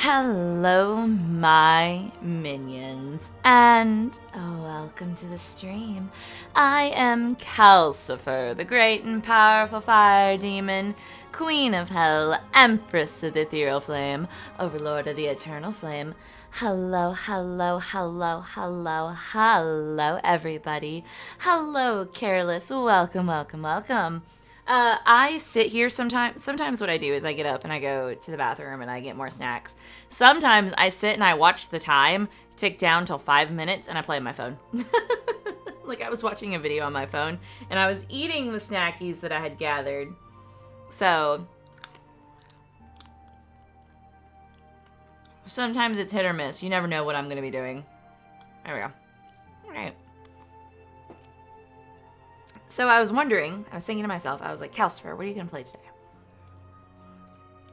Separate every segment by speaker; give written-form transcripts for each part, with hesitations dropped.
Speaker 1: Hello, my minions, and welcome to the stream. I am Kalcifer, the great and powerful fire demon, queen of hell, empress of the ethereal flame, overlord of the eternal flame. Hello, hello, hello, hello, hello, everybody. Hello, careless. Welcome, welcome, welcome. I sit here sometimes. Sometimes what I do is I get up and I go to the bathroom and I get more snacks. Sometimes I sit and I watch the time tick down till 5 minutes and I play on my phone. Like I was watching a video on my phone and I was eating the snackies that I had gathered. So sometimes it's hit or miss. You never know what I'm going to be doing. There we go. All right. So I was wondering, I was thinking to myself, I was like, Kalcifer, what are you going to play today?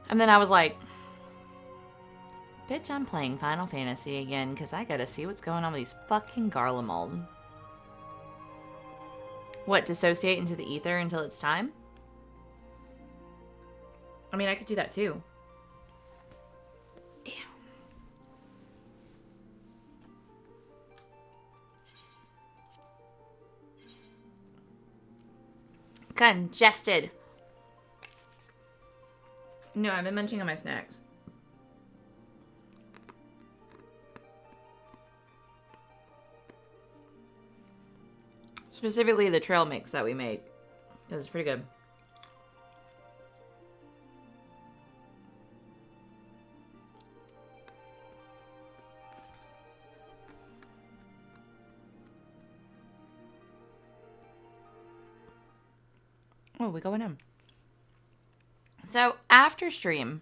Speaker 1: And then I was like, bitch, I'm playing Final Fantasy again because I got to see what's going on with these fucking Garlemald. What, dissociate into the ether until it's time? I mean, I could do that too. Ew. Congested. No, I've been munching on my snacks. Specifically the trail mix that we made. Because it's pretty good. Oh, we going in. So, after stream,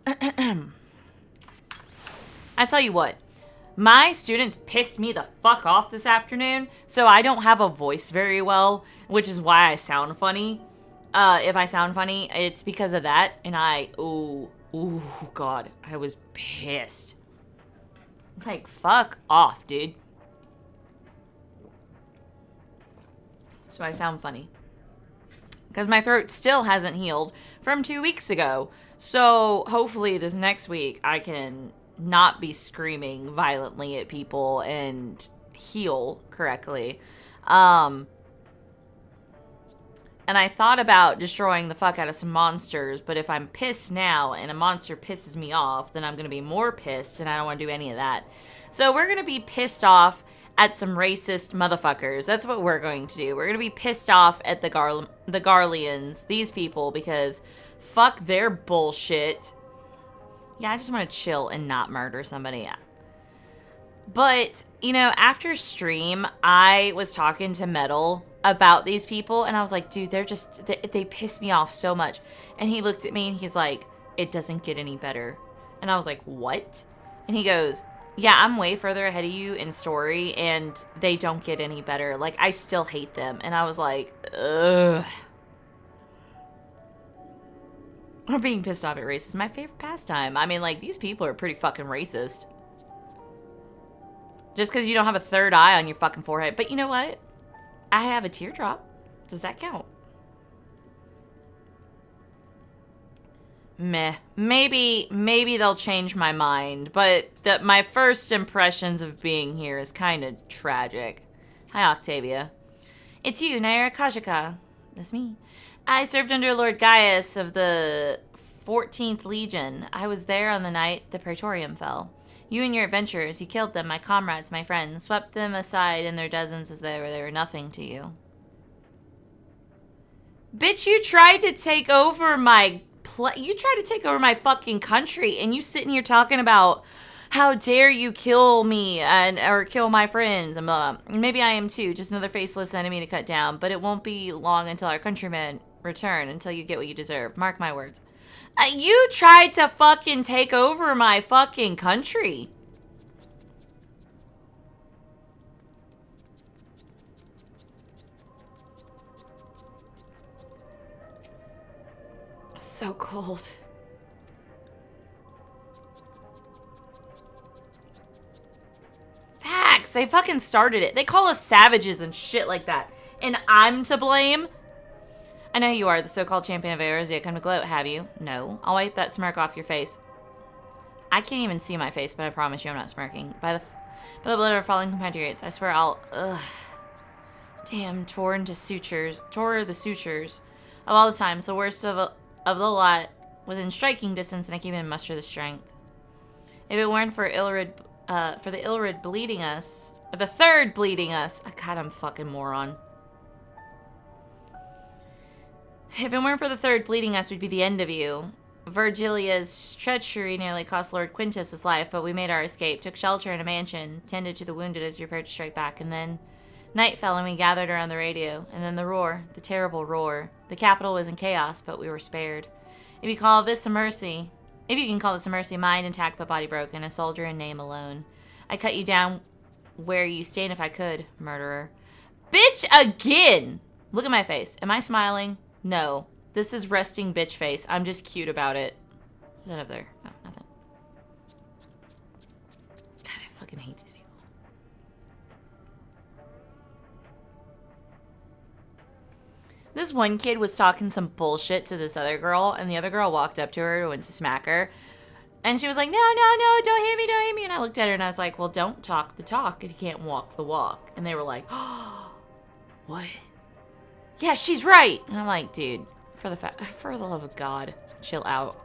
Speaker 1: I tell you what, my students pissed me the fuck off this afternoon, so I don't have a voice very well, which is why I sound funny. If I sound funny, it's because of that, and oh God, I was pissed. It's like, fuck off, dude. So I sound funny. Because my throat still hasn't healed from 2 weeks ago. So hopefully this next week I can not be screaming violently at people and heal correctly. And I thought about destroying the fuck out of some monsters, but if I'm pissed now and a monster pisses me off, then I'm going to be more pissed and I don't want to do any of that. So we're going to be pissed off at some racist motherfuckers. That's what we're going to do. We're going to be pissed off at the Garleans, these people, because fuck their bullshit. Yeah, I just want to chill and not murder somebody. But, you know, after stream, I was talking to Metal about these people, and I was like, dude, they piss me off so much. And he looked at me and he's like, it doesn't get any better. And I was like, what? And he goes, yeah, I'm way further ahead of you in story, and they don't get any better. Like, I still hate them. And I was like, ugh. Or being pissed off at race is my favorite pastime. I mean, like, these people are pretty fucking racist. Just because you don't have a third eye on your fucking forehead. But you know what? I have a teardrop. Does that count? Meh. Maybe they'll change my mind, but my first impressions of being here is kind of tragic. Hi, Octavia. It's you, Naira Kajika. That's me. I served under Lord Gaius of the 14th Legion. I was there on the night the Praetorium fell. You and your adventurers, you killed them, my comrades, my friends, swept them aside in their dozens as though they were nothing to you. Bitch, you tried to take over my... You try to take over my fucking country, and you sitting here talking about how dare you kill me or kill my friends and blah. Maybe I am too, just another faceless enemy to cut down, but it won't be long until our countrymen return, until you get what you deserve. Mark my words. You tried to fucking take over my fucking country. So cold. Facts. They fucking started it. They call us savages and shit like that. And I'm to blame? I know you are the so-called champion of Eorzea. Come to gloat, have you? No. I'll wipe that smirk off your face. I can't even see my face, but I promise you I'm not smirking. By the blood of our fallen compatriots, I swear I'll... Ugh. Damn, tore the sutures. Of all the times, the worst of the lot, within striking distance, and I can't even muster the strength. If it weren't for the Ilrid bleeding us... The third bleeding us... God, I'm a fucking moron. If it weren't for the third bleeding us, we'd be the end of you. Virgilia's treachery nearly cost Lord Quintus his life, but we made our escape, took shelter in a mansion, tended to the wounded as we prepared to strike back, and then night fell and we gathered around the radio, and then the roar, the terrible roar. The capital was in chaos, but we were spared. If you can call this a mercy, mind intact but body broken, a soldier in name alone. I'd cut you down where you stand if I could, murderer. Bitch again! Look at my face. Am I smiling? No. This is resting bitch face. I'm just cute about it. Is that up there? No, nothing. God, I fucking hate these people. This one kid was talking some bullshit to this other girl, and the other girl walked up to her and went to smack her. And she was like, no, don't hit me. And I looked at her and I was like, well, don't talk the talk if you can't walk the walk. And they were like, oh, what? Yeah, she's right. And I'm like, dude. For the love of God, chill out.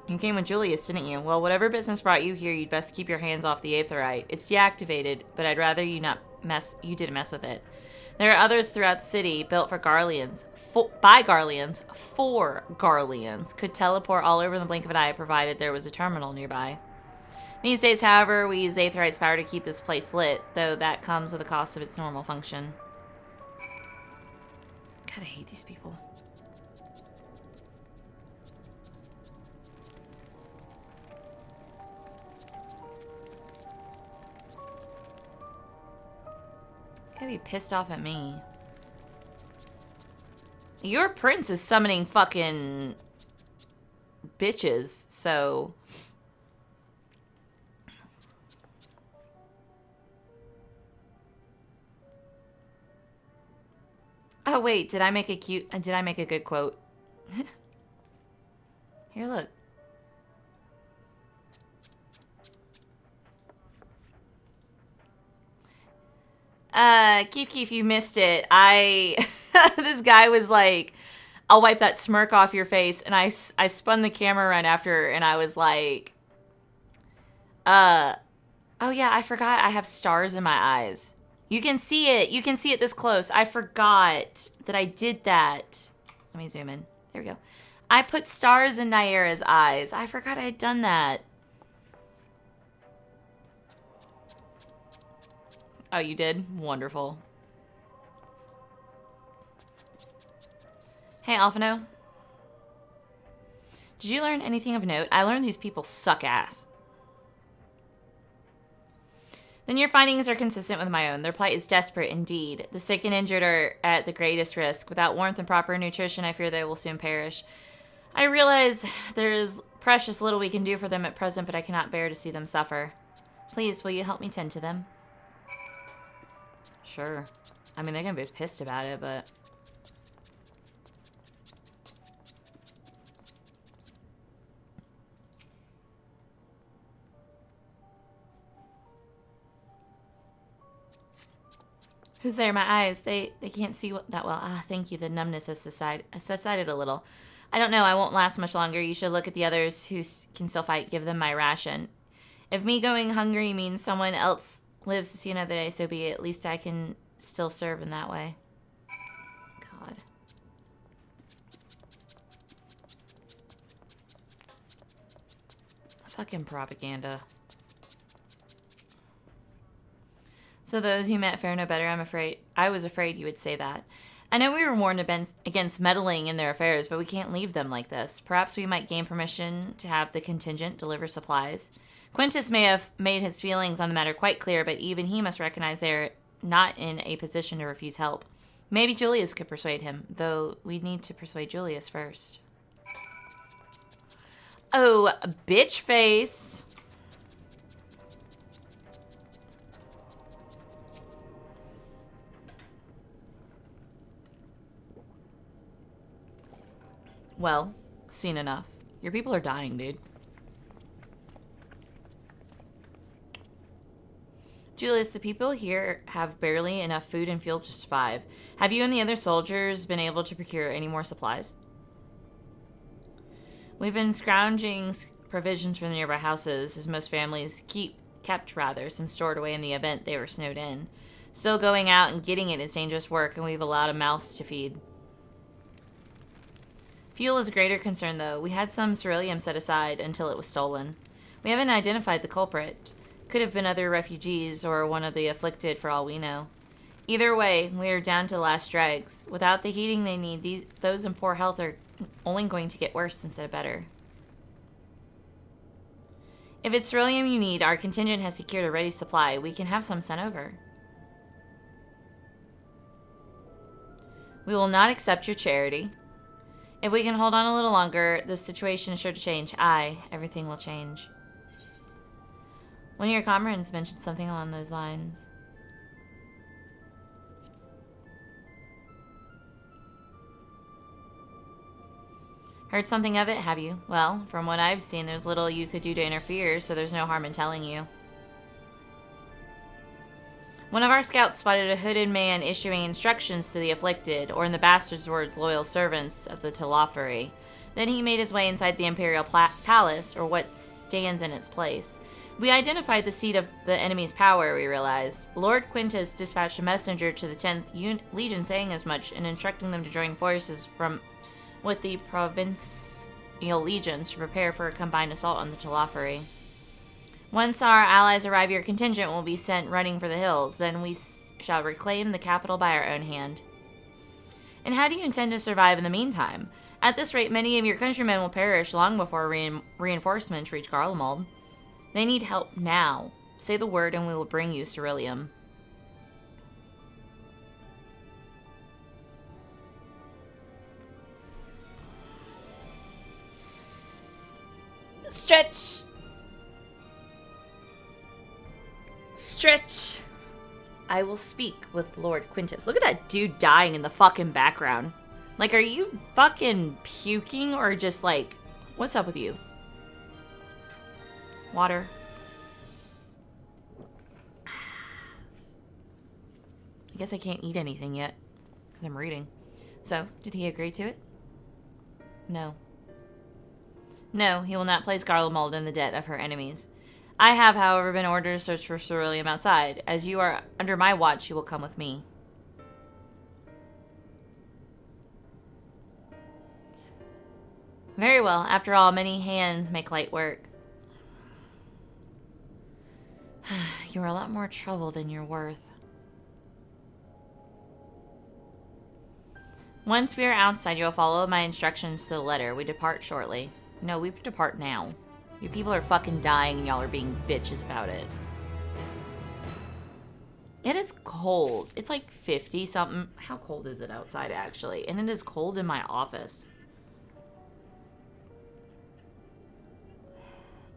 Speaker 1: You came with Julius, didn't you? Well, whatever business brought you here, you'd best keep your hands off the Aetherite. It's deactivated, but I'd rather you didn't mess with it. There are others throughout the city built for Garleans. By Garleans. For Garleans. Could teleport all over in the blink of an eye, provided there was a terminal nearby. These days, however, we use Aetherite's power to keep this place lit, though that comes with the cost of its normal function. God, I hate these people. Gotta be pissed off at me. Your prince is summoning fucking bitches, so... Oh, wait, did I make a good quote? Here, look. Keef, you missed it. This guy was like, I'll wipe that smirk off your face, and I spun the camera around after, and I was like, oh yeah, I forgot I have stars in my eyes. You can see it. You can see it this close. I forgot that I did that. Let me zoom in. There we go. I put stars in Nyera's eyes. I forgot I had done that. Oh, you did? Wonderful. Hey, Alphino. Did you learn anything of note? I learned these people suck ass. Then your findings are consistent with my own. Their plight is desperate indeed. The sick and injured are at the greatest risk. Without warmth and proper nutrition, I fear they will soon perish. I realize there is precious little we can do for them at present, but I cannot bear to see them suffer. Please, will you help me tend to them? Sure. I mean, they're gonna be pissed about it, but... Who's there? My eyes. They can't see that well. Ah, thank you. The numbness has subsided a little. I don't know. I won't last much longer. You should look at the others who can still fight. Give them my ration. If me going hungry means someone else lives to see another day, so be it. At least I can still serve in that way. God. Fucking propaganda. So those you met fare no better, I was afraid you would say that. I know we were warned against meddling in their affairs, but we can't leave them like this. Perhaps we might gain permission to have the contingent deliver supplies. Quintus may have made his feelings on the matter quite clear, but even he must recognize they're not in a position to refuse help. Maybe Julius could persuade him, though we'd need to persuade Julius first. Oh, bitch face. Well, Seen enough. Your people are dying, dude. Julius, the people here have barely enough food and fuel to survive. Have you and the other soldiers been able to procure any more supplies? We've been scrounging provisions from the nearby houses, as most families kept some stored away in the event they were snowed in. Still, going out and getting it is dangerous work, and we have a lot of mouths to feed. Fuel is a greater concern, though. We had some ceruleum set aside until it was stolen. We haven't identified the culprit. Could have been other refugees or one of the afflicted for all we know. Either way, we are down to the last dregs. Without the heating they need, those in poor health are only going to get worse instead of better. If it's ceruleum you need, our contingent has secured a ready supply. We can have some sent over. We will not accept your charity. If we can hold on a little longer, the situation is sure to change. Aye, everything will change. One of your comrades mentioned something along those lines. Heard something of it, have you? Well, from what I've seen, there's little you could do to interfere, so there's no harm in telling you. One of our scouts spotted a hooded man issuing instructions to the afflicted, or in the bastard's words, loyal servants of the Kalcifer. Then he made his way inside the Imperial Palace, or what stands in its place. We identified the seat of the enemy's power, we realized. Lord Quintus dispatched a messenger to the 10th Legion saying as much, and instructing them to join forces with the provincial legions to prepare for a combined assault on the Kalcifer. Once our allies arrive, your contingent will be sent running for the hills. Then we shall reclaim the capital by our own hand. And how do you intend to survive in the meantime? At this rate, many of your countrymen will perish long before reinforcements reach Garlemald. They need help now. Say the word and we will bring you ceruleum. Stretch! Stretch! I will speak with Lord Quintus. Look at that dude dying in the fucking background. Like, are you fucking puking or just like, what's up with you? Water. I guess I can't eat anything yet because I'm reading. So, did he agree to it? No. No, he will not place Garlemald in the debt of her enemies. I have, however, been ordered to search for ceruleum outside. As you are under my watch, you will come with me. Very well. After all, many hands make light work. You are a lot more trouble than you're worth. Once we are outside, you will follow my instructions to the letter. We depart shortly. No, we depart now. You people are fucking dying and y'all are being bitches about it. It is cold. It's like 50 something. How cold is it outside actually? And it is cold in my office.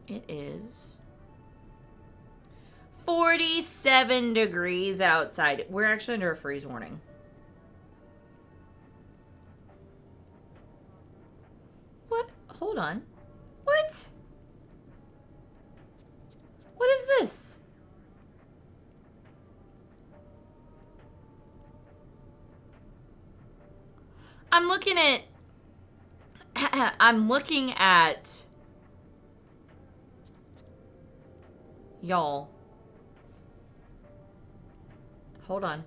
Speaker 1: It is 47 degrees outside. We're actually under a freeze warning. What? Hold on. What? What is this? I'm looking at y'all. Hold on.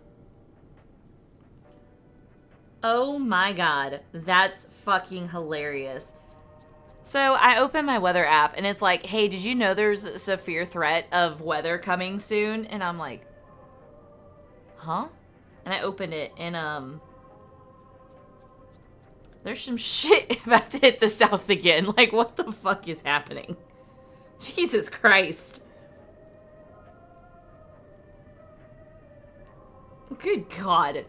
Speaker 1: Oh my god, that's fucking hilarious. So I open my weather app and it's like, hey, did you know there's a severe threat of weather coming soon? And I'm like, huh? And I opened it and there's some shit about to hit the south again. Like, what the fuck is happening? Jesus Christ. Good God.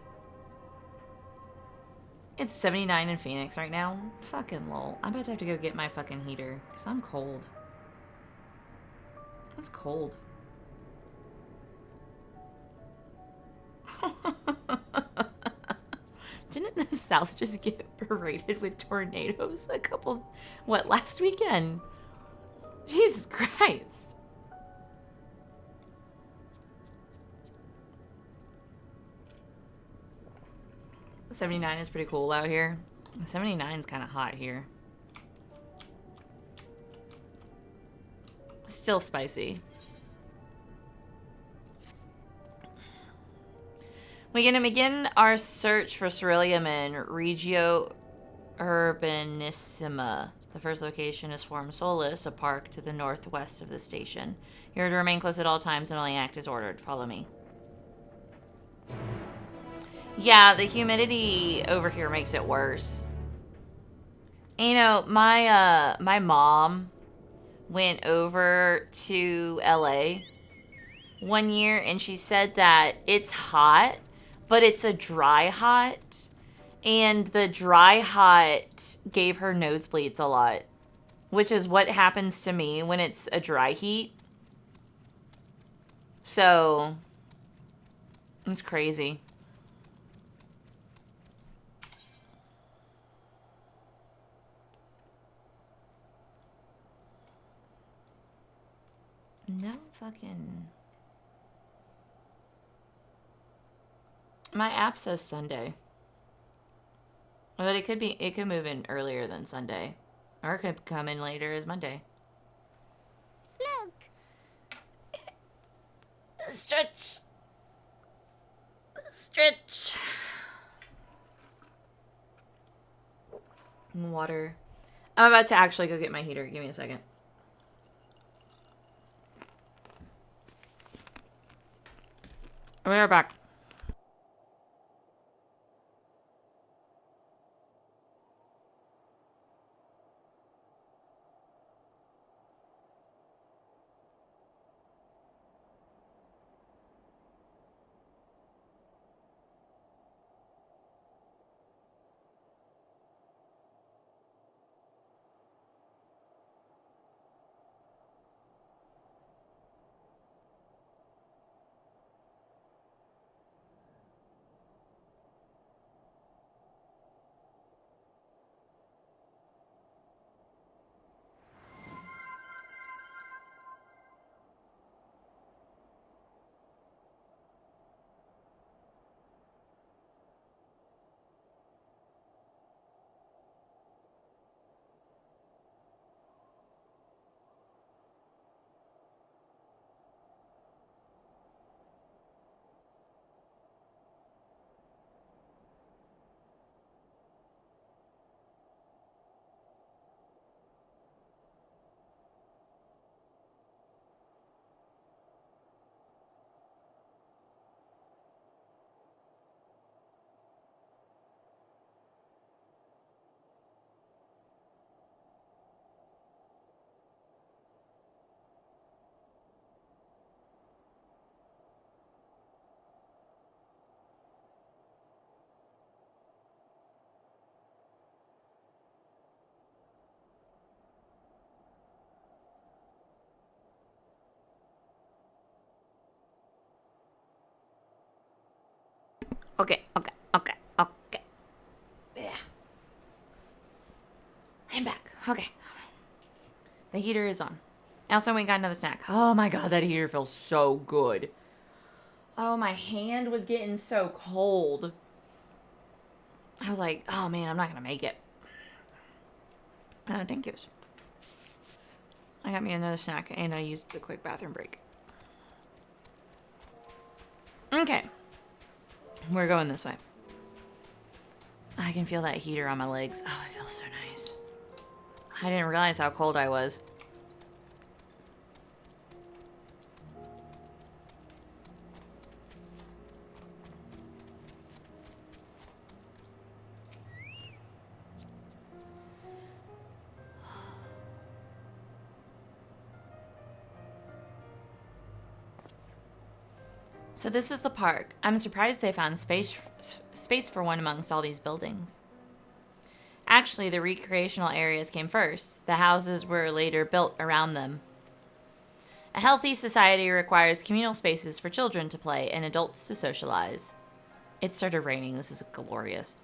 Speaker 1: It's 79 in Phoenix right now. Fucking lol. I'm about to have to go get my fucking heater. Because I'm cold. It's cold. Didn't the South just get berated with tornadoes last weekend? Jesus Christ. 79 is pretty cool out here. 79 is kind of hot here. Still spicy. We're gonna begin our search for Ceruleum in Regio Urbanissima. The first location is Forum Solis, a park to the northwest of the station. You're to remain close at all times and only act as ordered. Follow me. Yeah, the humidity over here makes it worse. You know, my mom went over to LA one year and she said that it's hot, but it's a dry hot. And the dry hot gave her nosebleeds a lot, which is what happens to me when it's a dry heat. So, it's crazy. No fucking... My app says Sunday. But it could move in earlier than Sunday. Or it could come in later as Monday.
Speaker 2: Look!
Speaker 1: Stretch. Stretch. Water. I'm about to actually go get my heater. Give me a second. We're back. Okay. Yeah. I'm back. Okay. The heater is on. I also went and got another snack. Oh my god, that heater feels so good. Oh, my hand was getting so cold. I was like, oh man, I'm not gonna make it. Thank yous. I got me another snack and I used the quick bathroom break. Okay. We're going this way. I can feel that heater on my legs. Oh, it feels so nice. I didn't realize how cold I was. So this is the park. I'm surprised they found space for one amongst all these buildings. Actually, the recreational areas came first. The houses were later built around them. A healthy society requires communal spaces for children to play and adults to socialize. It started raining. This is glorious.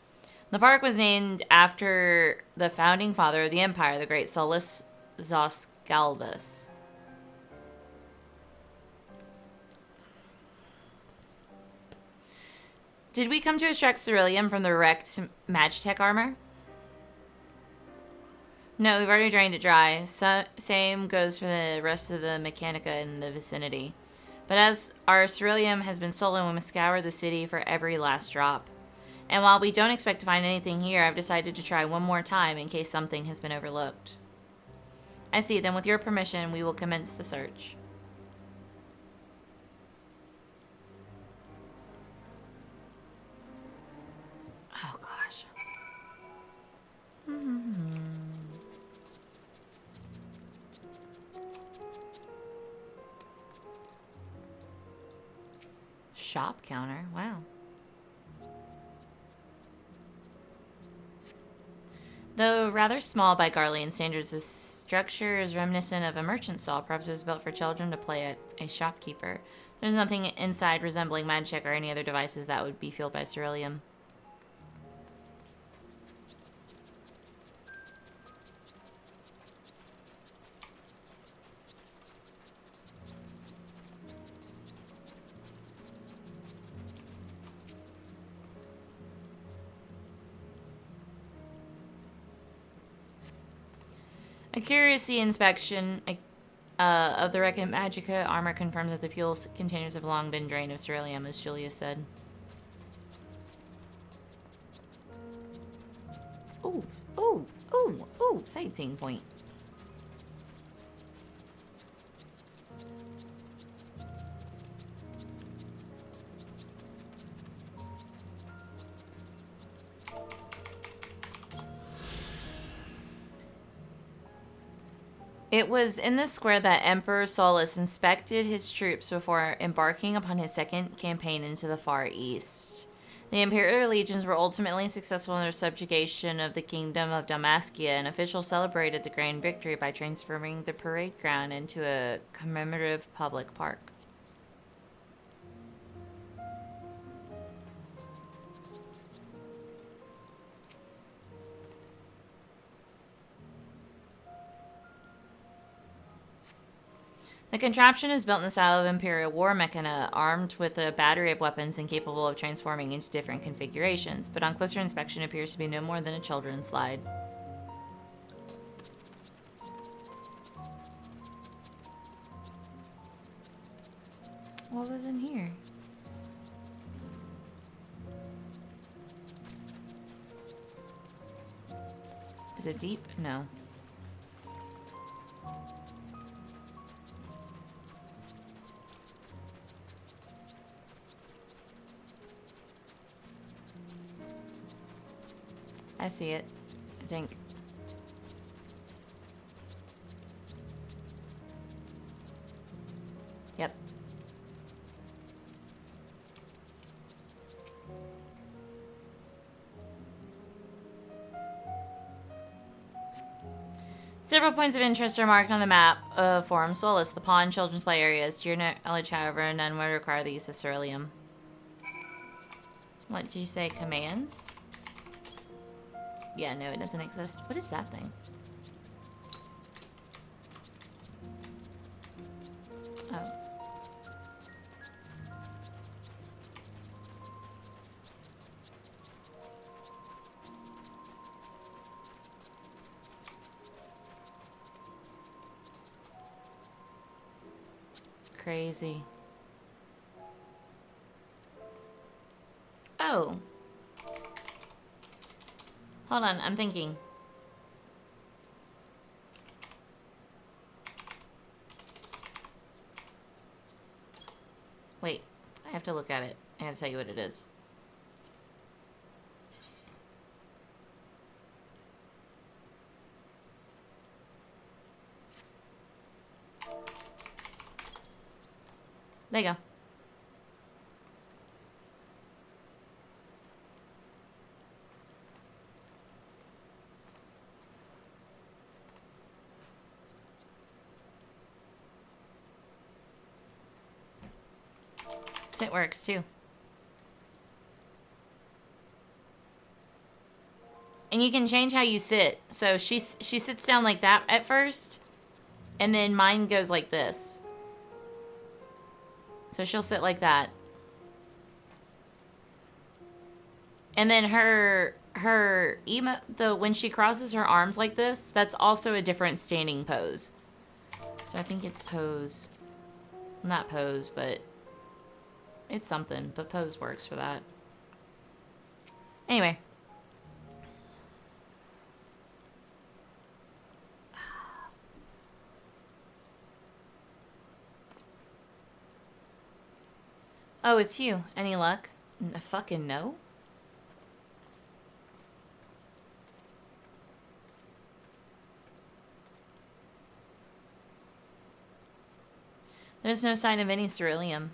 Speaker 1: The park was named after the founding father of the empire, the great Solus Zosgalbus. Did we come to extract ceruleum from the wrecked Magitech armor? No, we've already drained it dry. Same goes for the rest of the Mechanica in the vicinity. But as our ceruleum has been stolen, we must scour the city for every last drop. And while we don't expect to find anything here, I've decided to try one more time in case something has been overlooked. I see. Then with your permission, we will commence the search. Oh, gosh. Shop counter. Wow. Though rather small by Garlean standards, this structure is reminiscent of a merchant stall. Perhaps it was built for children to play at a shopkeeper. There's nothing inside resembling magic or any other devices that would be fueled by ceruleum. Accuracy inspection of the wrecked Magica armor confirms that the fuel containers have long been drained of ceruleum, as Julia said. Ooh, ooh, ooh, ooh, sightseeing point. It was in this square that Emperor Solus inspected his troops before embarking upon his second campaign into the Far East. The Imperial legions were ultimately successful in their subjugation of the Kingdom of Dalmatia, and officials celebrated the grand victory by transforming the parade ground into a commemorative public park. The contraption is built in the style of Imperial war mechana, armed with a battery of weapons and capable of transforming into different configurations, but on closer inspection it appears to be no more than a children's slide. What was in here? Is it deep? No. I see it, I think. Yep. Several points of interest are marked on the map of Forum Solus, the pond, children's play areas. To your knowledge, however, none would require the use of ceruleum. What did you say, commands? Yeah, no, it doesn't exist. What is that thing? Oh. Crazy. Oh. Hold on, I'm thinking. Wait, I have to look at it. I have to tell you what it is. There you go. It works too. And you can change how you sit. So she sits down like that at first, and then mine goes like this. So she'll sit like that. And then when she crosses her arms like this, that's also a different standing pose. So I think it's pose. Not pose, but it's something. But pose works for that. Anyway. Oh, it's you. Any luck? Fucking no. There's no sign of any ceruleum.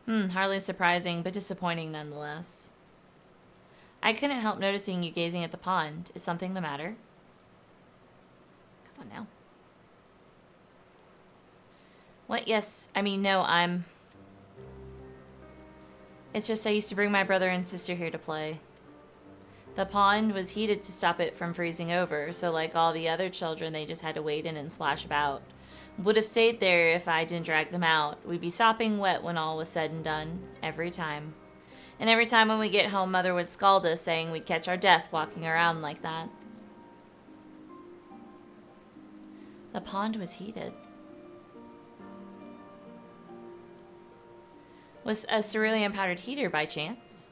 Speaker 1: Hardly surprising, but disappointing nonetheless. I couldn't help noticing you gazing at the pond. Is something the matter? Come on now. What? Yes. I mean, no, It's just I used to bring my brother and sister here to play. The pond was heated to stop it from freezing over, so like all the other children, they just had to wade in and splash about. Would have stayed there if I didn't drag them out. We'd be sopping wet when all was said and done. Every time. And every time when we get home, Mother would scold us, saying we'd catch our death walking around like that. The pond was heated. Was a cerulean powdered heater by chance?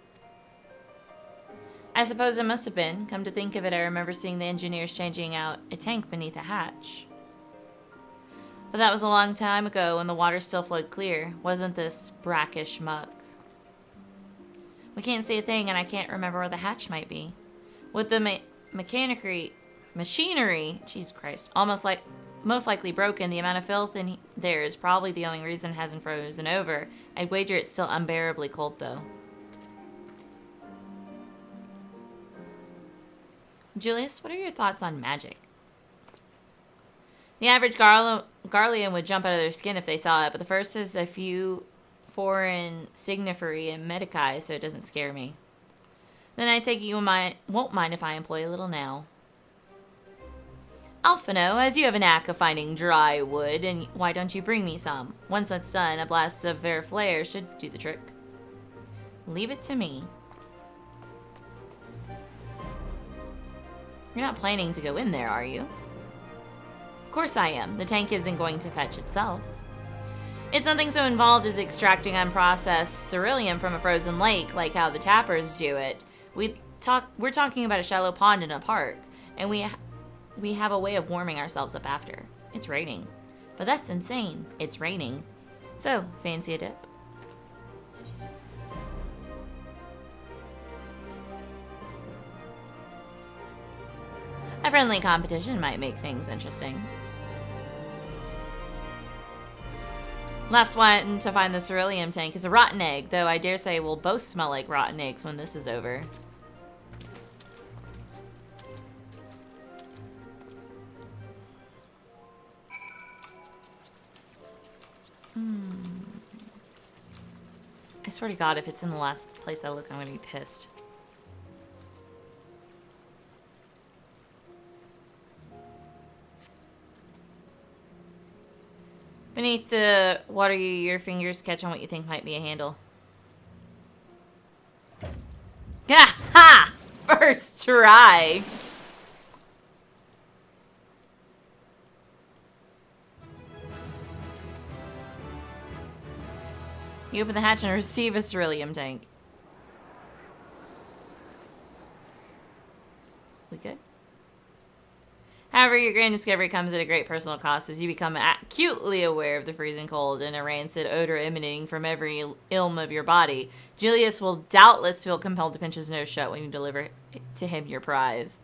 Speaker 1: I suppose it must have been. Come to think of it, I remember seeing the engineers changing out a tank beneath a hatch. But that was a long time ago when the water still flowed clear. Wasn't this brackish muck? We can't see a thing, and I can't remember where the hatch might be. With the machinery, Jesus Christ, most likely broken, the amount of filth in there is probably the only reason it hasn't frozen over. I'd wager it's still unbearably cold, though. Julius, what are your thoughts on magic? The average Garlean would jump out of their skin if they saw it, but the first is a few foreign signiferi and medici, so it doesn't scare me. Then I take it you won't mind if I employ a little now. Alphino, as you have a knack of finding dry wood, and why don't you bring me some? Once that's done, a blast of Verflare should do the trick. Leave it to me. You're not planning to go in there, are you? Of course I am. The tank isn't going to fetch itself. It's nothing so involved as extracting unprocessed ceruleum from a frozen lake, like how the tappers do it. We're talking about a shallow pond in a park, and we have a way of warming ourselves up after. It's raining. But that's insane. It's raining. So, fancy a dip? A friendly competition might make things interesting. Last one to find the ceruleum tank is a rotten egg, though I dare say we'll both smell like rotten eggs when this is over. I swear to God, if it's in the last place I look, I'm gonna be pissed. Beneath the water, your fingers catch on what you think might be a handle. Ha! First try! You open the hatch and receive a ceruleum tank. We good? However, your grand discovery comes at a great personal cost as you become acutely aware of the freezing cold and a rancid odor emanating from every ilm of your body. Julius will doubtless feel compelled to pinch his nose shut when you deliver to him your prize.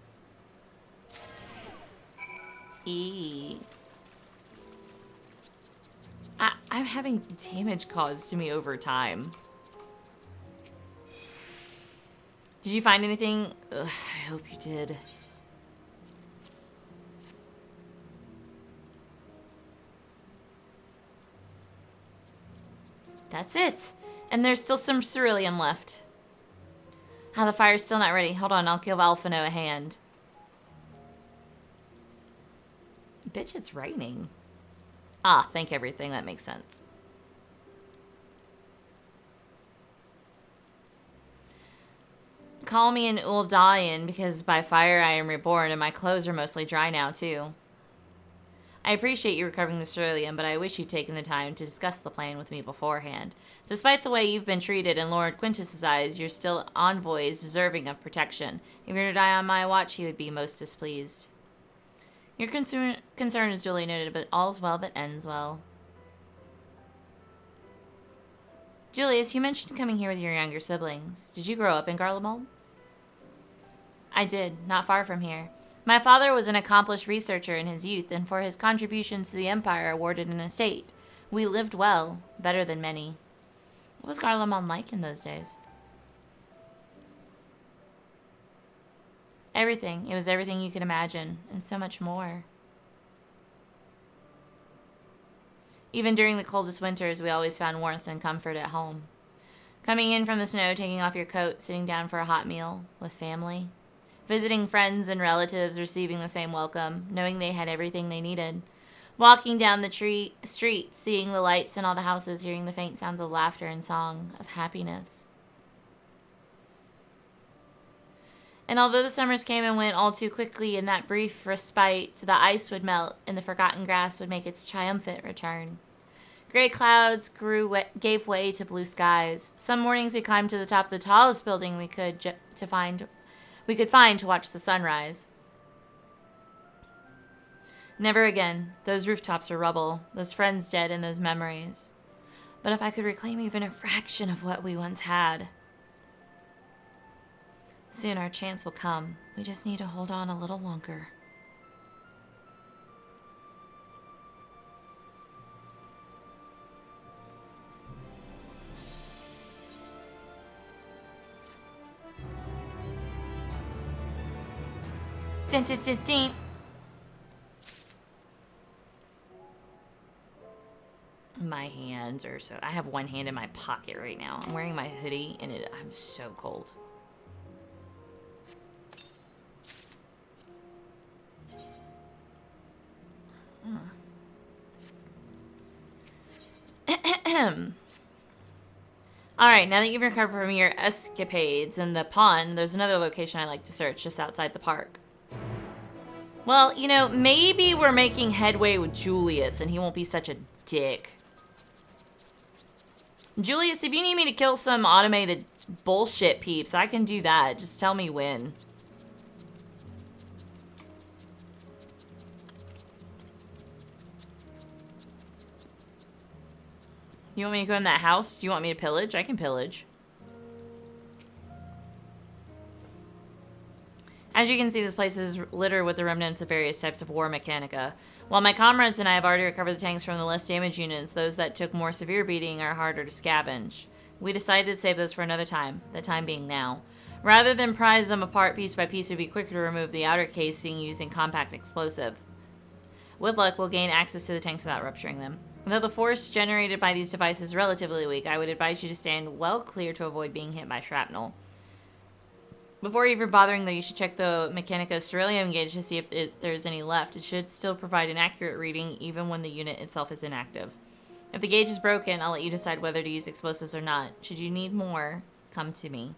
Speaker 1: I'm having damage caused to me over time. Did you find anything? Ugh, I hope you did. That's it. And there's still some ceruleum left. Ah, the fire's still not ready. Hold on, I'll give Alphino a hand. Bitch, it's raining. Ah, thank everything. That makes sense. Call me an Uldayan, because by fire I am reborn, and my clothes are mostly dry now, too. I appreciate you recovering the cerulean, but I wish you'd taken the time to discuss the plan with me beforehand. Despite the way you've been treated in Lord Quintus's eyes, you're still envoys deserving of protection. If you're to die on my watch, he would be most displeased. Your concern is duly noted, but all's well that ends well. Julius, you mentioned coming here with your younger siblings. Did you grow up in Garlemald? I did, not far from here. My father was an accomplished researcher in his youth, and for his contributions to the Empire awarded an estate. We lived well, better than many. What was Garlemald like in those days? Everything. It was everything you could imagine, and so much more. Even during the coldest winters, we always found warmth and comfort at home. Coming in from the snow, taking off your coat, sitting down for a hot meal with family. Visiting friends and relatives, receiving the same welcome, knowing they had everything they needed. Walking down the street, seeing the lights in all the houses, hearing the faint sounds of laughter and song, of happiness. And although the summers came and went all too quickly, in that brief respite, the ice would melt and the forgotten grass would make its triumphant return. Gray clouds gave way to blue skies. Some mornings we climbed to the top of the tallest building we could find to watch the sunrise. Never again. Those rooftops are rubble, those friends dead, and those memories. But if I could reclaim even a fraction of what we once had. Soon our chance will come. We just need to hold on a little longer. Dun, dun, dun, dun. My hands are so... I have one hand in my pocket right now. I'm wearing my hoodie, and I'm so cold. Alright, now that you've recovered from your escapades in the pond, there's another location I like to search just outside the park. Well, you know, maybe we're making headway with Julius and he won't be such a dick. Julius, if you need me to kill some automated bullshit peeps, I can do that. Just tell me when. You want me to go in that house? Do you want me to pillage? I can pillage. As you can see, this place is littered with the remnants of various types of war mechanica. While my comrades and I have already recovered the tanks from the less damaged units, those that took more severe beating are harder to scavenge. We decided to save those for another time, the time being now. Rather than prize them apart piece by piece, it would be quicker to remove the outer casing using compact explosive. With luck, we'll gain access to the tanks without rupturing them. Though the force generated by these devices is relatively weak, I would advise you to stand well clear to avoid being hit by shrapnel. Before even bothering, though, you should check the Mechanica's cerulean gauge to see if there's any left. It should still provide an accurate reading even when the unit itself is inactive. If the gauge is broken, I'll let you decide whether to use explosives or not. Should you need more, come to me.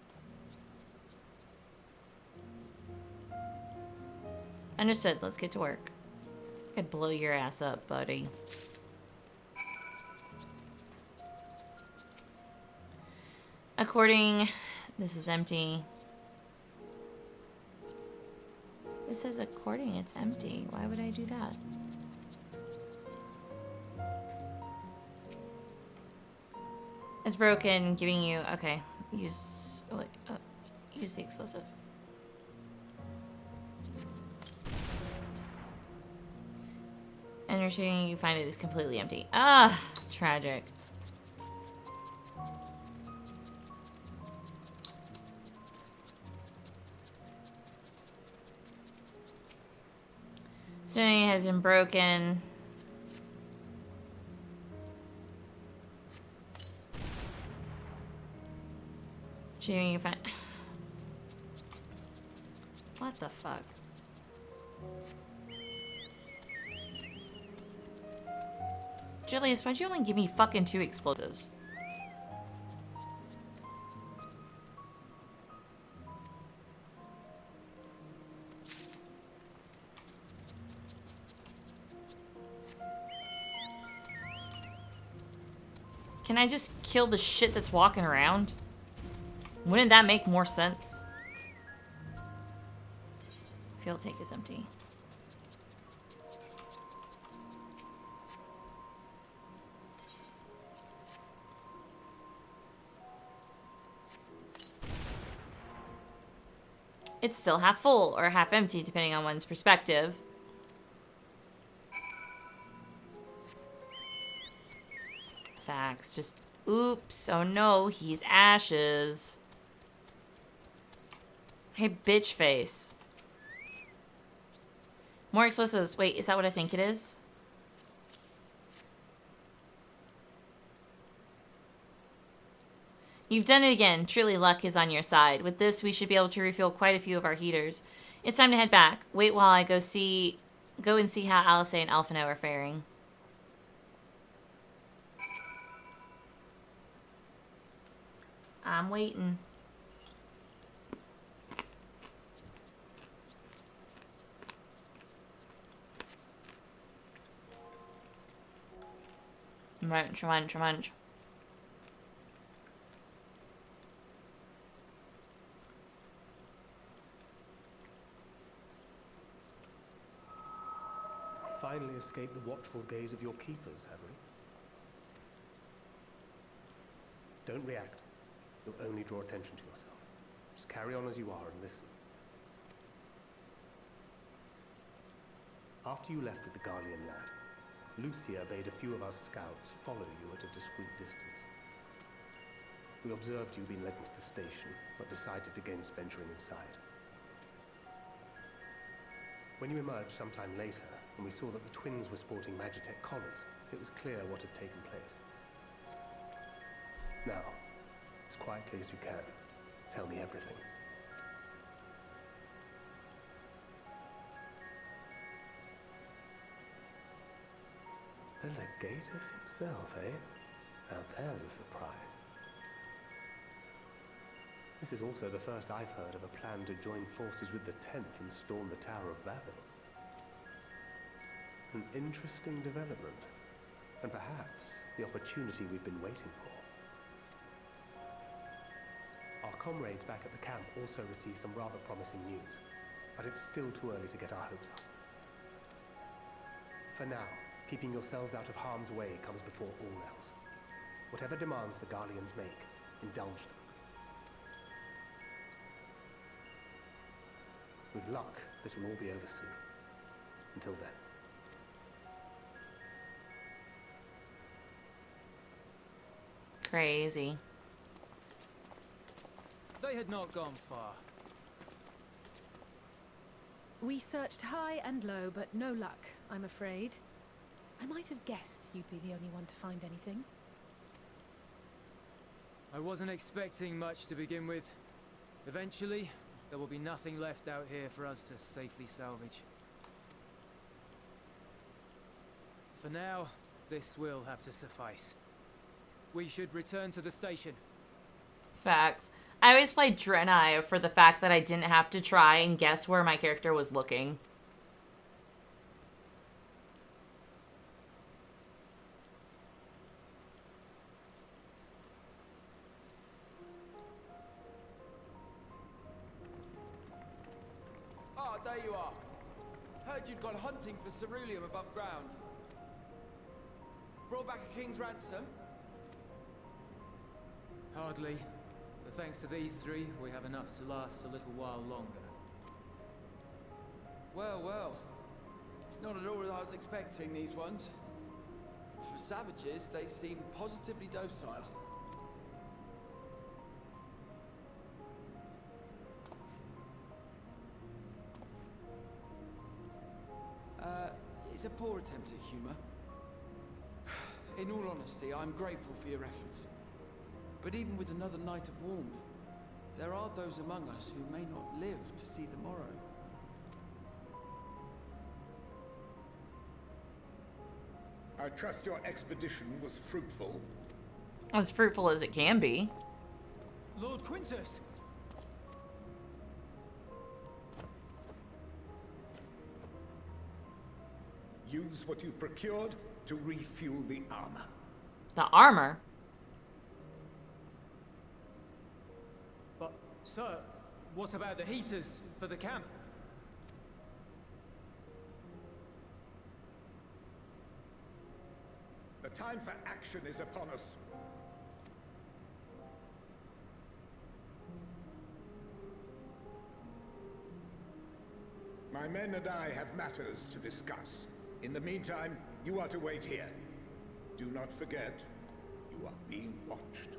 Speaker 1: Understood. Let's get to work. I could blow your ass up, buddy. This is empty. This says according, it's empty. Why would I do that? It's broken, giving you, okay. Use the explosive. And you're shooting, you find it is completely empty. Ah, tragic. It has been broken. Shooting, you find. What the fuck? Julius, why'd you only give me fucking 2 explosives? Can I just kill the shit that's walking around? Wouldn't that make more sense? Fuel tank is empty. It's still half full or half empty, depending on one's perspective. Facts. Just, oops. Oh no, he's ashes. Hey, bitch face. More explosives. Wait, is that what I think it is? You've done it again. Truly, luck is on your side. With this, we should be able to refuel quite a few of our heaters. It's time to head back. Wait while I go and see how Alice and Alphino are faring. I'm waiting. Munch, munch, munch.
Speaker 3: Finally escaped the watchful gaze of your keepers, have we? Don't react. You'll only draw attention to yourself. Just carry on as you are and listen. After you left with the Garlean lad, Lucia bade a few of us scouts follow you at a discreet distance. We observed you being led into the station, but decided against venturing inside. When you emerged sometime later, and we saw that the twins were sporting Magitech collars, it was clear what had taken place. Now, as quietly as you can, tell me everything. The Legatus himself, eh? Now there's a surprise. This is also the first I've heard of a plan to join forces with the 10th and storm the Tower of Babel. An interesting development, and perhaps the opportunity we've been waiting for. Our comrades back at the camp also received some rather promising news, but it's still too early to get our hopes up. For now, keeping yourselves out of harm's way comes before all else. Whatever demands the Garleans make, indulge them. With luck, this will all be over soon. Until then.
Speaker 1: Crazy.
Speaker 4: They had not gone far.
Speaker 5: We searched high and low, but no luck, I'm afraid. I might have guessed you'd be the only one to find anything.
Speaker 4: I wasn't expecting much to begin with. Eventually, there will be nothing left out here for us to safely salvage. For now, this will have to suffice. We should return to the station.
Speaker 1: Facts. I always played Draenei for the fact that I didn't have to try and guess where my character was looking.
Speaker 6: Ah, there you are. Heard you'd gone hunting for ceruleum above ground. Brought back a king's ransom?
Speaker 4: Hardly. But thanks to these three, we have enough to last a little while longer.
Speaker 6: Well, well. It's not at all as I was expecting, these ones. For savages, they seem positively docile. It's a poor attempt at humor. In all honesty, I'm grateful for your efforts. But even with another night of warmth, there are those among us who may not live to see the morrow.
Speaker 7: I trust your expedition was fruitful.
Speaker 1: As fruitful as it can be.
Speaker 4: Lord Quintus!
Speaker 7: Use what you procured to refuel the armor.
Speaker 1: The armor?
Speaker 4: But, sir, what about the heaters for the camp?
Speaker 7: The time for action is upon us. My men and I have matters to discuss. In the meantime, you are to wait here. Do not forget, you are being watched.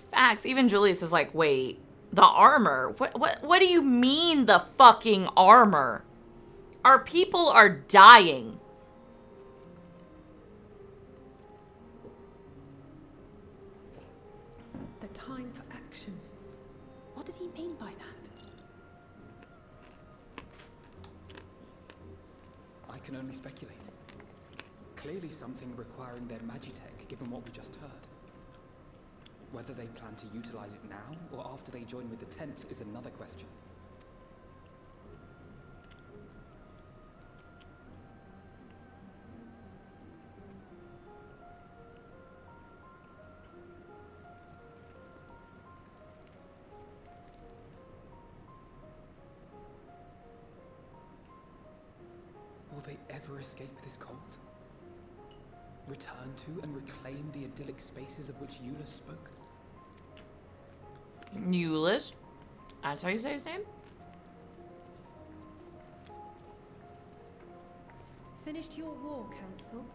Speaker 1: Facts. Even Julius is like, wait, the armor? What do you mean the fucking armor? Our people are dying.
Speaker 5: The time for action. What did he mean by that?
Speaker 8: I can only speculate. Clearly something requiring their magitech, given what we just heard. Whether they plan to utilize it now, or after they join with the 10th, is another question. Will they ever escape this cult? Return to and reclaim the idyllic spaces of which Euless spoke?
Speaker 1: Euless? That's how you say his name?
Speaker 5: Finished your war, Council?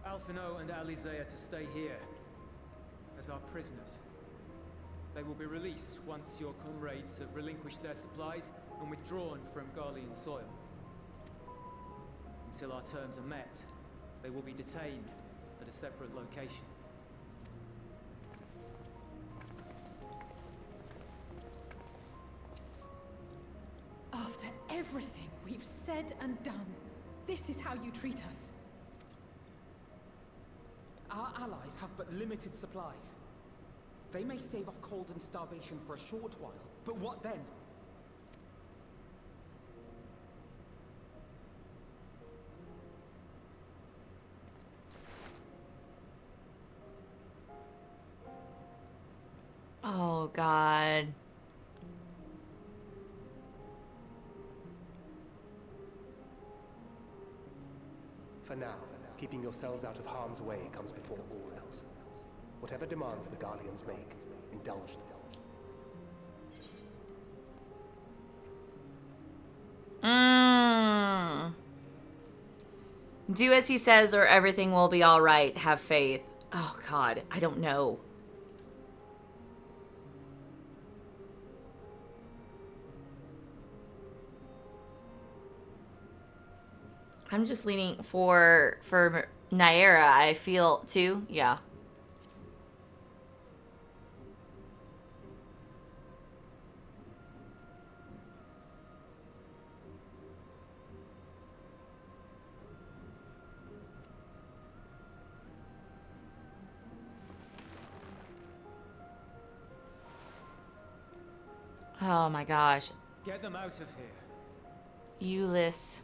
Speaker 4: Alphino and Alizé are to stay here as our prisoners. They will be released once your comrades have relinquished their supplies and withdrawn from Garlean soil. Until our terms are met, they will be detained at a separate location.
Speaker 5: After everything we've said and done, this is how you treat us.
Speaker 8: Our allies have but limited supplies. They may stave off cold and starvation for a short while, but what then?
Speaker 1: Oh, God.
Speaker 3: For now, keeping yourselves out of harm's way comes before all else. Whatever demands the Garleans make, indulge them.
Speaker 1: Do as he says or everything will be alright. Have faith. Oh, God. I don't know. I'm just leaning for Nyera. I feel too. Yeah. Oh my gosh.
Speaker 4: Get them out of here.
Speaker 1: Euless.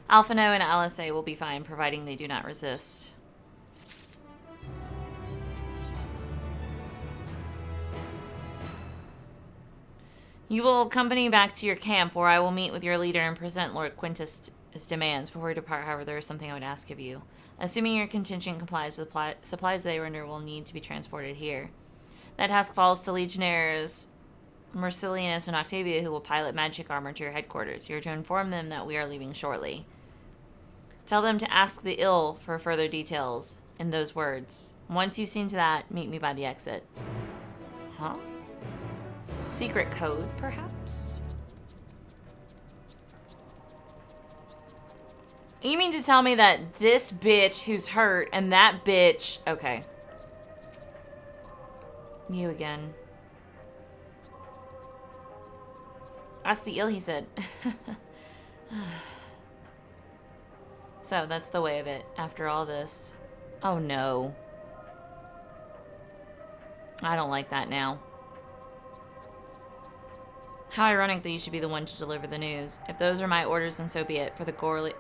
Speaker 1: Alphino and Alizé will be fine, providing they do not resist. You will accompany back to your camp, where I will meet with your leader and present Lord Quintus' demands. Before we depart, however, there is something I would ask of you. Assuming your contingent complies, the supplies they render will need to be transported here. That task falls to Legionnaires Mercilianus and Octavia, who will pilot magic armor to your headquarters. You are to inform them that we are leaving shortly. Tell them to ask the ill for further details in those words. Once you've seen to that, meet me by the exit. Huh? Secret code, perhaps? You mean to tell me that this bitch who's hurt and that bitch... Okay. You again. Ask the ill, he said. So, that's the way of it, after all this. Oh no. I don't like that now. How ironic that you should be the one to deliver the news. If those are my orders, then so be it, for the glory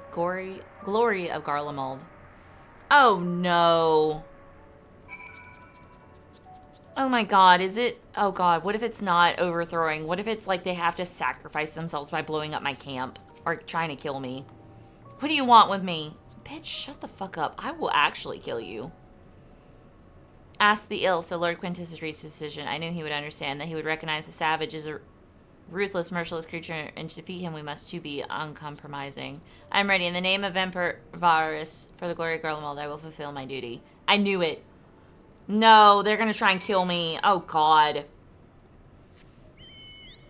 Speaker 1: of Garlemald. Oh no. Oh my god, is it? Oh god, what if it's not overthrowing? What if it's like they have to sacrifice themselves by blowing up my camp? Or trying to kill me? What do you want with me? Bitch, shut the fuck up. I will actually kill you. Ask the ill, so Lord Quintus has reached a decision. I knew he would understand, that he would recognize the savage as a ruthless, merciless creature, and to defeat him we must too be uncompromising. I am ready. In the name of Emperor Varus, for the glory of Garlemald, I will fulfill my duty. I knew it. No, they're gonna try and kill me. Oh god.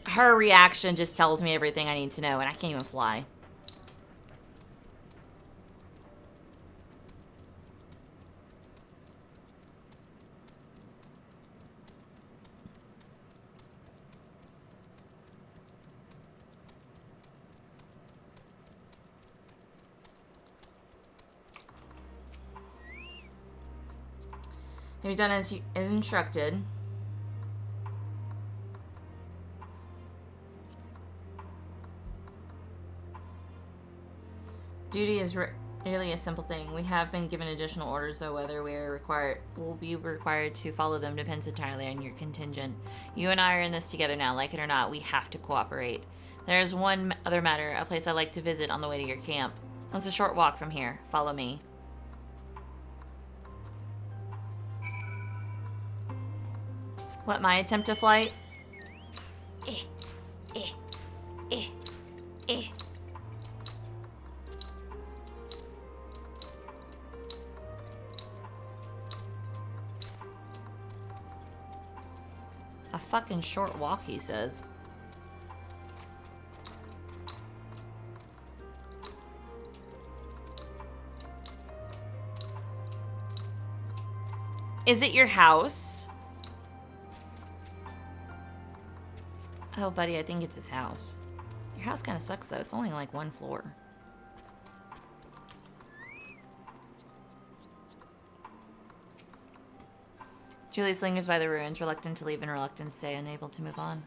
Speaker 1: Her reaction just tells me everything I need to know, and I can't even fly. Have you done as instructed? Duty is really a simple thing. We have been given additional orders, though whether we are will be required to follow them depends entirely on your contingent. You and I are in this together now. Like it or not, we have to cooperate. There is one other matter, a place I'd like to visit on the way to your camp. It's a short walk from here. Follow me. What, my attempt to flight? A fucking short walk, he says. Is it your house? Oh, buddy, I think it's his house. Your house kind of sucks, though. It's only like one floor. Julius lingers by the ruins, reluctant to leave and reluctant to stay, unable to move on.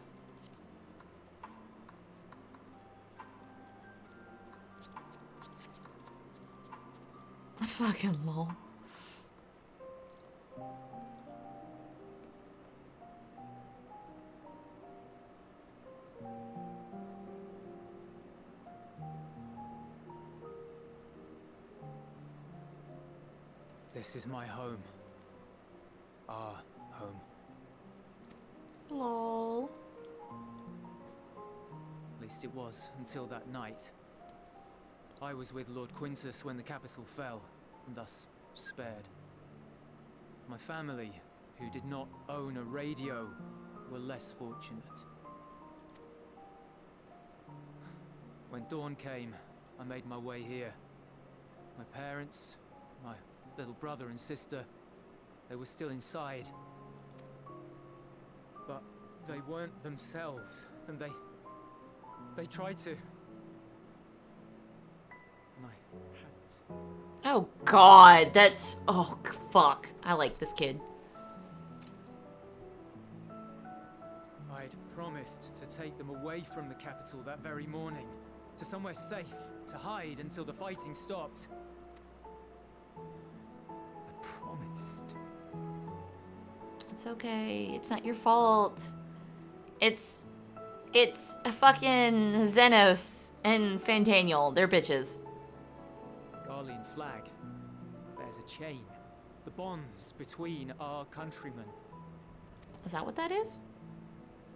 Speaker 1: Fucking lol.
Speaker 4: This is my home. Our home.
Speaker 1: Lol.
Speaker 4: At least it was, until that night. I was with Lord Quintus when the capital fell, and thus spared. My family, who did not own a radio, were less fortunate. When dawn came, I made my way here. My parents, my little brother and sister, they were still inside. But they weren't themselves, and they tried to. And I had to.
Speaker 1: Oh god, that's... Oh, fuck. I like this kid.
Speaker 4: I'd promised to take them away from the capital that very morning, to somewhere safe, to hide until the fighting stopped. Promised.
Speaker 1: It's okay. It's not your fault. It's a fucking Xenos and Fantaniel. They're bitches.
Speaker 4: Garlean flag. There's a chain. The bonds between our countrymen.
Speaker 1: Is that what that is?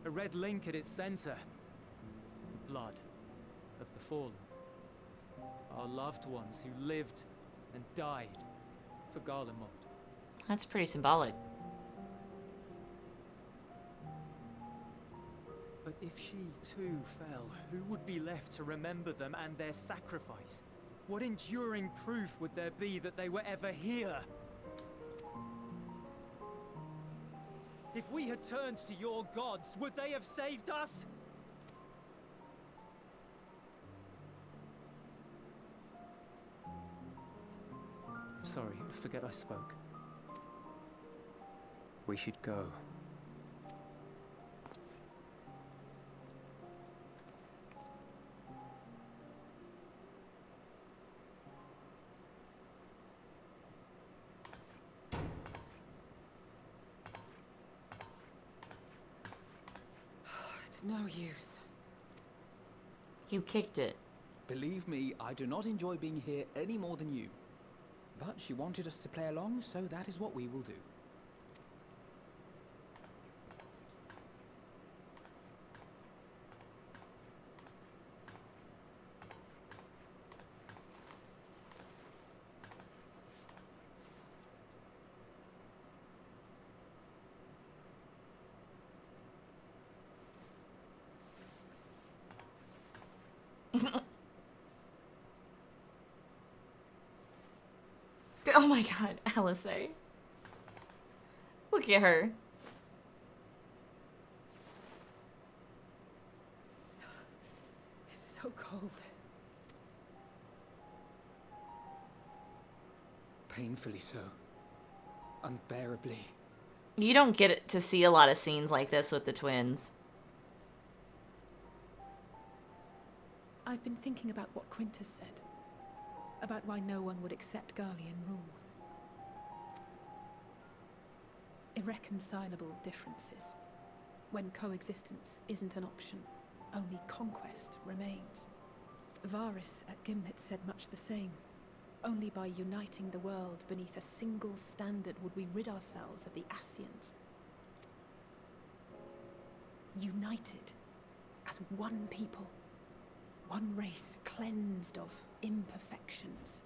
Speaker 4: A red link at its center. The blood of the fallen. Our loved ones who lived and died for Garlemald.
Speaker 1: That's pretty symbolic.
Speaker 4: But if she too fell, who would be left to remember them and their sacrifice? What enduring proof would there be that they were ever here? If we had turned to your gods, would they have saved us? I'm sorry, forget I spoke. We should go.
Speaker 8: It's no use.
Speaker 1: You kicked it.
Speaker 8: Believe me, I do not enjoy being here any more than you. But she wanted us to play along, so that is what we will do.
Speaker 1: Oh my god, Alisaie. Look at her.
Speaker 5: It's so cold.
Speaker 8: Painfully so. Unbearably.
Speaker 1: You don't get to see a lot of scenes like this with the twins.
Speaker 5: I've been thinking about what Quintus said. About why no one would accept Garlean rule. Irreconcilable differences. When coexistence isn't an option, only conquest remains. Varys at Gimlet said much the same. Only by uniting the world beneath a single standard would we rid ourselves of the Ascians. United as one people. One race cleansed of imperfections,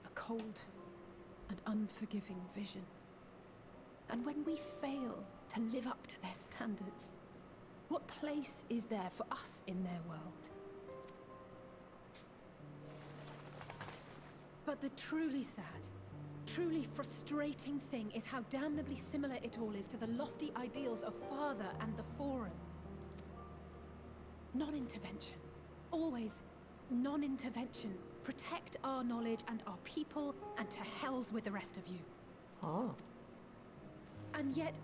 Speaker 5: a cold and unforgiving vision. And when we fail to live up to their standards, what place is there for us in their world? But the truly sad, truly frustrating thing is how damnably similar it all is to the lofty ideals of Father and the Forum. Non-intervention. Always non-intervention. Protect our knowledge and our people, and to hells with the rest of you.
Speaker 1: Oh.
Speaker 5: And yet,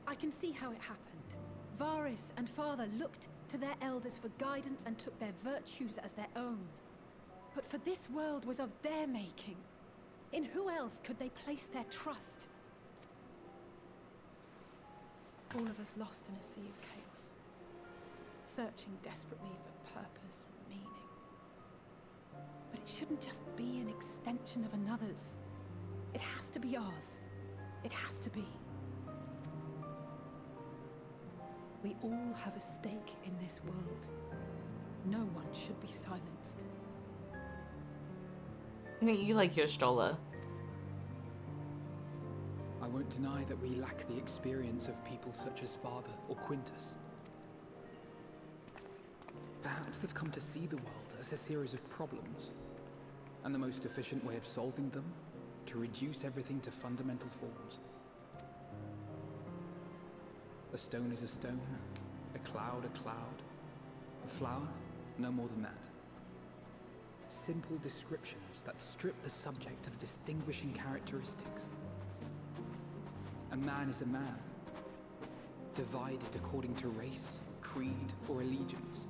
Speaker 5: I can see how it happened. Varys and Father looked to their elders for guidance and took their virtues as their own. But for this world was of their making. In who else could they place their trust? All of us lost in a sea of chaos. Searching desperately for purpose and meaning. But it shouldn't just be an extension of another's. It has to be ours. It has to be. We all have a stake in this world. No one should be silenced.
Speaker 1: You like your Stola.
Speaker 8: I won't deny that we lack the experience of people such as Father or Quintus. Perhaps they've come to see the world as a series of problems, and the most efficient way of solving them, to reduce everything to fundamental forms. A stone is a stone, a cloud, a flower, no more than that. Simple descriptions that strip the subject of distinguishing characteristics. A man is a man, divided according to race, creed, or allegiance,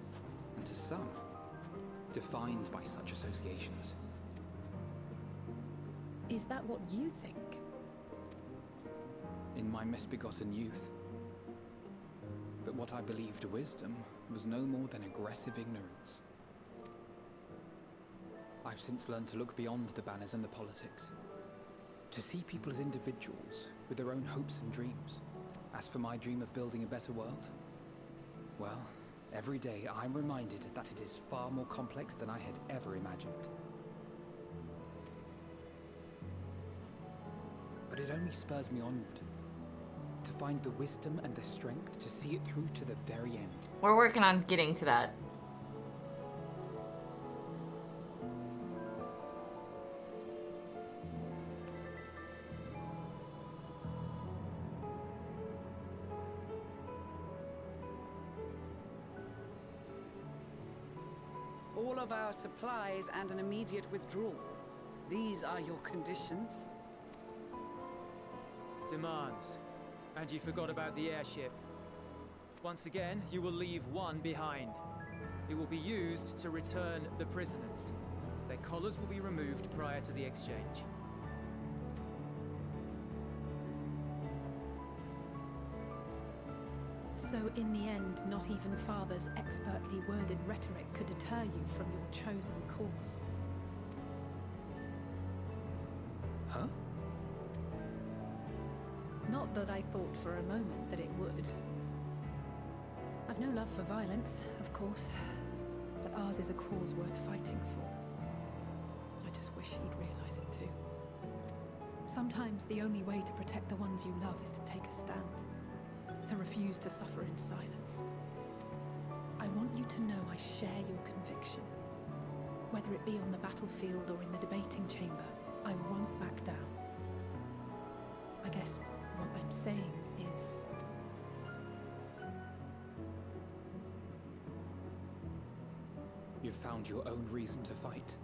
Speaker 8: and to some, defined by such associations.
Speaker 5: Is that what you think?
Speaker 8: In my misbegotten youth. But what I believed wisdom was no more than aggressive ignorance. I've since learned to look beyond the banners and the politics, to see people as individuals with their own hopes and dreams. As for my dream of building a better world, well, every day I'm reminded that it is far more complex than I had ever imagined. But it only spurs me onward, to find the wisdom and the strength to see it through to the very end.
Speaker 1: We're working on getting to that.
Speaker 9: All of our supplies and an immediate withdrawal. These are your conditions?
Speaker 4: Demands. And you forgot about the airship. Once again, you will leave one behind. It will be used to return the prisoners. Their collars will be removed prior to the exchange.
Speaker 5: So in the end, not even Father's expertly worded rhetoric could deter you from your chosen course.
Speaker 8: Huh?
Speaker 5: Not that I thought for a moment that it would. I've no love for violence, of course, but ours is a cause worth fighting for. I just wish he'd realize it too. Sometimes the only way to protect the ones you love is to take a stand. To refuse to suffer in silence. I want you to know I share your conviction. Whether it be on the battlefield or in the debating chamber, I won't back down. I guess what I'm saying is...
Speaker 8: You've found your own reason to fight.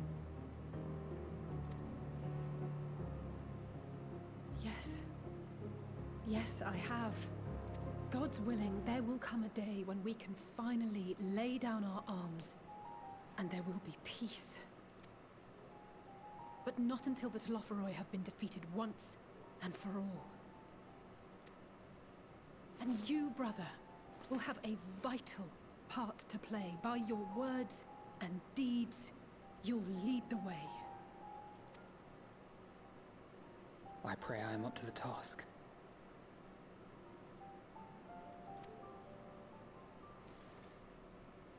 Speaker 5: Yes. Yes, I have. God's willing, there will come a day when we can finally lay down our arms, and there will be peace. But not until the Telophoroi have been defeated once and for all. And you, brother, will have a vital part to play. By your words and deeds, you'll lead the way.
Speaker 8: I pray I am up to the task.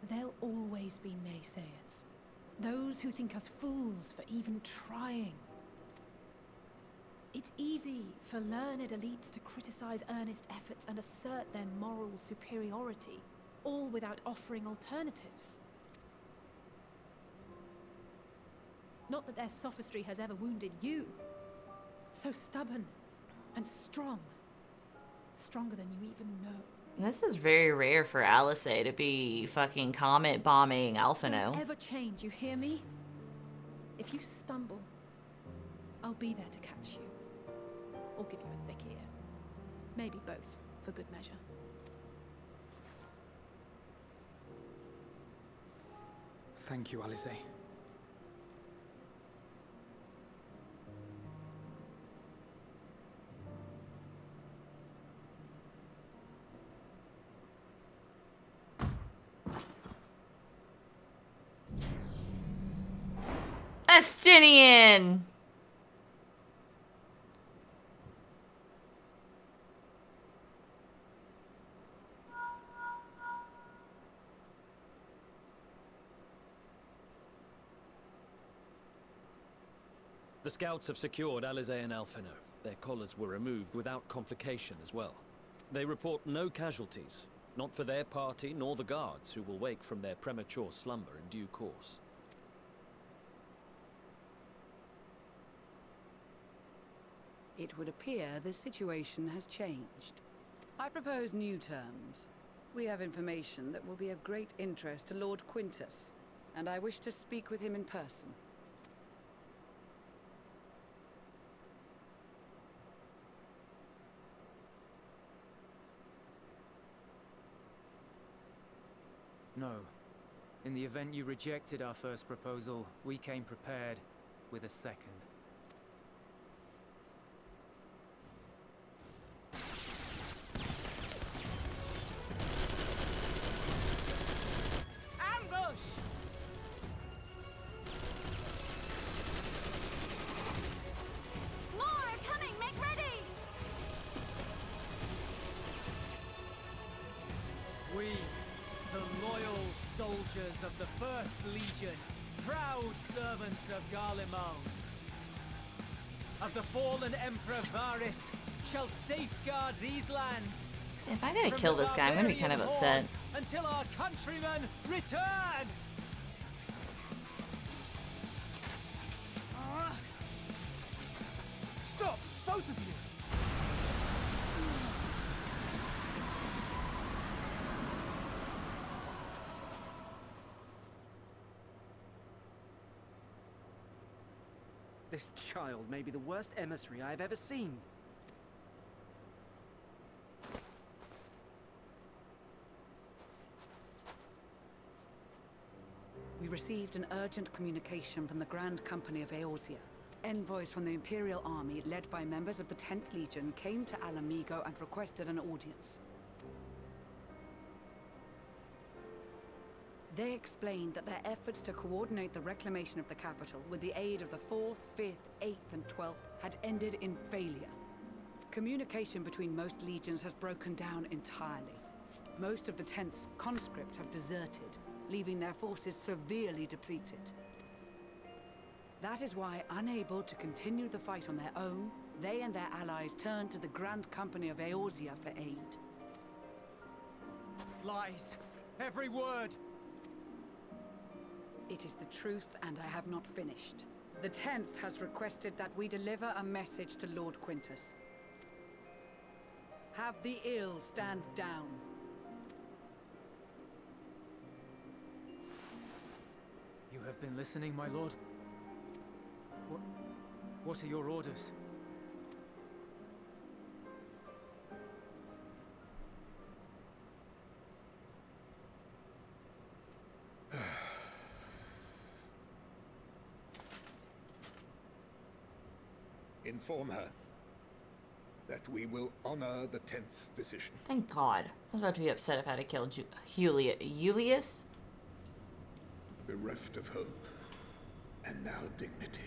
Speaker 5: There'll always be naysayers. Those who think us fools for even trying. It's easy for learned elites to criticize earnest efforts and assert their moral superiority, all without offering alternatives. Not that their sophistry has ever wounded you. So stubborn and strong. Stronger than you even know.
Speaker 1: This is very rare for Alice to be fucking comet bombing Alphino.
Speaker 5: Don't ever change, you hear me? If you stumble, I'll be there to catch you. Or give you a thick ear. Maybe both, for good measure.
Speaker 8: Thank you, Alice.
Speaker 1: Estinian!
Speaker 10: The scouts have secured Alize and Alphino. Their collars were removed without complication as well. They report no casualties, not for their party nor the guards, who will wake from their premature slumber in due course.
Speaker 9: It would appear the situation has changed. I propose new terms. We have information that will be of great interest to Lord Quintus, and I wish to speak with him in person.
Speaker 4: No. In the event you rejected our first proposal, we came prepared with a second.
Speaker 9: Ambush!
Speaker 2: More are coming! Make ready!
Speaker 4: members of the 1st Legion, proud servants of Garlemald, of the fallen Emperor Varys, shall safeguard these lands.
Speaker 1: If I gotta kill this guy, I'm gonna be kind of upset.
Speaker 4: Until our countrymen return! Stop! Both of you!
Speaker 11: This child may be the worst emissary I have ever seen.
Speaker 9: We received an urgent communication from the Grand Company of Eorzea. Envoys from the Imperial Army, led by members of the 10th Legion, came to Alamigo and requested an audience. They explained that their efforts to coordinate the reclamation of the capital with the aid of the 4th, 5th, 8th, and 12th had ended in failure. Communication between most legions has broken down entirely. Most of the 10th's conscripts have deserted, leaving their forces severely depleted. That is why, unable to continue the fight on their own, they and their allies turned to the Grand Company of Eorzea for aid.
Speaker 4: Lies! Every word!
Speaker 9: It is the truth, and I have not finished. The 10th has requested that we deliver a message to Lord Quintus. Have the ill stand down.
Speaker 4: You have been listening, my lord? What are your orders?
Speaker 7: Inform her that we will honor the 10th's decision.
Speaker 1: Thank God. I was about to be upset if I had to kill Julius.
Speaker 7: Bereft of hope, and now dignity.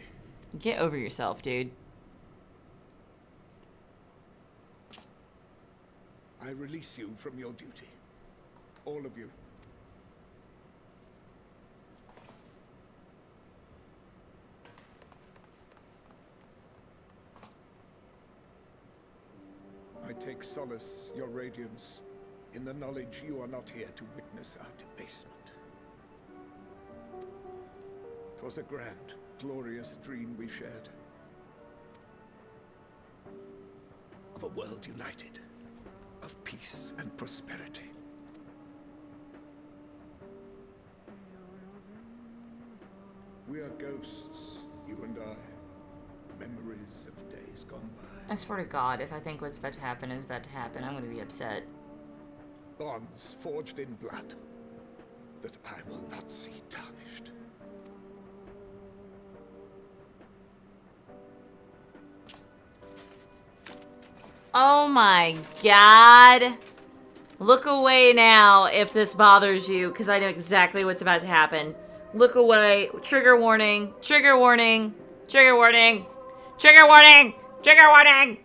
Speaker 1: Get over yourself, dude.
Speaker 7: I release you from your duty. All of you. I take solace, your radiance, in the knowledge you are not here to witness our debasement. 'Twas a grand, glorious dream we shared. Of a world united, of peace and prosperity. We are ghosts, you and I. Memories of days gone by.
Speaker 1: I swear to God, if I think what's about to happen is about to happen, I'm gonna be upset.
Speaker 7: Bonds forged in blood that I will not see tarnished.
Speaker 1: Oh my God. Look away now if this bothers you, because I know exactly what's about to happen. Look away. Trigger warning. Trigger warning. Trigger warning. Trigger warning. Trigger warning.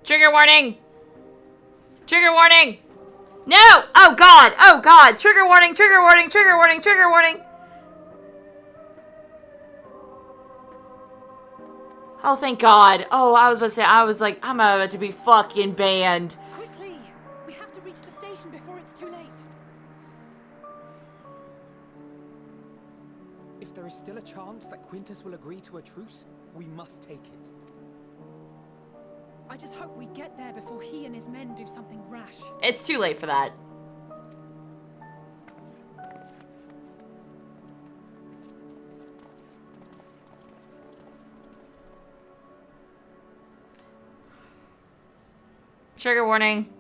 Speaker 1: Trigger warning. Trigger warning. No! Oh God! Oh God! Trigger warning! Trigger warning! Trigger warning! Trigger warning! Oh, thank God. Oh, I was about to say, I was like, I'm about to be fucking banned.
Speaker 5: Quickly! We have to reach the station before it's too late.
Speaker 8: If there is still a chance that Quintus will agree to a truce, we must take it.
Speaker 5: I just hope we get there before he and his men do something rash.
Speaker 1: It's too late for that. Trigger warning.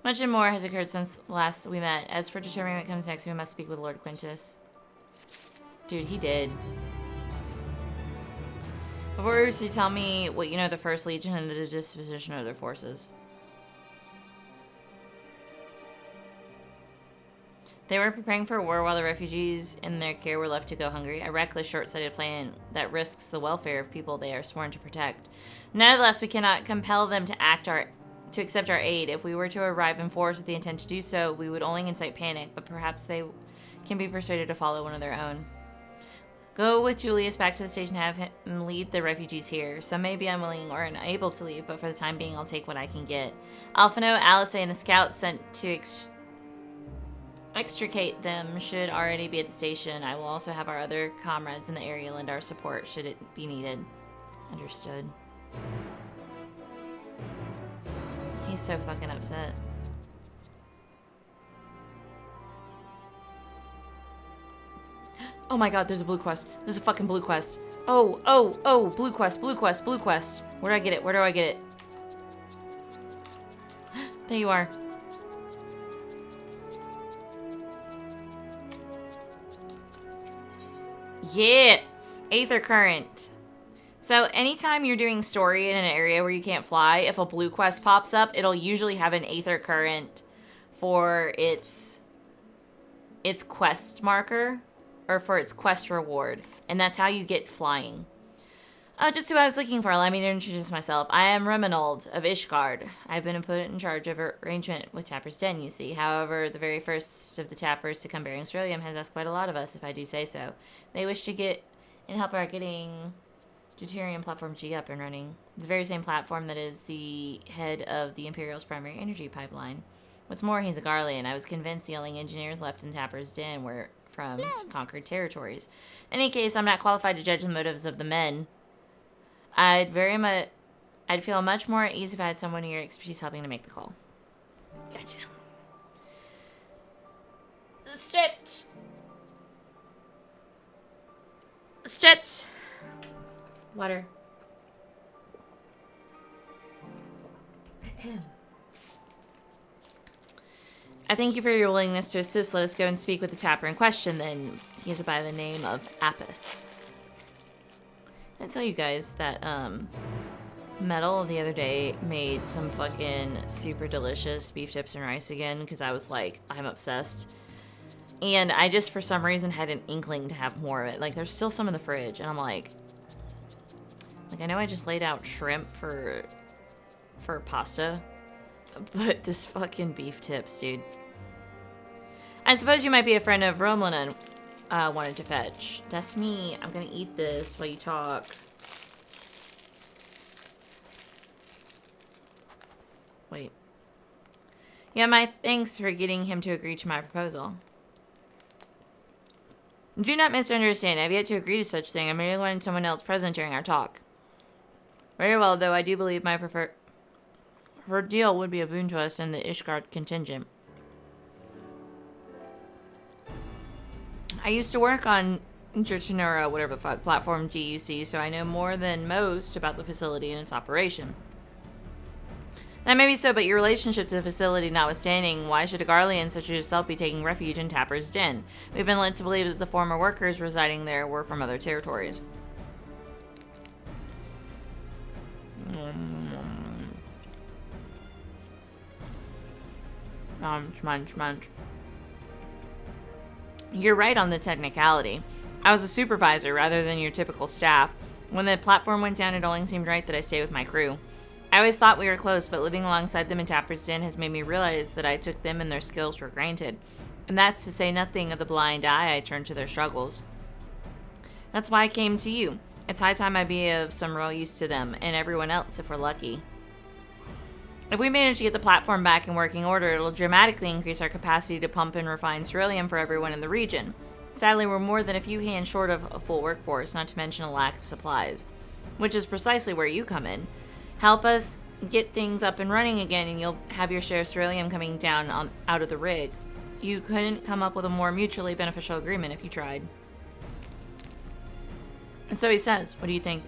Speaker 1: Much and more has occurred since last we met. As for determining what comes next, we must speak with Lord Quintus. Dude, he did. Before you tell me what you know of the First Legion and the disposition of their forces. They were preparing for a war while the refugees in their care were left to go hungry. A reckless, short-sighted plan that risks the welfare of people they are sworn to protect. Nevertheless, we cannot compel them to accept our aid. If we were to arrive in force with the intent to do so, we would only incite panic, but perhaps they can be persuaded to follow one of their own. Go with Julius back to the station and have him lead the refugees here. Some may be unwilling or unable to leave, but for the time being, I'll take what I can get. Alphino, Alice, and the scouts sent to extricate them should already be at the station. I will also have our other comrades in the area lend our support should it be needed. Understood. He's so fucking upset. Oh my god, there's a blue quest. There's a fucking blue quest. Oh, blue quest, blue quest, blue quest. Where do I get it? Where do I get it? There you are. Yes! Aether Current. So anytime you're doing story in an area where you can't fly, if a blue quest pops up, it'll usually have an Aether Current for its quest marker. Or for its quest reward. And that's how you get flying. Just who I was looking for. Allow me to introduce myself. I am Reminold of Ishgard. I've been put in charge of arrangement with Tapper's Den, you see. However, the very first of the Tappers to come bearing Ceruleum has asked quite a lot of us, if I do say so. They wish to get and help our getting Deuterium Platform G up and running. It's the very same platform that is the head of the Imperial's primary energy pipeline. What's more, he's a Garlean. I was convinced the only engineers left in Tapper's Den were from conquered territories. In any case, I'm not qualified to judge the motives of the men. I'd feel much more at ease if I had someone in your expertise helping to make the call. Gotcha. Stretch. Stretch. Water. I thank you for your willingness to assist. Let us go and speak with the Tapper in question, then. He is by the name of Apis. I tell you guys that, Metal the other day made some fucking super delicious beef tips and rice again, because I was like, I'm obsessed. And I just, for some reason, had an inkling to have more of it. Like, there's still some in the fridge, and I'm like, I know I just laid out shrimp for pasta, but this fucking beef tips, dude. I suppose you might be a friend of Romlin wanted to fetch. That's me. I'm gonna eat this while you talk. Wait. Yeah, my thanks for getting him to agree to my proposal. Do not misunderstand. I have yet to agree to such thing. I merely wanted someone else present during our talk. Very well, though I do believe my preferred deal would be a boon to us and the Ishgard contingent. I used to work on Jurchinura, whatever the fuck, platform GUC, so I know more than most about the facility and its operation. That may be so, but your relationship to the facility notwithstanding, why should a Garlean such as yourself be taking refuge in Tapper's Den? We've been led to believe that the former workers residing there were from other territories. Munch. You're right on the technicality. I was a supervisor rather than your typical staff. When the platform went down, it only seemed right that I stay with my crew. I always thought we were close, but living alongside them in Tapper's Den has made me realize that I took them and their skills for granted. And that's to say nothing of the blind eye I turned to their struggles. That's why I came to you. It's high time I be of some real use to them, and everyone else if we're lucky. If we manage to get the platform back in working order, it'll dramatically increase our capacity to pump and refine ceruleum for everyone in the region. Sadly, we're more than a few hands short of a full workforce, not to mention a lack of supplies. Which is precisely where you come in. Help us get things up and running again, and you'll have your share of ceruleum coming down out of the rig. You couldn't come up with a more mutually beneficial agreement if you tried. And so he says, what do you think?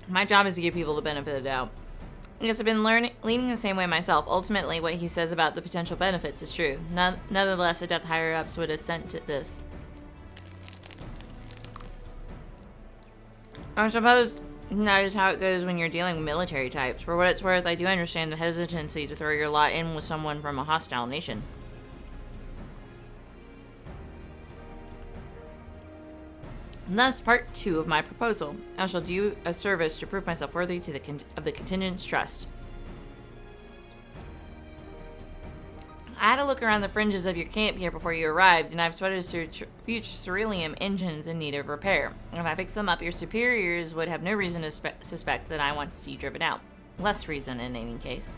Speaker 1: My job is to give people the benefit of the doubt. I guess I've been leaning the same way myself. Ultimately, what he says about the potential benefits is true. Nonetheless, the Death higher-ups would assent to this. I suppose that is how it goes when you're dealing with military types. For what it's worth, I do understand the hesitancy to throw your lot in with someone from a hostile nation. And thus, part 2 of my proposal. I shall do a service to prove myself worthy to of the contingent's trust. I had a look around the fringes of your camp here before you arrived, and I've spotted future ceruleum engines in need of repair. And if I fix them up, your superiors would have no reason to suspect that I want to see you driven out. Less reason in any case.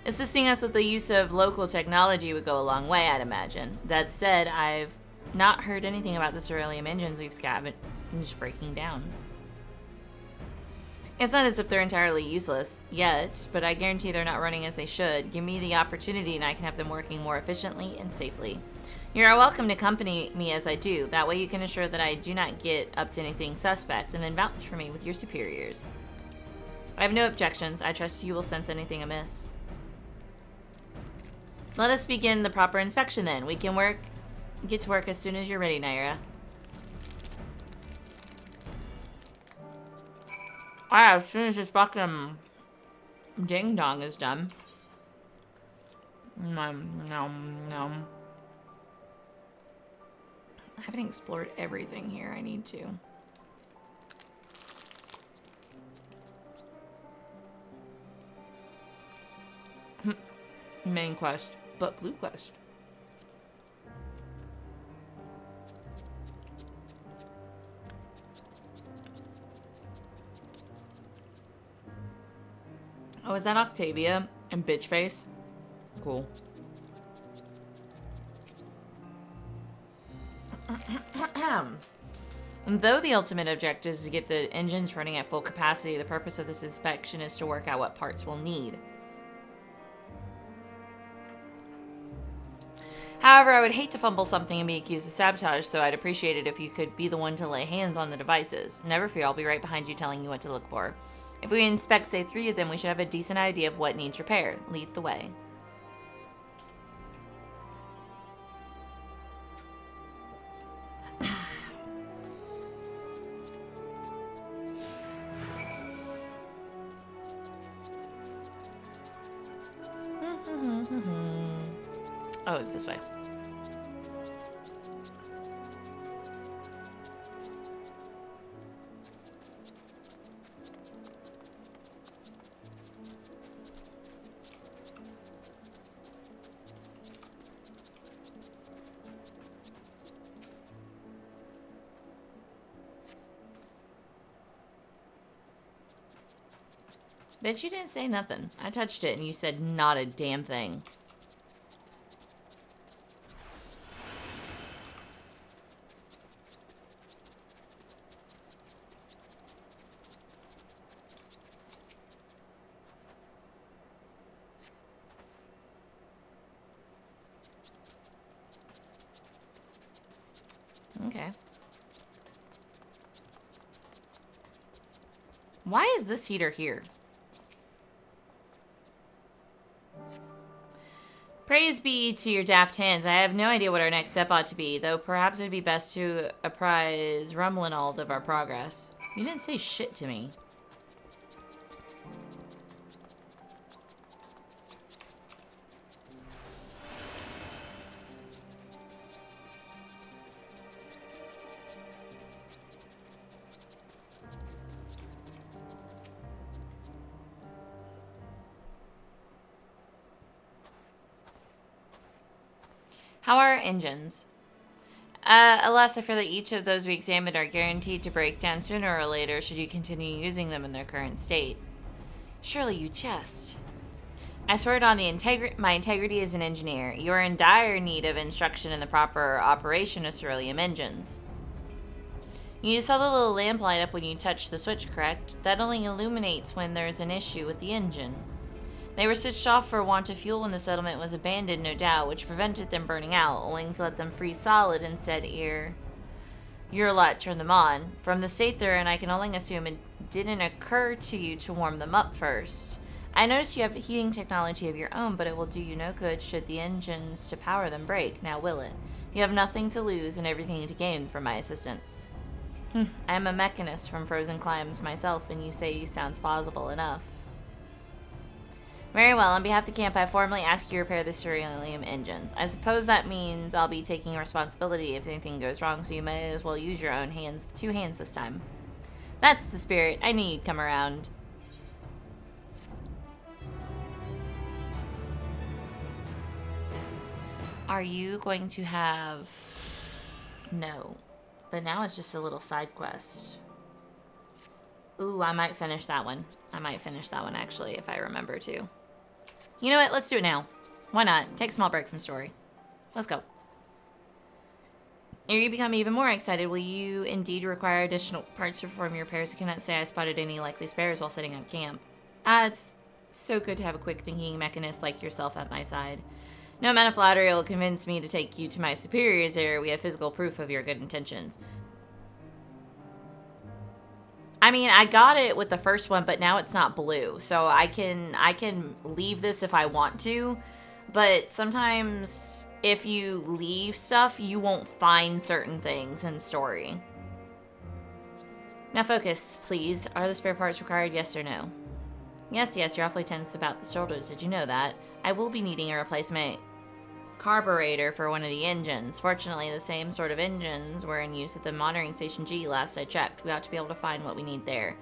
Speaker 1: Assisting us with the use of local technology would go a long way, I'd imagine. That said, I've not heard anything about the ceruleum engines we've scavenged breaking down. It's not as if they're entirely useless yet, but I guarantee they're not running as they should. Give me the opportunity and I can have them working more efficiently and safely. You're welcome to accompany me as I do. That way you can assure that I do not get up to anything suspect and then vouch for me with your superiors. I have no objections. I trust you will sense anything amiss. Let us begin the proper inspection then. We can get to work as soon as you're ready, Naira. As soon as this fucking ding dong is done. I haven't explored everything here. I need to. Main quest, but blue quest. Oh, is that Octavia and Bitchface? Cool. And though the ultimate objective is to get the engines running at full capacity, the purpose of this inspection is to work out what parts we'll need. However, I would hate to fumble something and be accused of sabotage, so I'd appreciate it if you could be the one to lay hands on the devices. Never fear, I'll be right behind you telling you what to look for. If we inspect, say, 3 of them, we should have a decent idea of what needs repair. Lead the way. Oh, it's this way. Bet you didn't say nothing. I touched it and you said not a damn thing. Okay. Why is this heater here? Praise be to your daft hands. I have no idea what our next step ought to be, though perhaps it would be best to apprise Garlemald of our progress. You didn't say shit to me. How are our engines? Alas, I fear that each of those we examined are guaranteed to break down sooner or later should you continue using them in their current state. Surely you jest. I swear it on my integrity as an engineer. You are in dire need of instruction in the proper operation of ceruleum engines. You saw the little lamp light up when you touched the switch, correct? That only illuminates when there's an issue with the engine. They were switched off for want of fuel when the settlement was abandoned, no doubt, which prevented them burning out, only to let them freeze solid instead ere your lot turned them on. From the state they're in, I can only assume it didn't occur to you to warm them up first. I noticed you have heating technology of your own, but it will do you no good should the engines to power them break, now will it? You have nothing to lose and everything to gain from my assistance. I am a mechanist from Frozen Climes myself, and you say sounds plausible enough. Very well, on behalf of the camp, I formally ask you to repair the ceruleum engines. I suppose that means I'll be taking responsibility if anything goes wrong, so you may as well use your own hands, 2 hands this time. That's the spirit. I knew you'd come around. Are you going to have... No. But now it's just a little side quest. Ooh, I might finish that one. I might finish that one, actually, if I remember to. You know what? Let's do it now. Why not? Take a small break from story. Let's go. If you become even more excited, will you indeed require additional parts to perform your repairs? I cannot say I spotted any likely spares while setting up camp. It's so good to have a quick-thinking mechanist like yourself at my side. No amount of flattery will convince me to take you to my superiors ere we have physical proof of your good intentions. I mean, I got it with the first one, but now it's not blue. So I can leave this if I want to, but sometimes if you leave stuff, you won't find certain things in story. Now focus, please. Are the spare parts required, yes or no? Yes, you're awfully tense about the shoulders. Did you know that? I will be needing a replacement carburetor for one of the engines. Fortunately, the same sort of engines were in use at the monitoring station G last I checked. We ought to be able to find what we need there.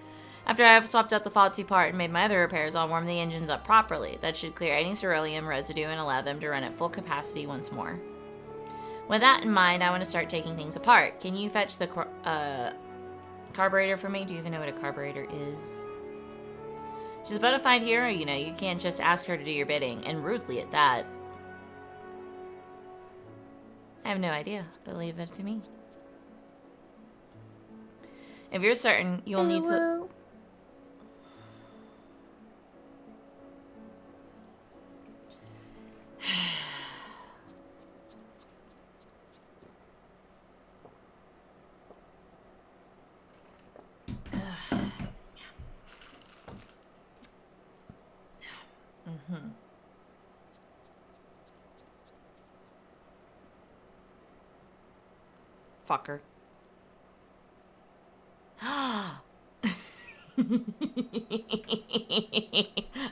Speaker 1: After I have swapped out the faulty part and made my other repairs, I'll warm the engines up properly. That should clear any ceruleum residue and allow them to run at full capacity once more. With that in mind, I want to start taking things apart. Can you fetch the carburetor for me? Do you even know what a carburetor is? She's a bona fide hero, you know. You can't just ask her to do your bidding, and rudely at that. I have no idea, but leave it to me. If you're certain, you'll need to... Fucker.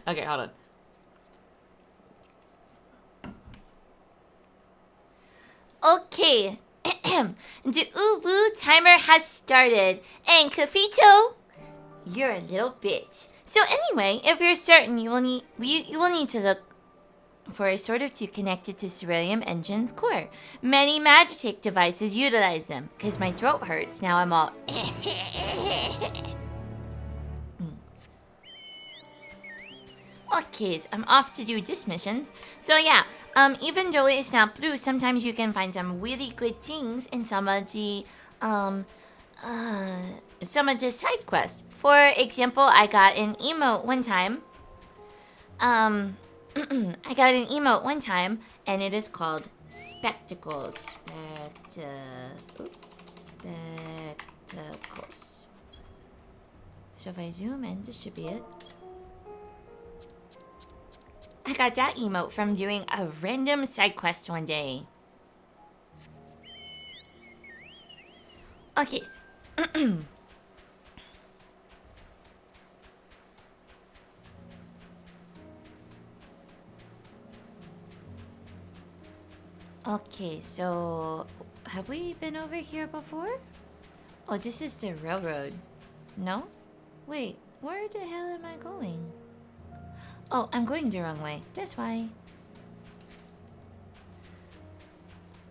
Speaker 1: Okay, hold on.
Speaker 2: Okay. The Uwu timer has started. And Kafito, you're a little bitch. So anyway, if you're certain, you will need to look for a sort of tube connected to ceruleum engine's core. Many Magitek devices utilize them. Because my throat hurts, now I'm all... Okay, so I'm off to do this missions. So yeah, even though it's not blue, sometimes you can find some really good things in some of the side quests. For example, I got an emote one time. I got an emote one time, and it is called Spectacles. Spectacles. So if I zoom in, this should be it. I got that emote from doing a random side quest one day. Okay, so okay, so have we been over here before? Oh, this is the railroad. No? Wait, where the hell am I going? Oh, I'm going the wrong way. That's why.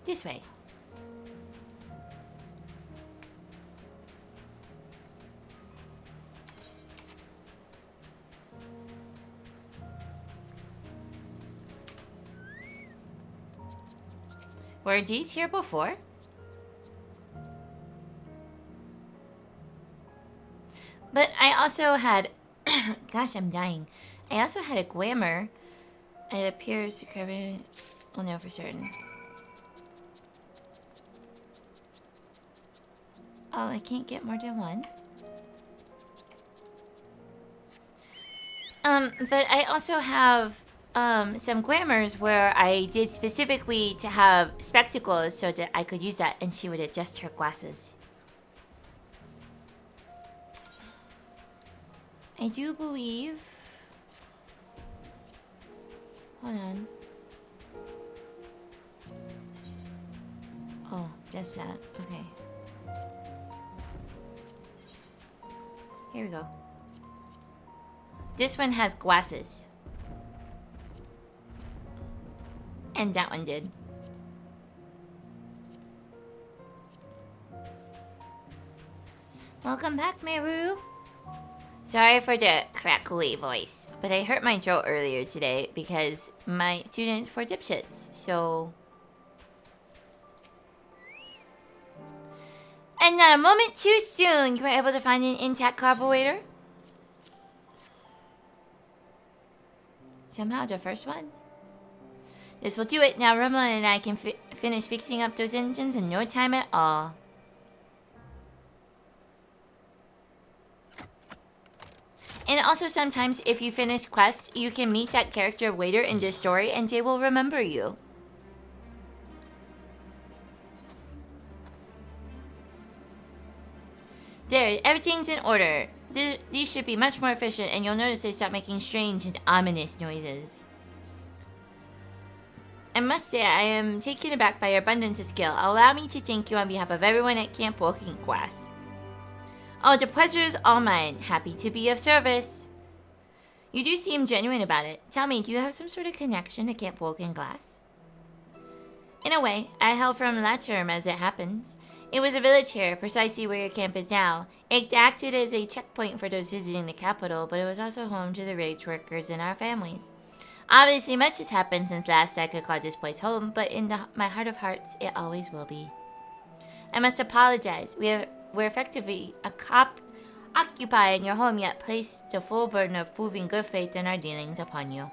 Speaker 2: This way. Were these here before? But I also had... Gosh, I'm dying. I also had a glamour. It appears to cover... I'll know for certain. Oh, I can't get more than one. But I also have some grammars where I did specifically to have spectacles so that I could use that and she would adjust her glasses. I do believe... Hold on. Oh, that's that. Okay. Here we go. This one has glasses. And that one did. Welcome back, Meru. Sorry for the crackly voice, but I hurt my throat earlier today because my students were dipshits, so... And not a moment too soon, you were able to find an intact carburetor? Somehow the first one? This will do it. Now Garlemald and I can finish fixing up those engines in no time at all. And also sometimes if you finish quests, you can meet that character later in the story and they will remember you. There, everything's in order. These should be much more efficient and you'll notice they stop making strange and ominous noises. I must say, I am taken aback by your abundance of skill. Allow me to thank you on behalf of everyone at Camp Walking Glass. Oh, the pleasure is all mine. Happy to be of service. You do seem genuine about it. Tell me, do you have some sort of connection to Camp Walking Glass? In a way, I hail from Laterm as it happens. It was a village here, precisely where your camp is now. It acted as a checkpoint for those visiting the capital, but it was also home to the rage workers and our families. Obviously, much has happened since last I could call this place home, but in my heart of hearts, it always will be. I must apologize. We're effectively occupying your home, yet placed the full burden of proving good faith in our dealings upon you.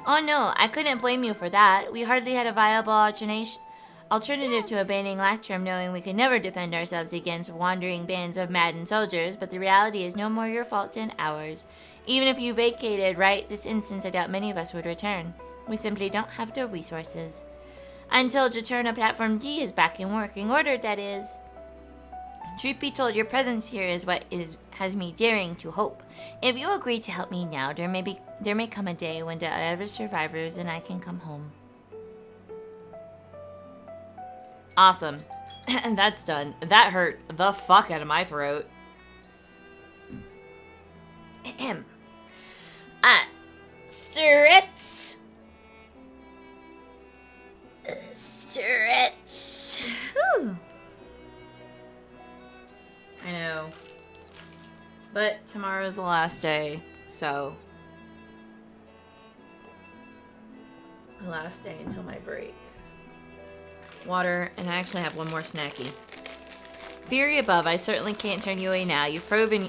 Speaker 2: Oh no, I couldn't blame you for that. We hardly had a viable alternative to abandoning Laterm, knowing we could never defend ourselves against wandering bands of maddened soldiers, but the reality is no more your fault than ours. Even if you vacated right this instant, I doubt many of us would return. We simply don't have the resources. Until Jaturna Platform D is back in working order, that is. Truth be told, your presence here is what has me daring to hope. If you agree to help me now, there may come a day when the other survivors and I can come home.
Speaker 1: Awesome. And that's done. That hurt the fuck out of my throat.
Speaker 2: Ahem. Stretch. Stretch. Whew.
Speaker 1: I know. But tomorrow's the last day, so... The last day until my break. Water, and I actually have one more snacky. Fury above, I certainly can't turn you away now. You've proven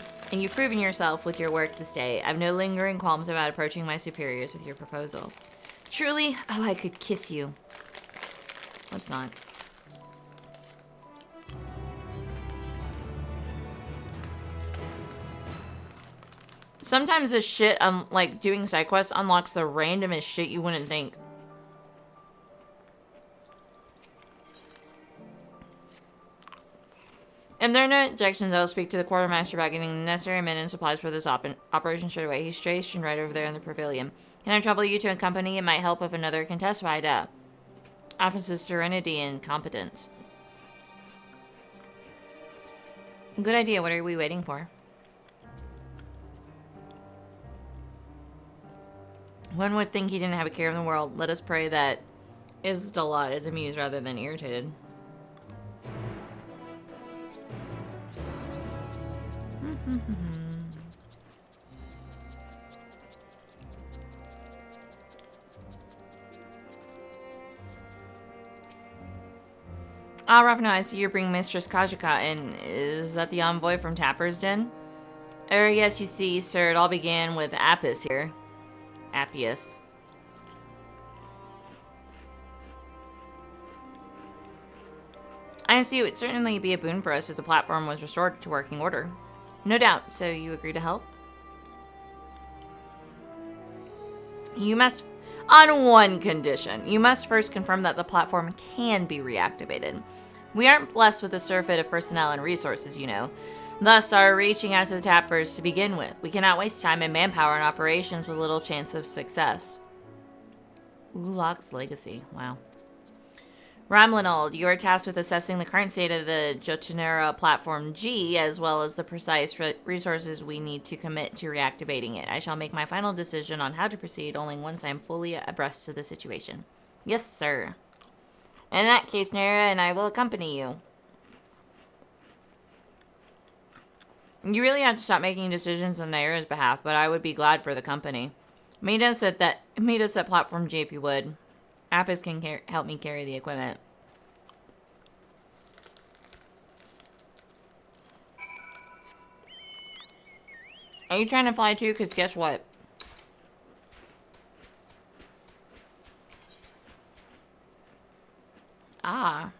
Speaker 1: yourself with your work this day. I've no lingering qualms about approaching my superiors with your proposal. Truly, oh, I could kiss you. Let's not. Sometimes this shit, like, doing side quests unlocks the randomest shit you wouldn't think. If there are no objections, I will speak to the quartermaster about getting the necessary men and supplies for this operation straight away. He's stationed right over there in the pavilion. Can I trouble you to accompany? It might help if another can testify to Officer's serenity and competence. Good idea. What are we waiting for? One would think he didn't have a care in the world. Let us pray that Isdalot is amused rather than irritated. Ah, Ravna, I see you're bringing Mistress Kajika in. Is that the envoy from Tapper's Den? Yes, you see, sir, it all began with Apis here. Appius. I see it would certainly be a boon for us if the platform was restored to working order. No doubt, so you agree to help? You must, on one condition, you must first confirm that the platform can be reactivated. We aren't blessed with a surfeit of personnel and resources, you know. Thus, are reaching out to the tappers to begin with. We cannot waste time and manpower in operations with little chance of success. Ulok's legacy. Wow. Garlemald, you are tasked with assessing the current state of the Jotunera Platform G, as well as the precise resources we need to commit to reactivating it. I shall make my final decision on how to proceed only once I am fully abreast of the situation. Yes, sir. In that case, Nera and I will accompany you. You really have to stop making decisions on Nera's behalf, but I would be glad for the company. Meet us at Platform G if you would. Apis can help me carry the equipment. Are you trying to fly too? Because guess what? Ah.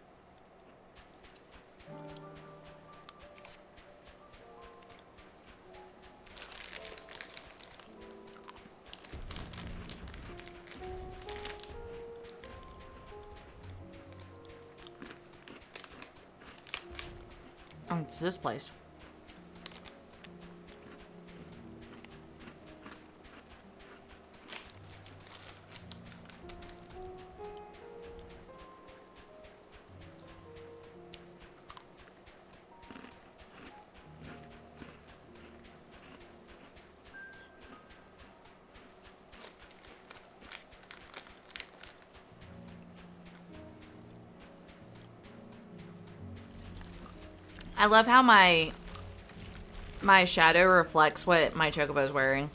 Speaker 1: Oh, it's this place. I love how my shadow reflects what my chocobo is wearing.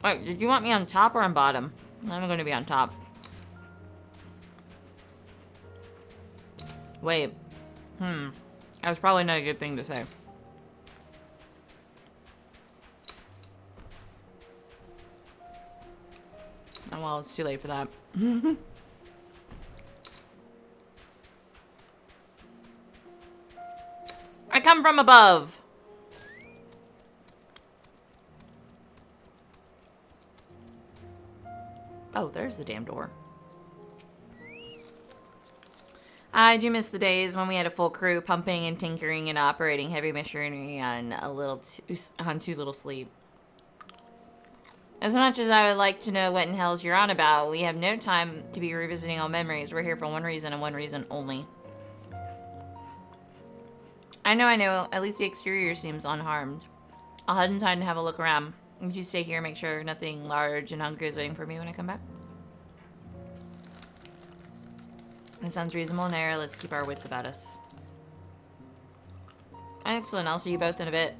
Speaker 1: Wait, did you want me on top or on bottom? I'm going to be on top. Wait. That was probably not a good thing to say. Oh, well, it's too late for that. I come from above. Oh, there's the damn door. I do miss the days when we had a full crew pumping and tinkering and operating heavy machinery on too little sleep. As much as I would like to know what in hell's you're on about, we have no time to be revisiting old memories. We're here for one reason and one reason only. I know. At least the exterior seems unharmed. I'll head inside and have a look around. Would you stay here and make sure nothing large and hungry is waiting for me when I come back? That sounds reasonable, Nara. Let's keep our wits about us. Excellent. I'll see you both in a bit.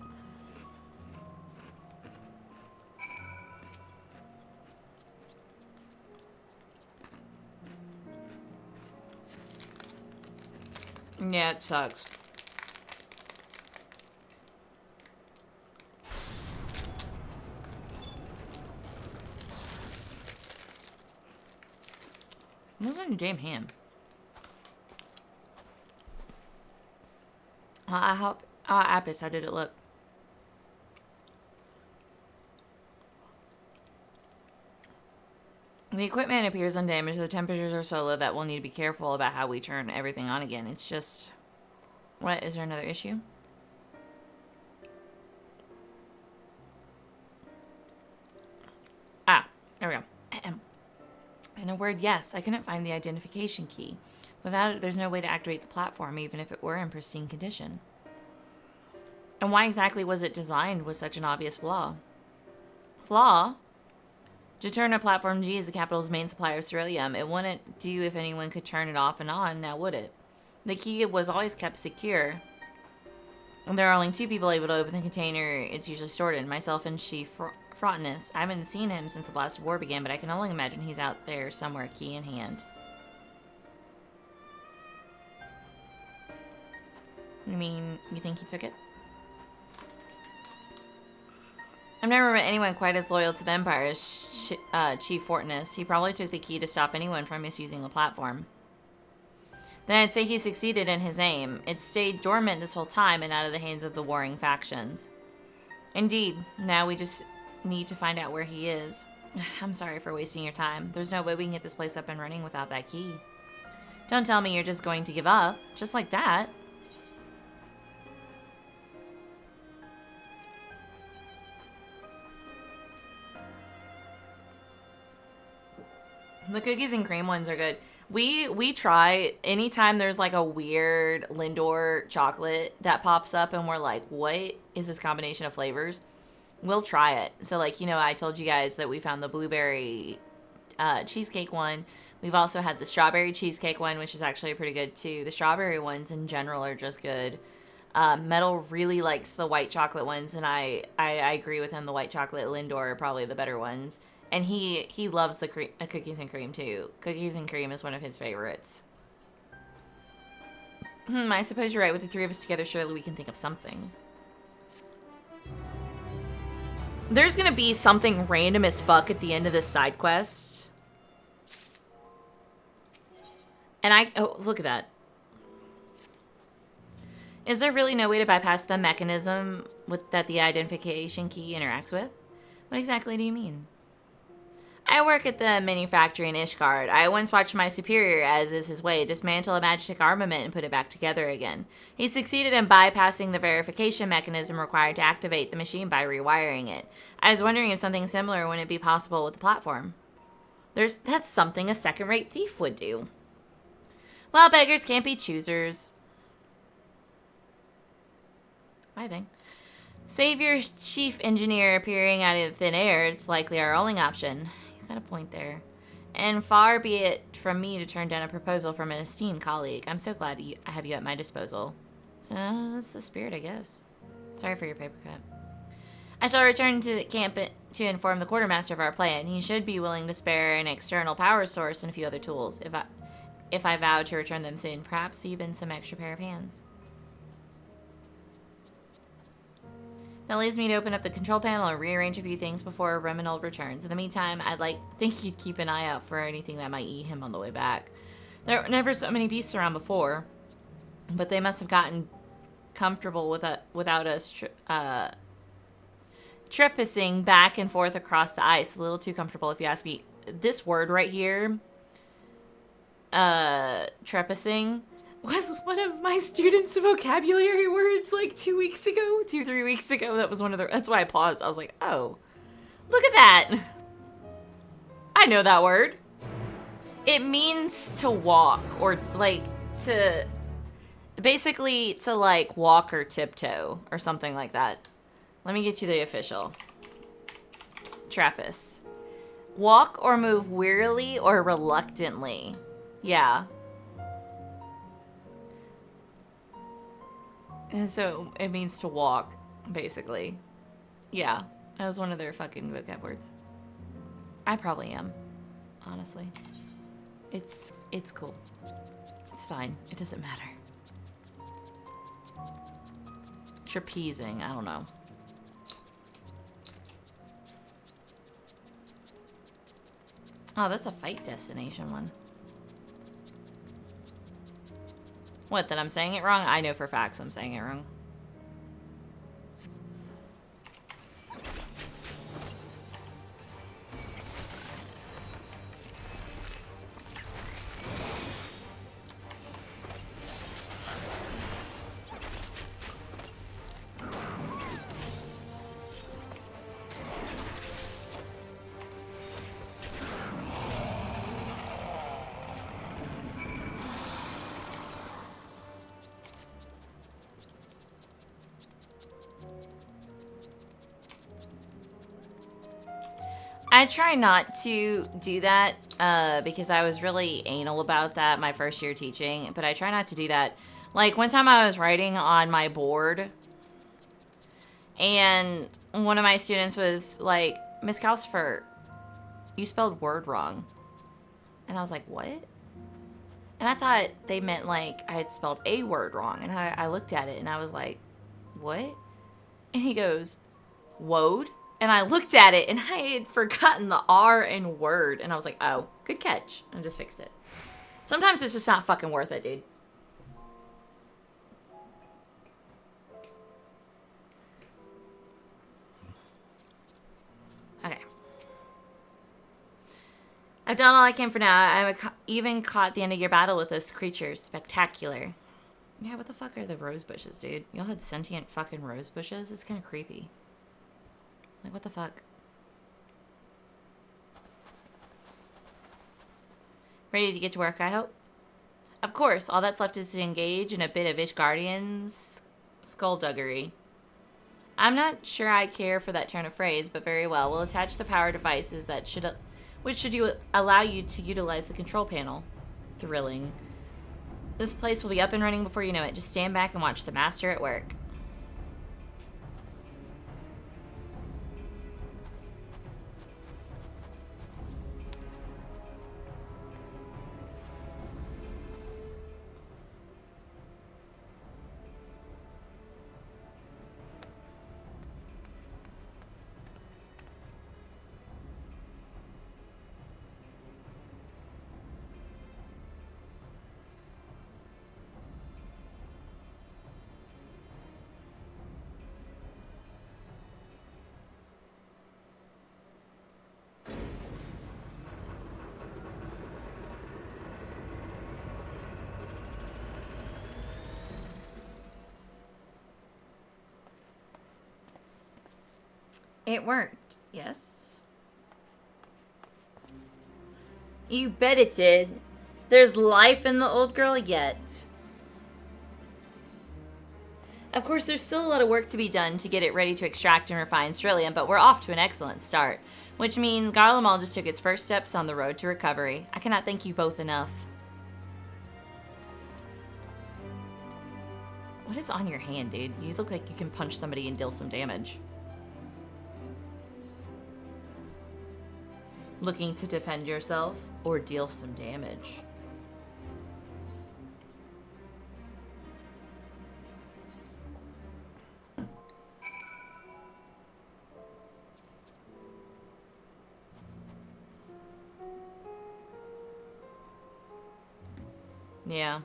Speaker 1: Yeah, it sucks. What's on your damn hand? I hope. Apis, how did it look? The equipment appears undamaged. The temperatures are so low that we'll need to be careful about how we turn everything on again. It's just... What? Is there another issue? Ah, there we go. In a word, yes, I couldn't find the identification key. Without it, there's no way to activate the platform, even if it were in pristine condition. And why exactly was it designed with such an obvious flaw? Flaw? Joturna Platform G is the capital's main supplier of ceruleum. It wouldn't do if anyone could turn it off and on, now would it? The key was always kept secure. And there are only 2 people able to open the container it's usually stored in, myself and Chief Frontinus. I haven't seen him since the Blast War began, but I can only imagine he's out there somewhere, key in hand. You mean, you think he took it? I've never met anyone quite as loyal to the Empire as Chief Fortness. He probably took the key to stop anyone from misusing the platform. Then I'd say he succeeded in his aim. It stayed dormant this whole time and out of the hands of the warring factions. Indeed, now we just need to find out where he is. I'm sorry for wasting your time. There's no way we can get this place up and running without that key. Don't tell me you're just going to give up, just like that. The cookies and cream ones are good. We try anytime there's like a weird Lindor chocolate that pops up and we're like, what is this combination of flavors? We'll try it. So like, you know, I told you guys that we found the blueberry cheesecake one. We've also had the strawberry cheesecake one, which is actually pretty good too. The strawberry ones in general are just good. Metal really likes the white chocolate ones, and I agree with him. The white chocolate Lindor are probably the better ones. And he loves the cookies and cream too. Cookies and cream is one of his favorites. I suppose you're right. With the three of us together, surely we can think of something. There's gonna be something random as fuck at the end of this side quest. And oh, look at that. Is there really no way to bypass the mechanism that the identification key interacts with? What exactly do you mean? I work at the mini factory in Ishgard. I once watched my superior, as is his way, dismantle a magic armament and put it back together again. He succeeded in bypassing the verification mechanism required to activate the machine by rewiring it. I was wondering if something similar wouldn't be possible with the platform. That's something a second-rate thief would do. Well, beggars can't be choosers. I think. Save your chief engineer appearing out of thin air. It's likely our only option. Got a point there. And far be it from me to turn down a proposal from an esteemed colleague. I'm so glad I have you at my disposal. That's the spirit, I guess. Sorry for your paper cut. I shall return to camp to inform the quartermaster of our plan. He should be willing to spare an external power source and a few other tools. If I vow to return them soon, perhaps even some extra pair of hands. That leaves me to open up the control panel and rearrange a few things before Reminold returns. In the meantime, think you'd keep an eye out for anything that might eat him on the way back. There were never so many beasts around before, but they must have gotten comfortable without us trepassing back and forth across the ice. A little too comfortable, if you ask me. This word right here, trepassing, was one of my students' vocabulary words like 3 weeks ago. That was one of the, that's why I paused. I was like, oh, look at that. I know that word. It means to walk, or like to, basically to like walk or tiptoe or something like that. Let me get you the official. Trappist. Walk or move wearily or reluctantly. Yeah. And so it means to walk, basically. Yeah, that was one of their fucking vocab words. I probably am, honestly. It's cool. It's fine. It doesn't matter. Trapezing, I don't know. Oh, that's a fight destination one. What, that I'm saying it wrong? I know for facts I'm saying it wrong. I try not to do that because I was really anal about that my first year teaching, but I try not to do that. Like, one time I was writing on my board, and one of my students was like, Miss Kalcifer, you spelled word wrong. And I was like, what? And I thought they meant like I had spelled a word wrong. And I looked at it and I was like, what? And he goes, woad? And I looked at it, and I had forgotten the R in word. And I was like, oh, good catch. And I just fixed it. Sometimes it's just not fucking worth it, dude. Okay. I've done all I can for now. I even caught the end of your battle with those creatures. Spectacular. Yeah, what the fuck are the rose bushes, dude? Y'all had sentient fucking rose bushes? It's kind of creepy. Like, what the fuck? Ready to get to work, I hope? Of course, all that's left is to engage in a bit of Ishgardian's skullduggery. I'm not sure I care for that turn of phrase, but very well. We'll attach the power devices that should allow you to utilize the control panel. Thrilling. This place will be up and running before you know it. Just stand back and watch the master at work. It worked, yes? You bet it did. There's life in the old girl yet. Of course, there's still a lot of work to be done to get it ready to extract and refine Cerulean, but we're off to an excellent start. Which means Garlemald just took its first steps on the road to recovery. I cannot thank you both enough. What is on your hand, dude? You look like you can punch somebody and deal some damage. Looking to defend yourself or deal some damage. Yeah.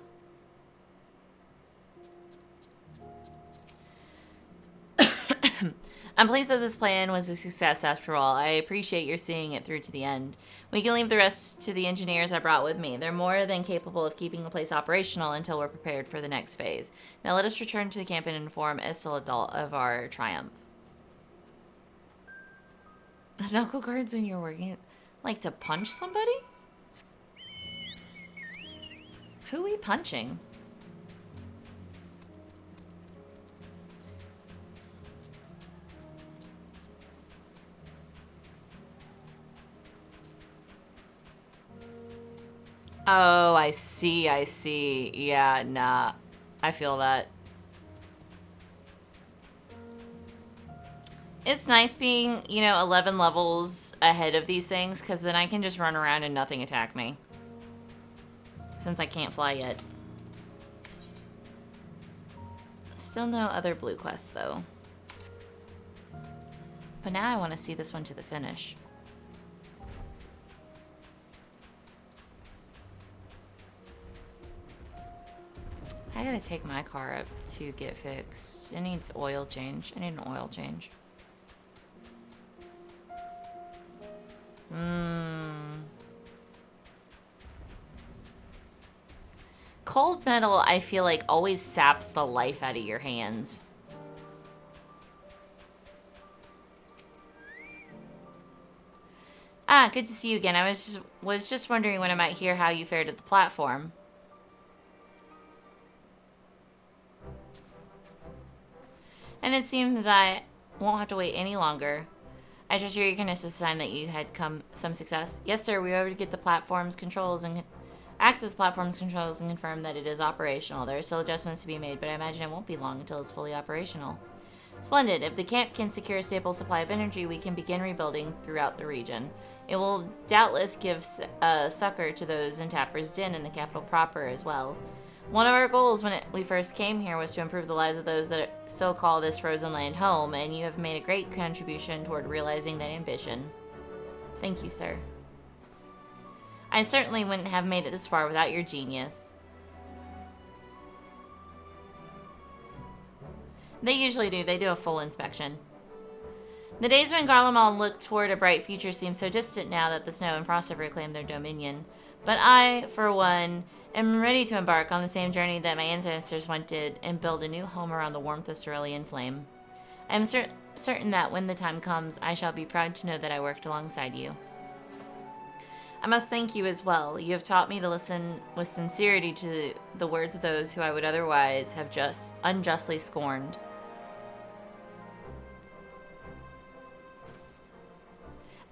Speaker 1: I'm pleased that this plan was a success after all. I appreciate your seeing it through to the end. We can leave the rest to the engineers I brought with me. They're more than capable of keeping the place operational until we're prepared for the next phase. Now let us return to the camp and inform Estiladal of our triumph. Knuckle guards when you're working, like to punch somebody? Who are we punching? Oh, I see, I see. Yeah, nah. I feel that. It's nice being, 11 levels ahead of these things, because then I can just run around and nothing attack me. Since I can't fly yet. Still no other blue quests, though. But now I want to see this one to the finish. I gotta take my car up to get fixed. It needs oil change. I need an oil change. Cold metal, I feel like, always saps the life out of your hands. Ah, good to see you again. I was just wondering when I might hear how you fared at the platform. And it seems I won't have to wait any longer. I trust your eagerness is a sign that you had some success. Yes, sir. We were able to get the platform's controls and access the platform's controls and confirm that it is operational. There are still adjustments to be made, but I imagine it won't be long until it's fully operational. Splendid. If the camp can secure a stable supply of energy, we can begin rebuilding throughout the region. It will doubtless give succor to those in Tapper's Den and the capital proper as well. One of our goals when we first came here was to improve the lives of those that still call this frozen land home, and you have made a great contribution toward realizing that ambition. Thank you, sir. I certainly wouldn't have made it this far without your genius. They usually do. They do a full inspection. The days when Garlemald looked toward a bright future seem so distant now that the snow and frost have reclaimed their dominion. But I, for one, am ready to embark on the same journey that my ancestors once did and build a new home around the warmth of cerulean flame. I am certain that when the time comes, I shall be proud to know that I worked alongside you. I must thank you as well. You have taught me to listen with sincerity to the words of those who I would otherwise have just unjustly scorned.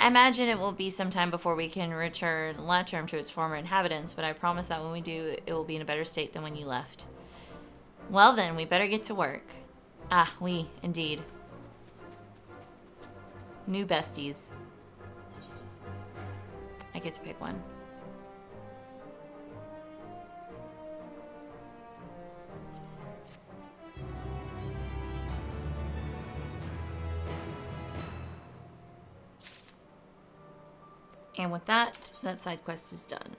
Speaker 1: I imagine it will be some time before we can return Latterm to its former inhabitants, but I promise that when we do, it will be in a better state than when you left. Well then, we better get to work. Ah, we, indeed. New besties. I get to pick one. And with that, that side quest is done.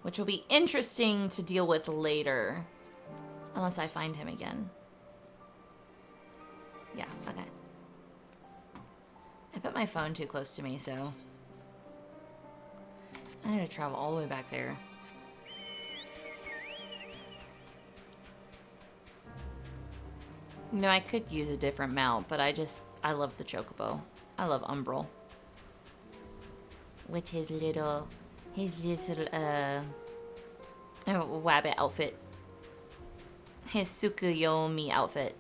Speaker 1: Which will be interesting to deal with later. Unless I find him again. Yeah, okay. I put my phone too close to me, so... I need to travel all the way back there. You know, I could use a different mount, but I love the Chocobo. I love Umbral. With his little wabbit outfit. His Tsukuyomi outfit.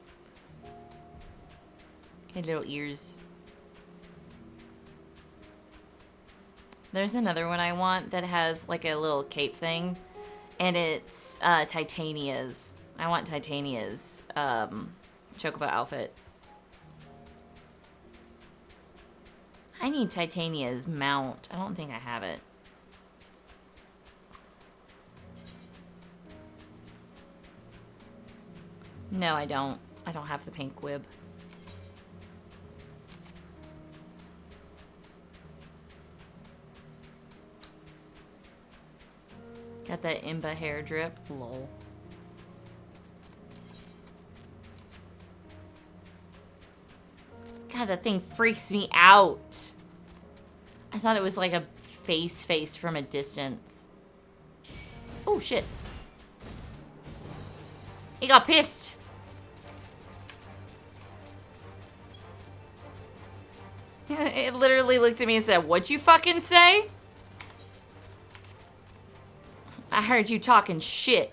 Speaker 1: His little ears. There's another one I want that has like a little cape thing. And it's Titania's. I want Titania's Chocobo outfit. I need Titania's mount. I don't think I have it. No, I don't. I don't have the pink quib. Got that Imba hair drip. Lol. God, that thing freaks me out. I thought it was like a face from a distance. Oh, shit. He got pissed. It literally looked at me and said, "What'd you fucking say?" I heard you talking shit.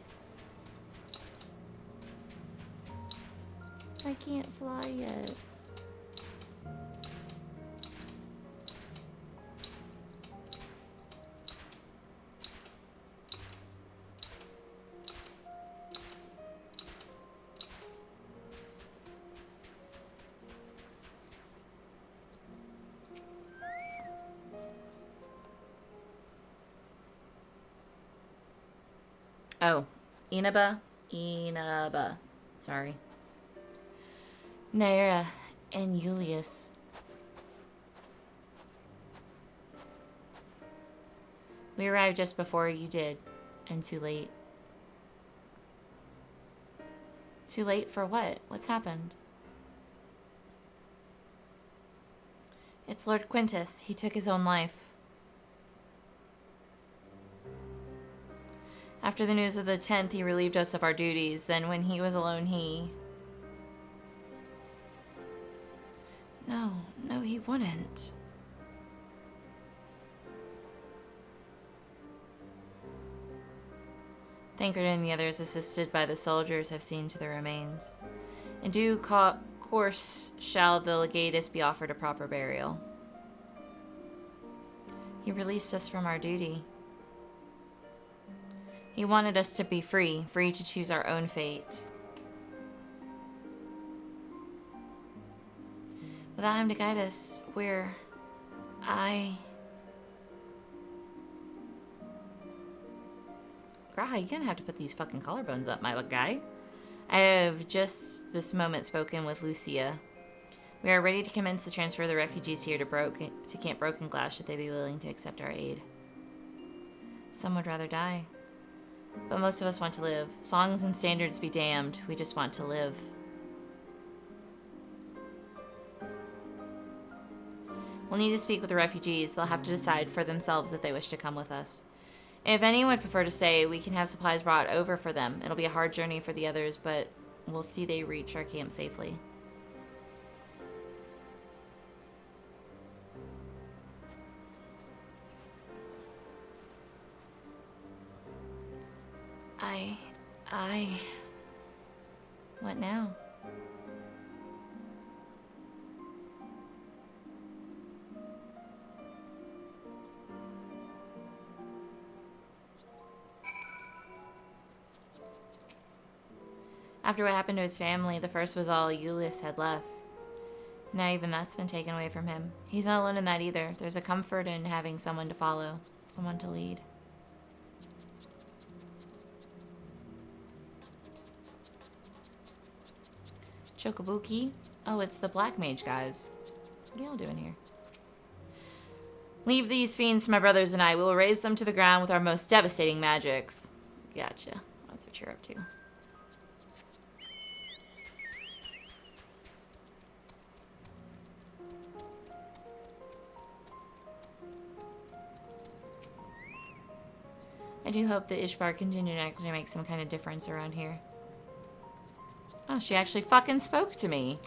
Speaker 1: I can't fly yet. Oh, Inaba. Sorry. Naira and Julius. We arrived just before you did, and too late. Too late for what? What's happened? It's Lord Quintus. He took his own life. After the news of the 10th, he relieved us of our duties. Then when he was alone, he... No, he wouldn't. Thancred and the others, assisted by the soldiers, have seen to the remains. In due course shall the legatus be offered a proper burial. He released us from our duty. He wanted us to be free to choose our own fate. Without him to guide us, Graha, you're gonna have to put these fucking collarbones up, my guy. I have just this moment spoken with Lucia. We are ready to commence the transfer of the refugees here to Camp Broken Glass should they be willing to accept our aid. Some would rather die. But most of us want to live. Songs and standards be damned. We just want to live. We'll need to speak with the refugees. They'll have to decide for themselves if they wish to come with us. If anyone would prefer to stay, we can have supplies brought over for them. It'll be a hard journey for the others, but we'll see they reach our camp safely. What now? After what happened to his family, the first was all Julius had left. Now even that's been taken away from him. He's not alone in that either. There's a comfort in having someone to follow, someone to lead. Chokabuki? Oh, it's the Black Mage guys. What are y'all doing here? Leave these fiends to my brothers and I. We will raise them to the ground with our most devastating magics. Gotcha. That's what you're up to. I do hope the Ishbar contingent actually makes some kind of difference around here. Oh, she actually fucking spoke to me.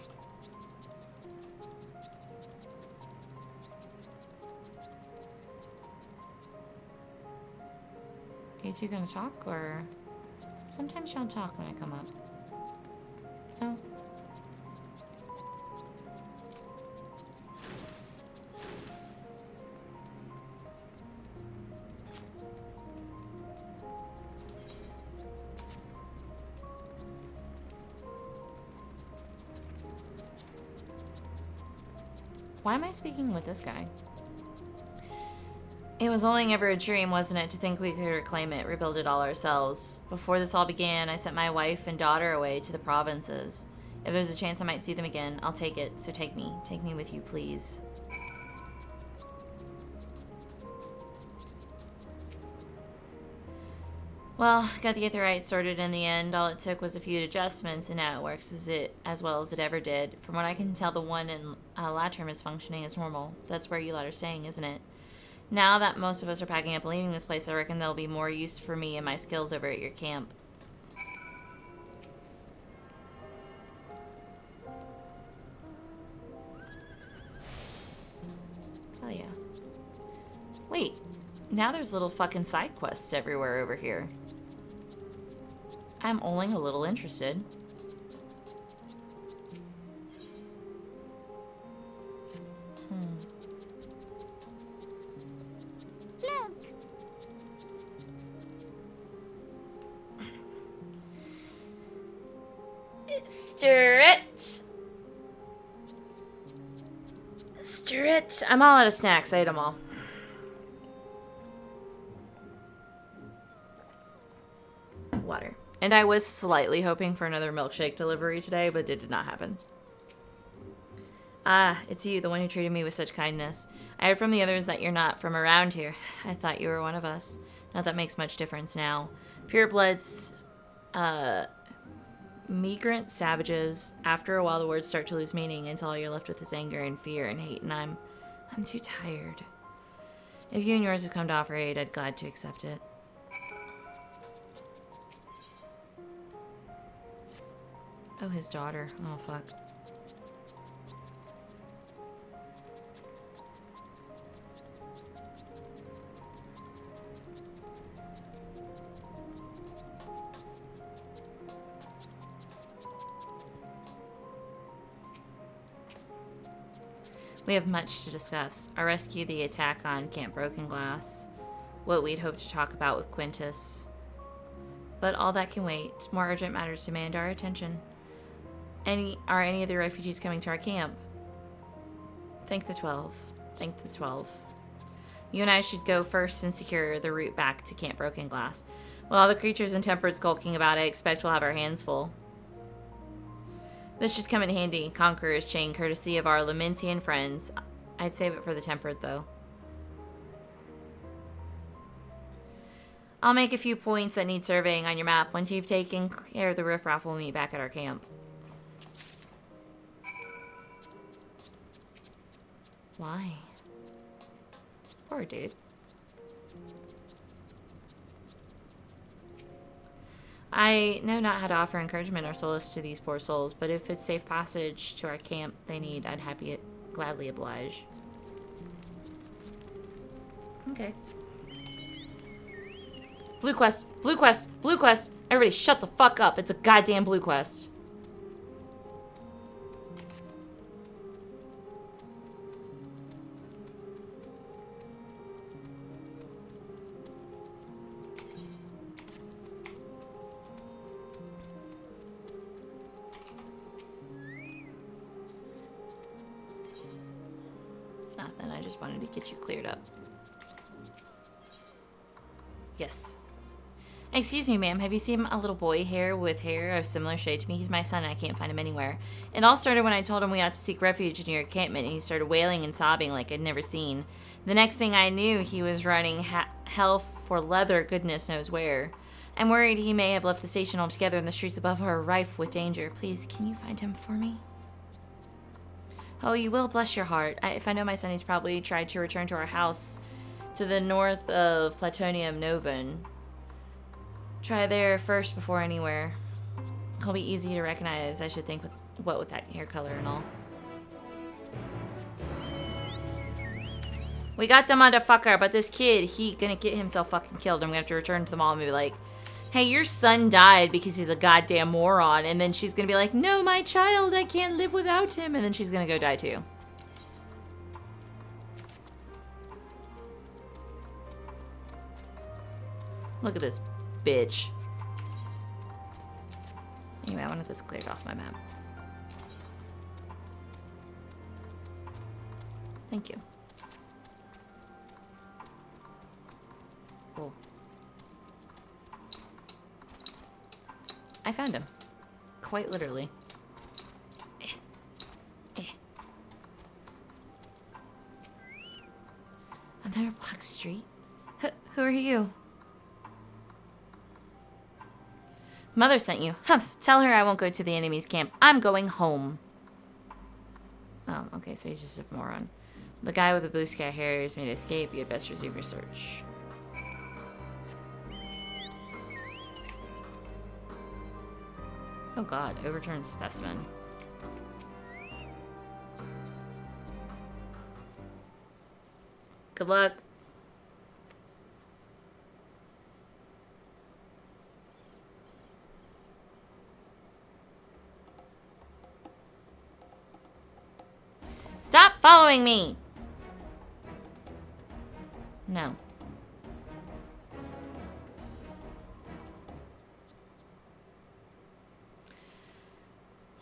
Speaker 1: Are you two gonna talk, or... Sometimes y'all talk when I come up. No? Why am I speaking with this guy? It was only ever a dream, wasn't it, to think we could reclaim it, rebuild it all ourselves. Before this all began, I sent my wife and daughter away to the provinces. If there's a chance I might see them again, I'll take it. So take me. Take me with you, please. Well, got the Aetheryte sorted in the end. All it took was a few adjustments, and now it works as well as it ever did. From what I can tell, the one in Latrim is functioning as normal. That's where you lot are staying, isn't it? Now that most of us are packing up and leaving this place, I reckon there'll be more use for me and my skills over at your camp. Hell yeah. Wait, now there's little fucking side quests everywhere over here. I'm only a little interested.
Speaker 2: Look! Stir it!
Speaker 1: Stir it. I'm all out of snacks. I ate them all. Water. And I was slightly hoping for another milkshake delivery today, but it did not happen. Ah, it's you, the one who treated me with such kindness. I heard from the others that you're not from around here. I thought you were one of us. Not that makes much difference now. Purebloods, migrant savages. After a while, the words start to lose meaning until all you're left with is anger and fear and hate, and I'm too tired. If you and yours have come to offer aid, I'd glad to accept it. Oh, his daughter. Oh, fuck. We have much to discuss. Our rescue, the attack on Camp Broken Glass, what we'd hoped to talk about with Quintus. But all that can wait. More urgent matters demand our attention. Are any of the refugees coming to our camp? Thank the 12. Thank the 12. You and I should go first and secure the route back to Camp Broken Glass. With all the creatures in Temperate skulking about, I expect we'll have our hands full. This should come in handy. Conqueror's Chain, courtesy of our Lamentian friends. I'd save it for the Temperate, though. I'll make a few points that need surveying on your map. Once you've taken care of the riffraff, we'll meet back at our camp. Why? Poor dude. I know not how to offer encouragement or solace to these poor souls, but if it's safe passage to our camp they need, I'd gladly oblige. Okay. Blue quest! Blue quest! Blue quest! Everybody shut the fuck up. It's a goddamn blue quest. It's nothing. I just wanted to get you cleared up. Yes. Excuse me, ma'am. Have you seen a little boy here with hair of similar shade to me? He's my son and I can't find him anywhere. It all started when I told him we ought to seek refuge in your encampment, and he started wailing and sobbing like I'd never seen. The next thing I knew, he was running hell for leather goodness knows where. I'm worried he may have left the station altogether, and the streets above are rife with danger. Please, can you find him for me? Oh, you will? Bless your heart. If I know my son, he's probably tried to return to our house to the north of Platonium Novum. Try there first before anywhere. He'll be easy to recognize, I should think, with that hair color and all. We got the motherfucker, but this kid, he gonna get himself fucking killed. I'm gonna have to return to the mall and be like, hey, your son died because he's a goddamn moron. And then she's gonna be like, no, my child, I can't live without him. And then she's gonna go die too. Look at this bitch. Anyway, I wanted this cleared off my map. Thank you. Cool. I found him. Quite literally. Another black street? Who are you? Mother sent you. Humph. Tell her I won't go to the enemy's camp. I'm going home. Oh, okay, so he's just a moron. The guy with the blue sky hair has made escape. You had best resume your search. Oh god, overturned specimen. Good luck. Stop following me! No.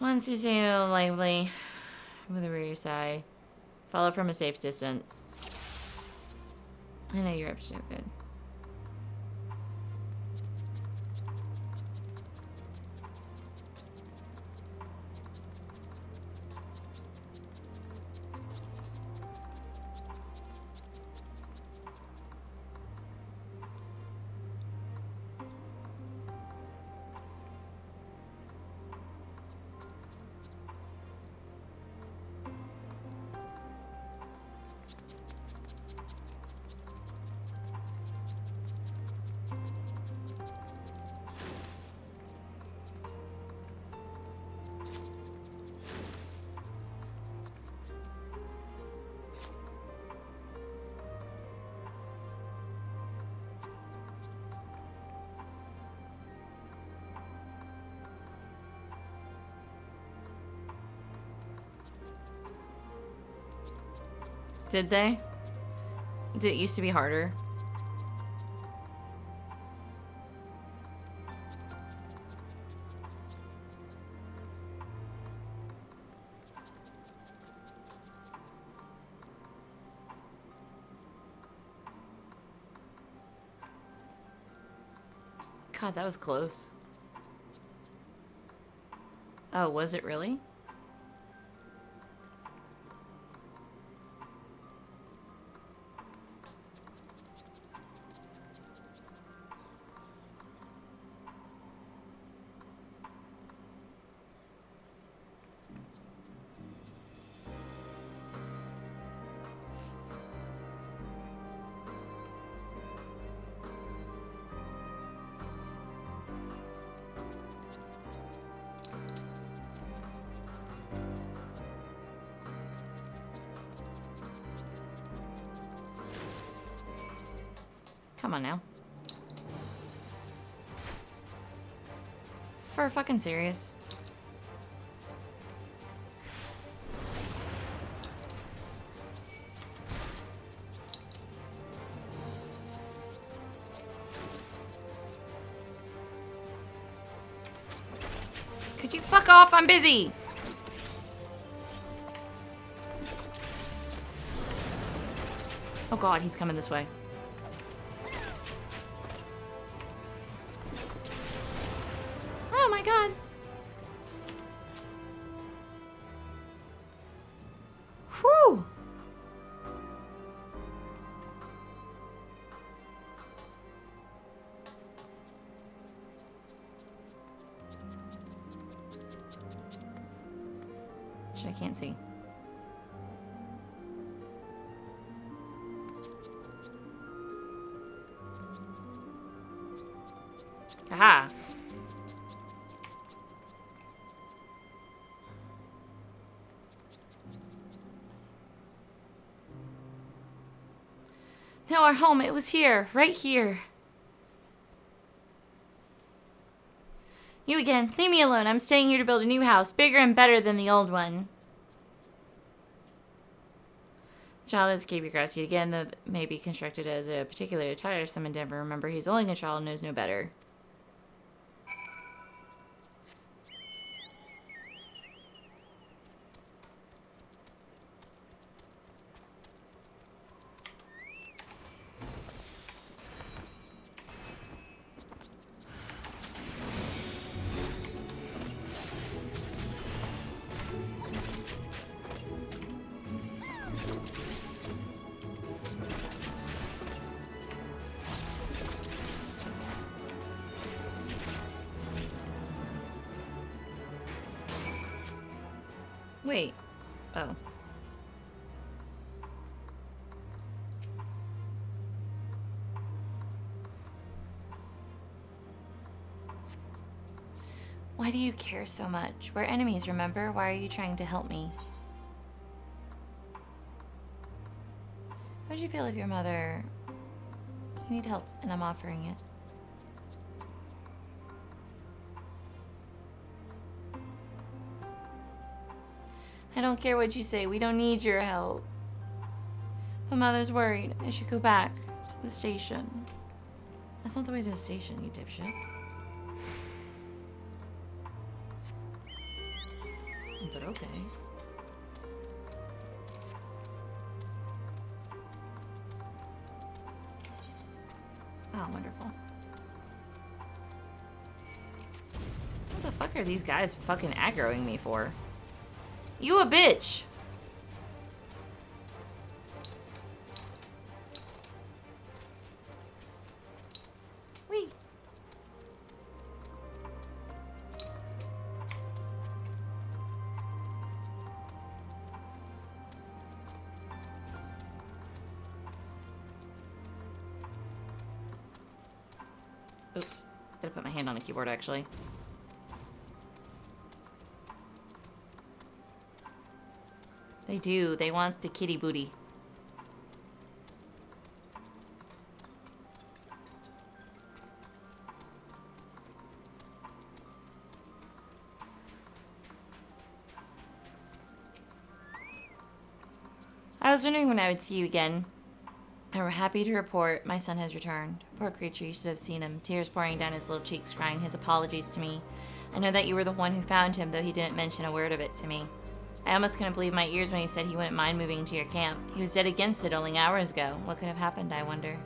Speaker 1: Once you see him lively with a rear side, follow from a safe distance. I know you're up to no good. Did they? Did it used to be harder? God, that was close. Oh, was it really? Come on now. For fucking serious. Could you fuck off? I'm busy. Oh God, he's coming this way. Oh my God. Whew. Shit, I can't see. Aha. No, our home, it was here, right here. You again, leave me alone. I'm staying here to build a new house, bigger and better than the old one. The child escaped your grasp yet again, though it may be constructed as a particularly tiresome endeavor. Remember, he's only a child and knows no better. Wait. Oh. Why do you care so much? We're enemies, remember? Why are you trying to help me? How would you feel if your mother... You need help, and I'm offering it. I don't care what you say. We don't need your help. But Mother's worried. I should go back to the station. That's not the way to the station, you dipshit. But okay. Oh, wonderful. What the fuck are these guys fucking aggroing me for? You a bitch! Wait. Oops. Gotta put my hand on the keyboard, actually. They do. They want the kitty booty. I was wondering when I would see you again. And we're happy to report my son has returned. Poor creature, you should have seen him. Tears pouring down his little cheeks, crying his apologies to me. I know that you were the one who found him, though he didn't mention a word of it to me. I almost couldn't believe my ears when he said he wouldn't mind moving to your camp. He was dead against it only hours ago. What could have happened, I wonder?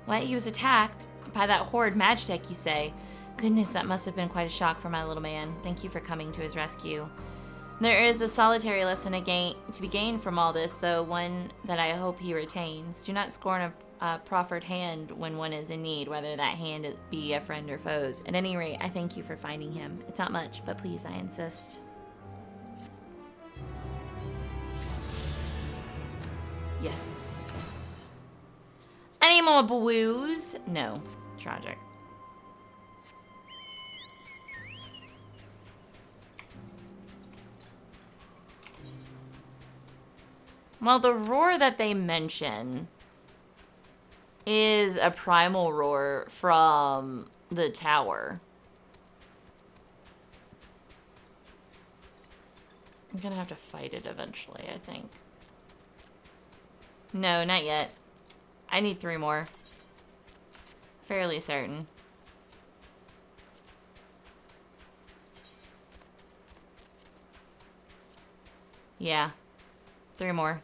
Speaker 1: What? He was attacked by that horrid Magitech, you say? Goodness, that must have been quite a shock for my little man. Thank you for coming to his rescue. There is a solitary lesson to be gained from all this, though one that I hope he retains. Do not scorn a proffered hand when one is in need, whether that hand be a friend or foes. At any rate, I thank you for finding him. It's not much, but please, I insist. Yes. Any more blues? No. Tragic. Well, the roar that they mention is a primal roar from the tower. I'm gonna have to fight it eventually, I think. No, not yet. I need 3 more. Fairly certain. Yeah. 3 more.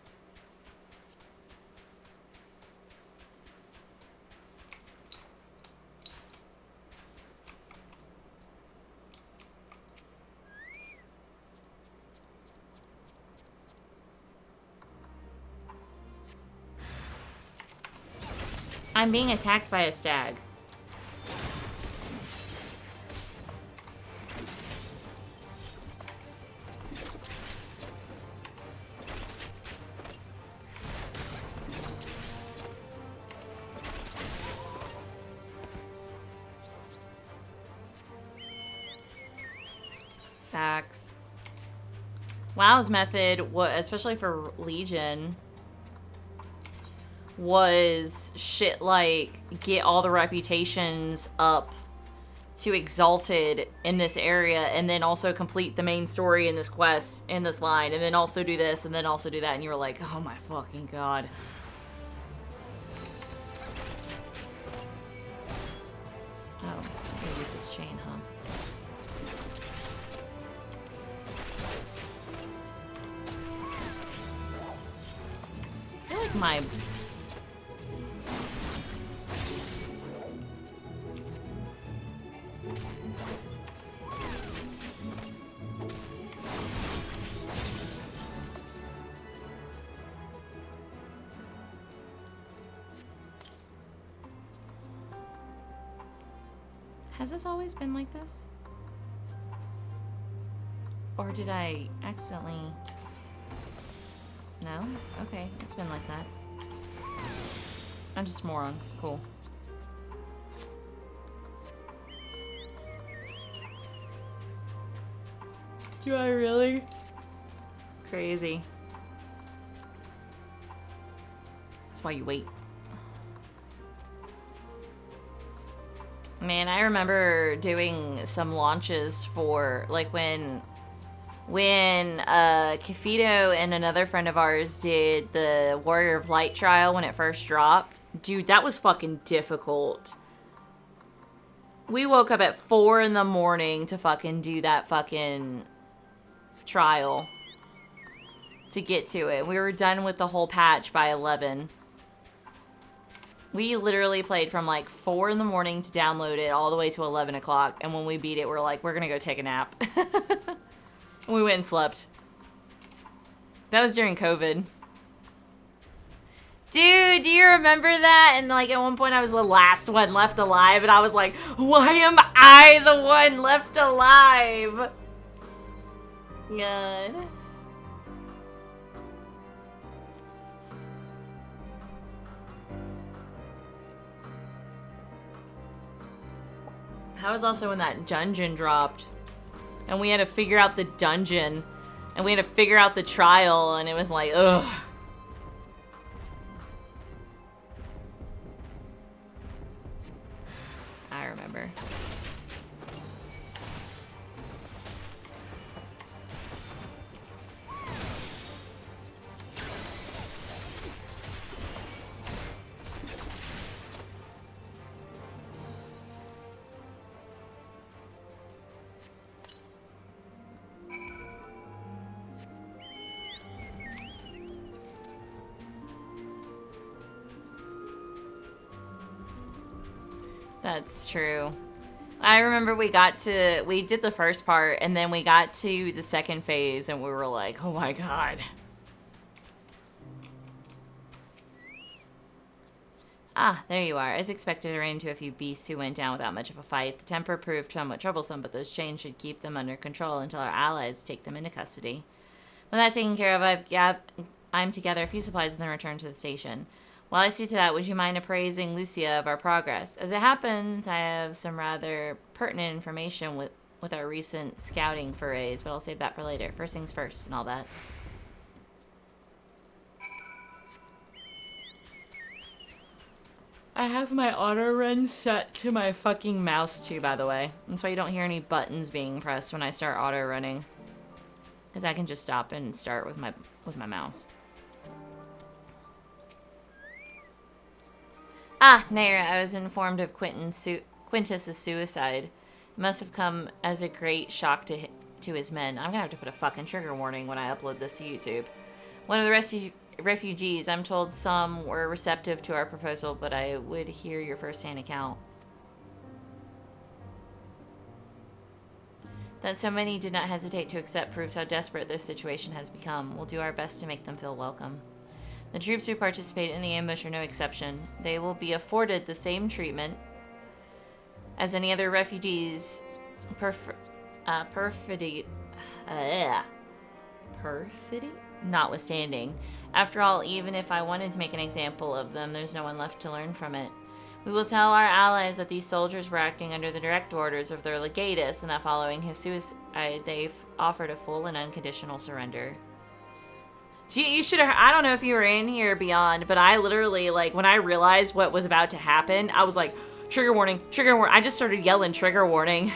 Speaker 1: I'm being attacked by a stag. Facts. WoW's method, especially for Legion, was shit like get all the reputations up to exalted in this area, and then also complete the main story in this quest, in this line, and then also do this, and then also do that, and you were like, oh my fucking god. Oh, I'm gonna use this chain, huh? I feel like my... Has this always been like this? Or did I accidentally... No? Okay, it's been like that. I'm just a moron. Cool. Do I really? Crazy. That's why you wait. Man, I remember doing some launches for, like, when Kafito and another friend of ours did the Warrior of Light trial when it first dropped. Dude, that was fucking difficult. We woke up at 4 in the morning to fucking do that fucking trial to get to it. We were done with the whole patch by 11. We literally played from like 4 in the morning to download it all the way to 11 o'clock. And when we beat it, we're like, we're gonna go take a nap. We went and slept. That was during COVID. Dude, do you remember that? And like at one point I was the last one left alive. And I was like, why am I the one left alive? God. That was also when that dungeon dropped. And we had to figure out the dungeon. And we had to figure out the trial. And it was like, ugh. I remember. That's true. I remember we did the first part, and then we got to the second phase, and we were like, oh my god. Ah, there you are. As expected, I ran into a few beasts who went down without much of a fight. The temper proved somewhat troublesome, but those chains should keep them under control until our allies take them into custody. With that taken care of, I'm to gather a few supplies and then return to the station. While I see to that, would you mind appraising Lucia of our progress? As it happens, I have some rather pertinent information with our recent scouting forays, but I'll save that for later. First things first and all that. I have my auto run set to my fucking mouse too, by the way. That's why you don't hear any buttons being pressed when I start auto running. Because I can just stop and start with my mouse. Ah, Naira, I was informed of Quintus's suicide. It must have come as a great shock to his men. I'm gonna have to put a fucking trigger warning when I upload this to YouTube. One of the refugees, I'm told some were receptive to our proposal, but I would hear your first-hand account. That so many did not hesitate to accept proves how desperate this situation has become. We'll do our best to make them feel welcome. The troops who participate in the ambush are no exception. They will be afforded the same treatment as any other refugees. Perfidy notwithstanding. After all, even if I wanted to make an example of them, there's no one left to learn from it. We will tell our allies that these soldiers were acting under the direct orders of their legatus, and that following his suicide, they've offered a full and unconditional surrender. Gee, you should have, I don't know if you were in here Beyond, but I literally, like, when I realized what was about to happen, I was like, trigger warning, trigger warning. I just started yelling trigger warning.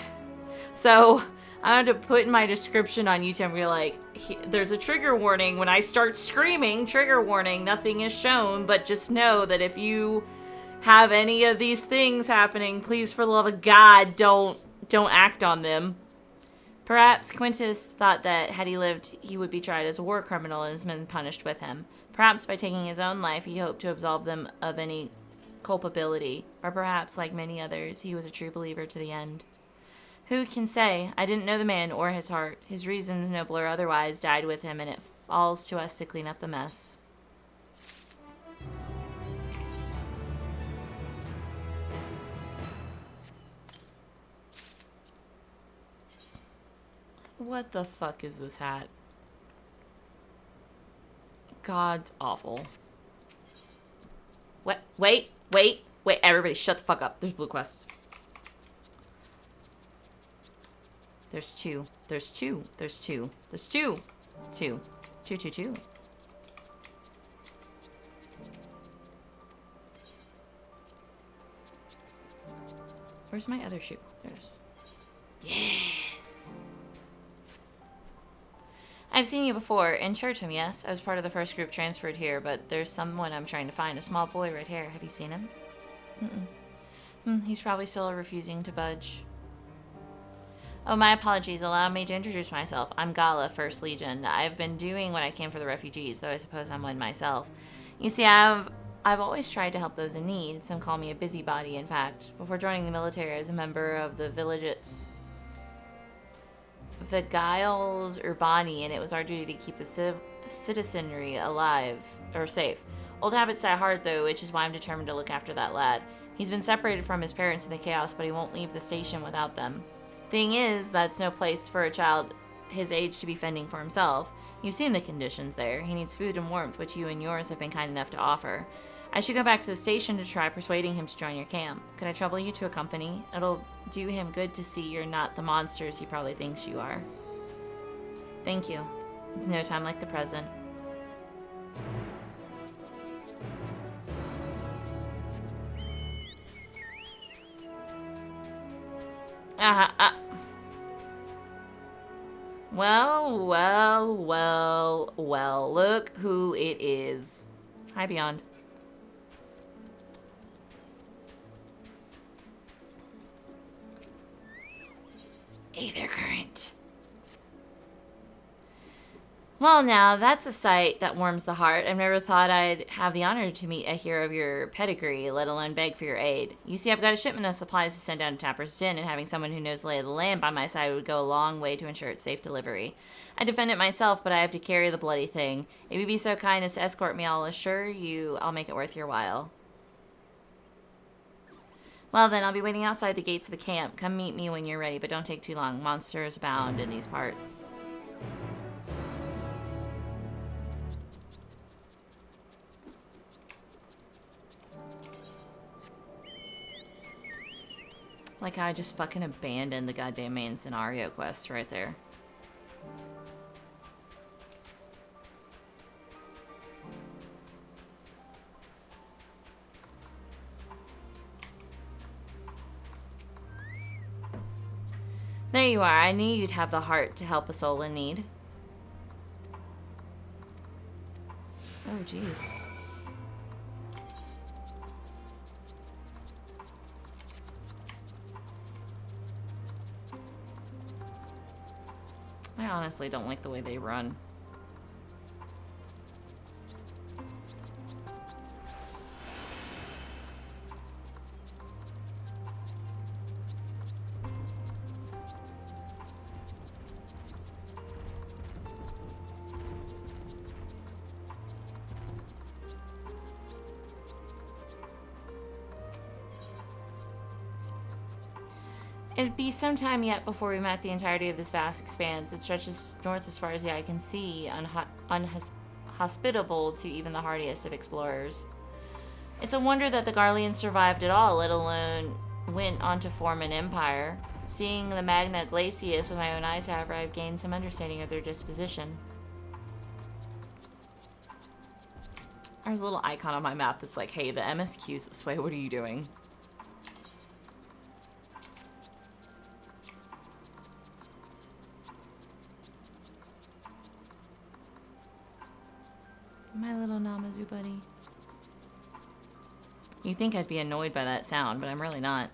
Speaker 1: So I had to put in my description on YouTube and be like, there's a trigger warning. When I start screaming, trigger warning, nothing is shown, but just know that if you have any of these things happening, please, for the love of God, don't act on them. Perhaps Quintus thought that had he lived, he would be tried as a war criminal and his men punished with him. Perhaps by taking his own life, he hoped to absolve them of any culpability. Or perhaps, like many others, he was a true believer to the end. Who can say? I didn't know the man or his heart. His reasons, noble or otherwise, died with him, and it falls to us to clean up the mess. What the fuck is this hat? God's awful. What? Wait. Everybody shut the fuck up. There's blue quests. There's two. Two. Where's my other shoe? There's... Yes! I've seen you before. In Chertum, yes. I was part of the first group transferred here, but there's someone I'm trying to find. A small boy right here. Have you seen him? He's probably still refusing to budge. Oh, my apologies. Allow me to introduce myself. I'm Gala, 1st Legion. I've been doing what I can for the refugees, though I suppose I'm one myself. You see, I've always tried to help those in need. Some call me a busybody, in fact. Before joining the military, I was a member of the village's Vigiles Urbani, and it was our duty to keep the citizenry alive, or safe. Old habits die hard, though, which is why I'm determined to look after that lad. He's been separated from his parents in the chaos, but he won't leave the station without them. Thing is, that's no place for a child his age to be fending for himself. You've seen the conditions there. He needs food and warmth, which you and yours have been kind enough to offer. I should go back to the station to try persuading him to join your camp. Could I trouble you to accompany? It'll do him good to see you're not the monsters he probably thinks you are. Thank you. It's no time like the present. Well, look who it is. Hi, Beyond. Aether current. Well, now, that's a sight that warms the heart. I've never thought I'd have the honor to meet a hero of your pedigree, let alone beg for your aid. You see, I've got a shipment of supplies to send down to Tapper's Den, and having someone who knows the lay of the land by my side would go a long way to ensure its safe delivery. I defend it myself, but I have to carry the bloody thing. If you'd be so kind as to escort me, I'll assure you I'll make it worth your while. Well then, I'll be waiting outside the gates of the camp. Come meet me when you're ready, but don't take too long. Monsters abound in these parts. Like how I just fucking abandoned the goddamn main scenario quest right there. There you are. I knew you'd have the heart to help a soul in need. Oh, jeez. I honestly don't like the way they run. It'd be some time yet before we met the entirety of this vast expanse. It stretches north as far as the eye can see, unhospitable to even the hardiest of explorers. It's a wonder that the Garleans survived at all, let alone went on to form an empire. Seeing the Magna Glacius with my own eyes, however, I've gained some understanding of their disposition. There's a little icon on my map that's like, hey, the MSQ's this way, what are you doing? My little Namazu buddy. You'd think I'd be annoyed by that sound, but I'm really not.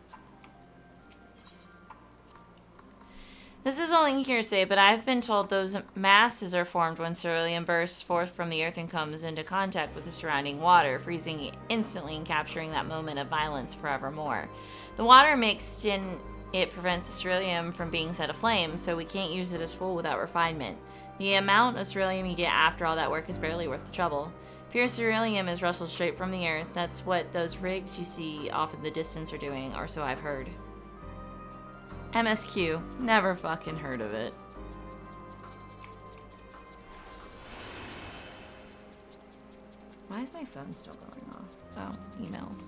Speaker 1: This is only hearsay, but I've been told those masses are formed when ceruleum bursts forth from the earth and comes into contact with the surrounding water, freezing it instantly and capturing that moment of violence forevermore. The water mixed in it prevents the ceruleum from being set aflame, so we can't use it as fuel without refinement. The amount of ceruleum you get after all that work is barely worth the trouble. Pure ceruleum is rustled straight from the earth. That's what those rigs you see off in the distance are doing, or so I've heard. MSQ. Never fucking heard of it. Why is my phone still going off? Oh, emails.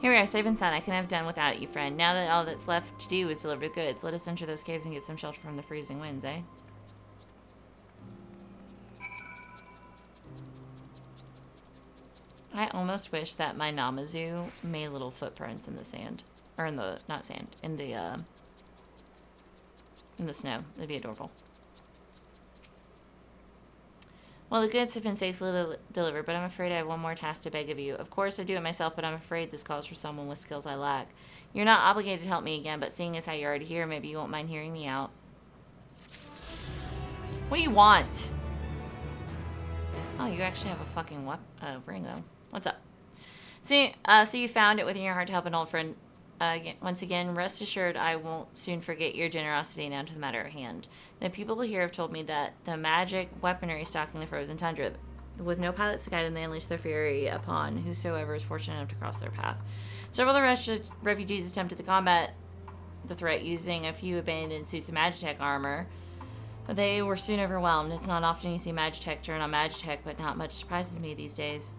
Speaker 1: Here we are, safe and sound. I can have done without you, friend. Now that all that's left to do is deliver the goods, let us enter those caves and get some shelter from the freezing winds, eh? I almost wish that my Namazu made little footprints in the sand. Or in the, not sand, in the snow. That'd be adorable. Well, the goods have been safely delivered, but I'm afraid I have one more task to beg of you. Of course, I do it myself, but I'm afraid this calls for someone with skills I lack. You're not obligated to help me again, but seeing as how you're already here, maybe you won't mind hearing me out. What do you want? Oh, you actually have a fucking ring, though. What's up? So you found it within your heart to help an old friend. Once again, rest assured I won't soon forget your generosity now to the matter at hand. The people here have told me that the magic weaponry stalking the frozen tundra, with no pilots to guide them, they unleash their fury upon whosoever is fortunate enough to cross their path. Several of the refugees attempted to combat the threat using a few abandoned suits of Magitech armor, but they were soon overwhelmed. It's not often you see Magitech turn on Magitech, but not much surprises me these days.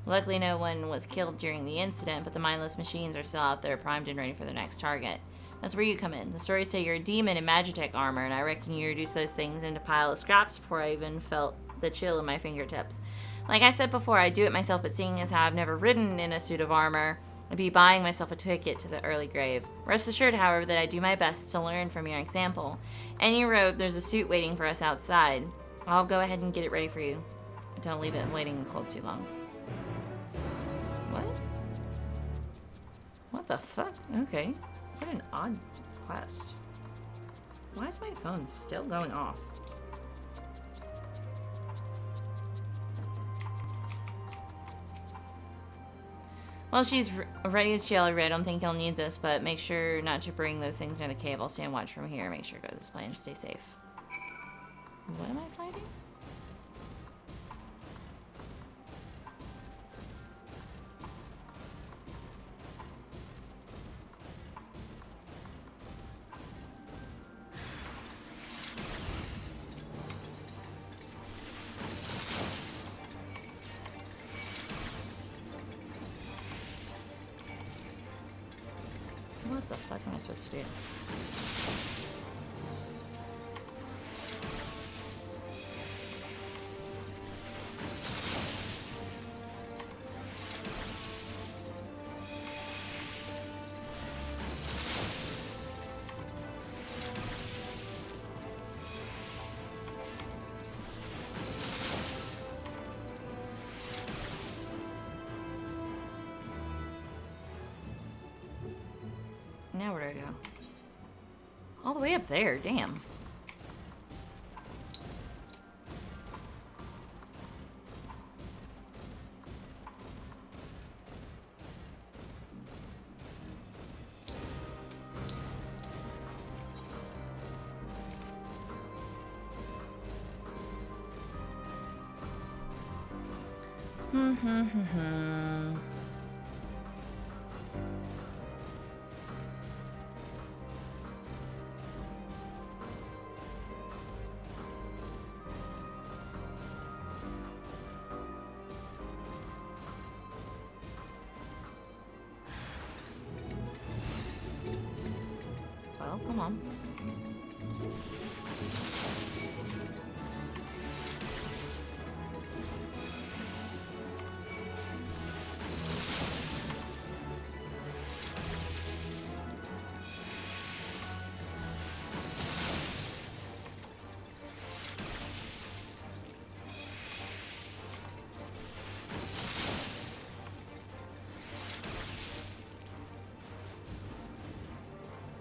Speaker 1: Luckily, no one was killed during the incident, but the mindless machines are still out there, primed and ready for their next target. That's where you come in. The stories say you're a demon in Magitech armor, and I reckon you reduced those things into a pile of scraps before I even felt the chill in my fingertips. Like I said before, I do it myself, but seeing as how I've never ridden in a suit of armor, I'd be buying myself a ticket to the early grave. Rest assured, however, that I do my best to learn from your example. Any road, there's a suit waiting for us outside. I'll go ahead and get it ready for you. Don't leave it waiting in the cold too long. What? What the fuck? Okay. What an odd quest. Why is my phone still going off? Well, she's ready as jail. I don't think you'll need this, but make sure not to bring those things near the cave. I'll stand watch from here. Make sure it goes as planned. Stay safe. What am I fighting? What the fuck am I supposed to do? Now where do I go? All the way up there, damn. Well, come on.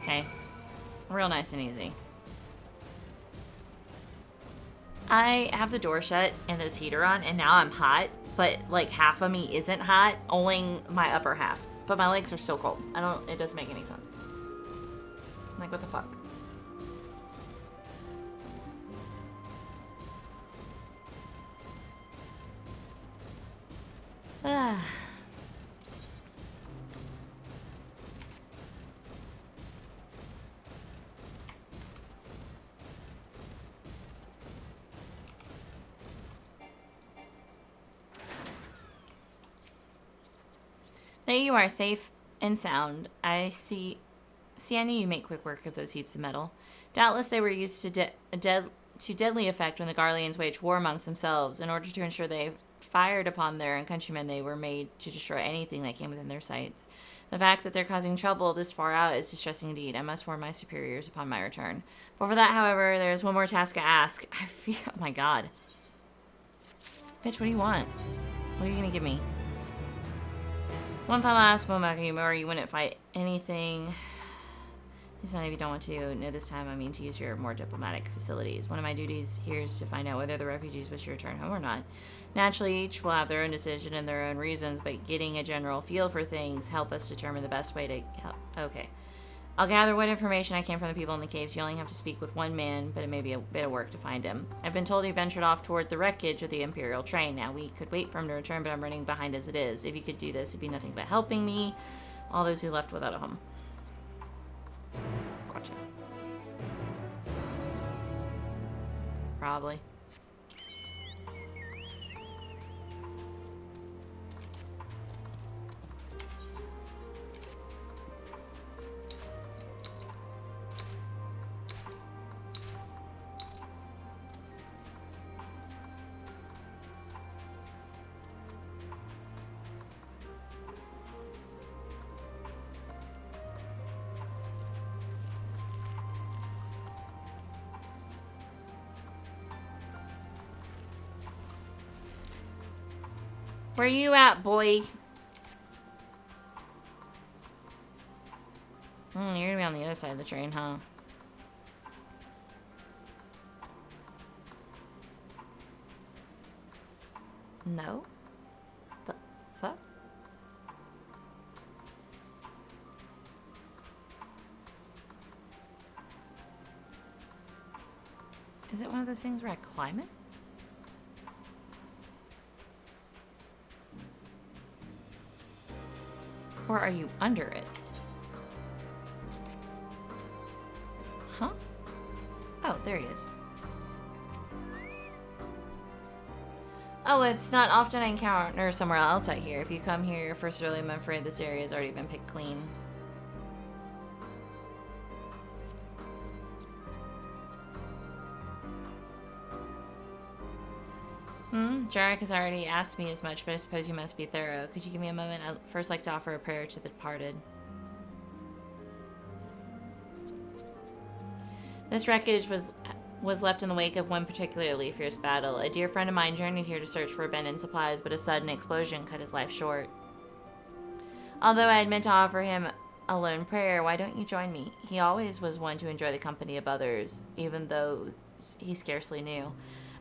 Speaker 1: Okay. Real nice and easy. I have the door shut and this heater on, and now I'm hot, but like half of me isn't hot, only my upper half. But my legs are still cold. It doesn't make any sense. I'm like, what the fuck? Ah. There you are, safe and sound. I see. I knew you make quick work of those heaps of metal. Doubtless they were used to deadly effect when the Garleans waged war amongst themselves. In order to ensure they fired upon their countrymen, they were made to destroy anything that came within their sights. The fact that they're causing trouble this far out is distressing indeed. I must warn my superiors upon my return. Before that, however, there's one more task to ask. I feel. Oh my god. Bitch, what do you want? What are you gonna give me? One final ask, one back or you wouldn't fight anything. This time if you don't want to. No, this time I mean to use your more diplomatic facilities. One of my duties here is to find out whether the refugees wish to return home or not. Naturally, each will have their own decision and their own reasons, but getting a general feel for things help us determine the best way to help. Okay. I'll gather what information I can from the people in the caves. You only have to speak with one man, but it may be a bit of work to find him. I've been told he ventured off toward the wreckage of the Imperial train. Now, we could wait for him to return, but I'm running behind as it is. If you could do this, it'd be nothing but helping me. All those who left without a home. Gotcha. Probably. Where you at, boy? You're gonna be on the other side of the train, huh? No? The fuck? Is it one of those things where I climb it? Or are you under it? Huh? Oh, there he is. Oh, it's not often I encounter somewhere else out here. If you come here first early, I'm afraid this area has already been picked clean. Jarek has already asked me as much, but I suppose you must be thorough. Could you give me a moment? I'd first like to offer a prayer to the departed. This wreckage was left in the wake of one particularly fierce battle. A dear friend of mine journeyed here to search for abundant supplies, but a sudden explosion cut his life short. Although I had meant to offer him a lone prayer, why don't you join me? He always was one to enjoy the company of others, even though he scarcely knew.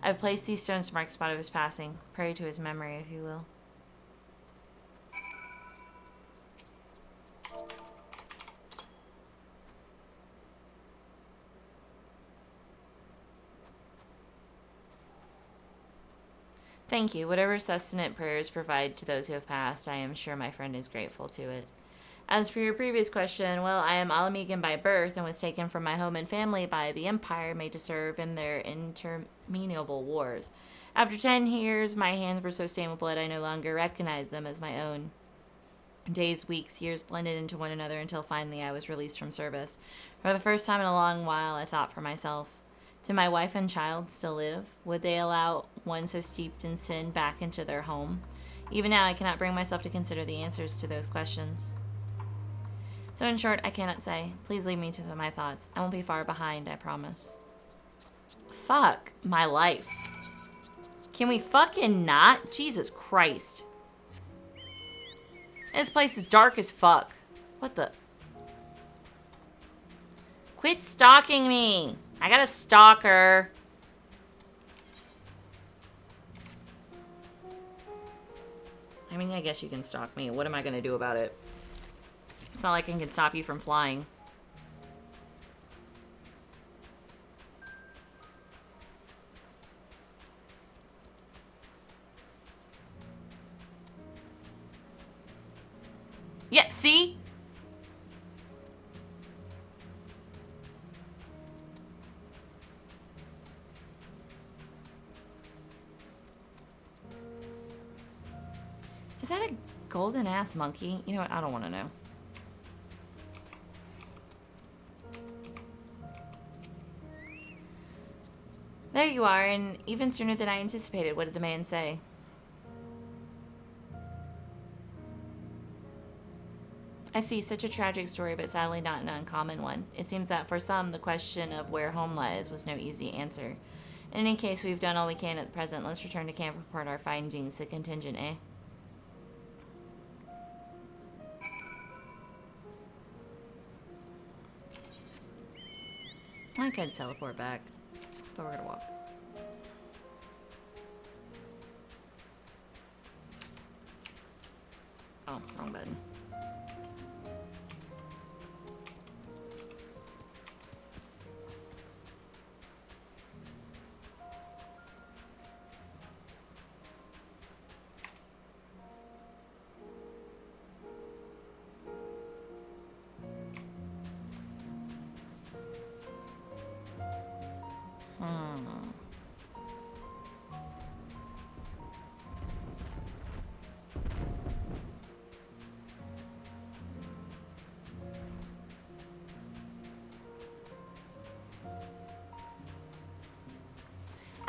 Speaker 1: I've placed these stones to mark the spot of his passing. Pray to his memory, if you will. Thank you. Whatever sustenance prayers provide to those who have passed, I am sure my friend is grateful to it. As for your previous question, well, I am Alamegan by birth and was taken from my home and family by the Empire, made to serve in their interminable wars. After 10 years, my hands were so stained with blood I no longer recognized them as my own. Days, weeks, years blended into one another until finally I was released from service. For the first time in a long while, I thought for myself. Do my wife and child still live? Would they allow one so steeped in sin back into their home? Even now, I cannot bring myself to consider the answers to those questions. So in short, I cannot say. Please leave me to my thoughts. I won't be far behind, I promise. Fuck my life. Can we fucking not? Jesus Christ. This place is dark as fuck. What the? Quit stalking me. I got a stalker. I mean, I guess you can stalk me. What am I gonna do about it? It's not like I can stop you from flying. Yeah, see? Is that a golden ass monkey? You know what? I don't want to know. There you are, and even sooner than I anticipated. What did the man say? I see, such a tragic story, but sadly not an uncommon one. It seems that for some, the question of where home lies was no easy answer. In any case, we've done all we can at present. Let's return to camp and report our findings to contingent, eh? I could teleport back, but we're gonna walk. Oh, wrong button.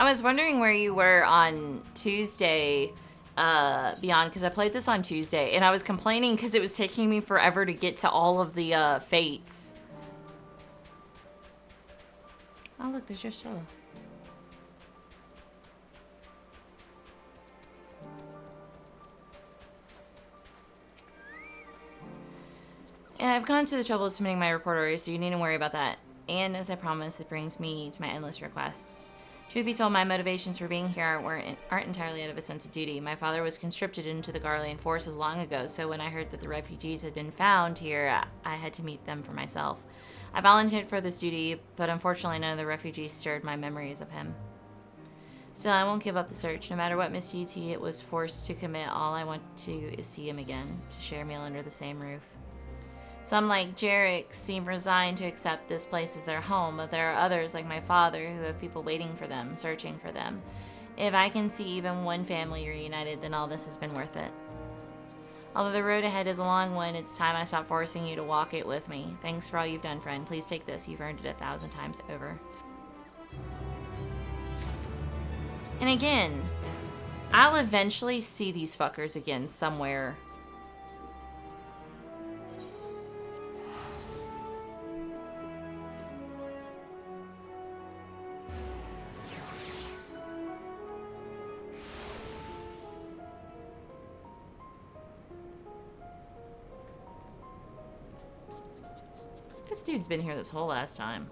Speaker 1: I was wondering where you were on Tuesday, Beyond, because I played this on Tuesday, and I was complaining because it was taking me forever to get to all of the fates. Oh, look, there's your stroller. I've gone to the trouble of submitting my report already, so you needn't worry about that. And as I promised, it brings me to my endless requests. Truth be told, my motivations for being here aren't entirely out of a sense of duty. My father was conscripted into the Garlean forces long ago, so when I heard that the refugees had been found here, I had to meet them for myself. I volunteered for this duty, but unfortunately none of the refugees stirred my memories of him. Still, I won't give up the search. No matter what misdeeds he was forced to commit, all I want to is see him again, to share a meal under the same roof. Some, like Jarek, seem resigned to accept this place as their home, but there are others, like my father, who have people waiting for them, searching for them. If I can see even one family reunited, then all this has been worth it. Although the road ahead is a long one, it's time I stop forcing you to walk it with me. Thanks for all you've done, friend. Please take this. You've earned it 1,000 times over. And again, I'll eventually see these fuckers again somewhere. This dude's been here this whole last time.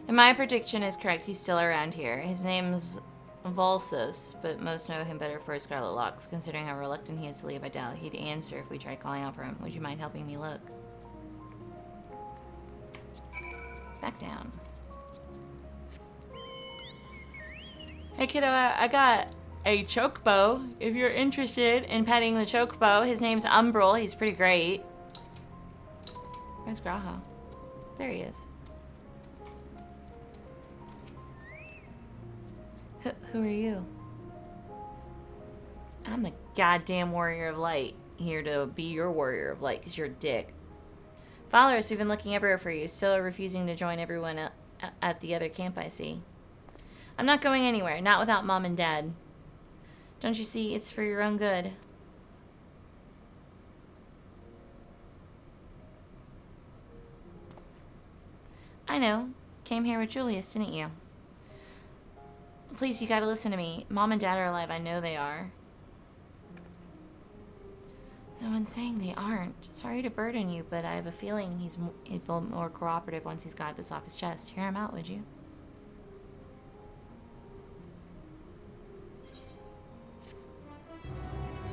Speaker 1: And my prediction is correct. He's still around here. His name's Volsus, but most know him better for his scarlet locks. Considering how reluctant he is to leave, I doubt he'd answer if we tried calling out for him. Would you mind helping me look? Back down. Hey kiddo, I got a chocobo. If you're interested in petting the chocobo, his name's Umbral. He's pretty great. Where's Graha? There he is. Who are you? I'm the goddamn warrior of light. Here to be your warrior of light, because you're a dick. Followers, we've been looking everywhere for you. Still refusing to join everyone at the other camp, I see. I'm not going anywhere. Not without Mom and Dad. Don't you see? It's for your own good. I know. Came here with Julius, didn't you? Please, you gotta listen to me. Mom and Dad are alive. I know they are. No one's saying they aren't. Sorry to burden you, but I have a feeling he'll be more cooperative once he's got this off his chest. Hear him out, would you?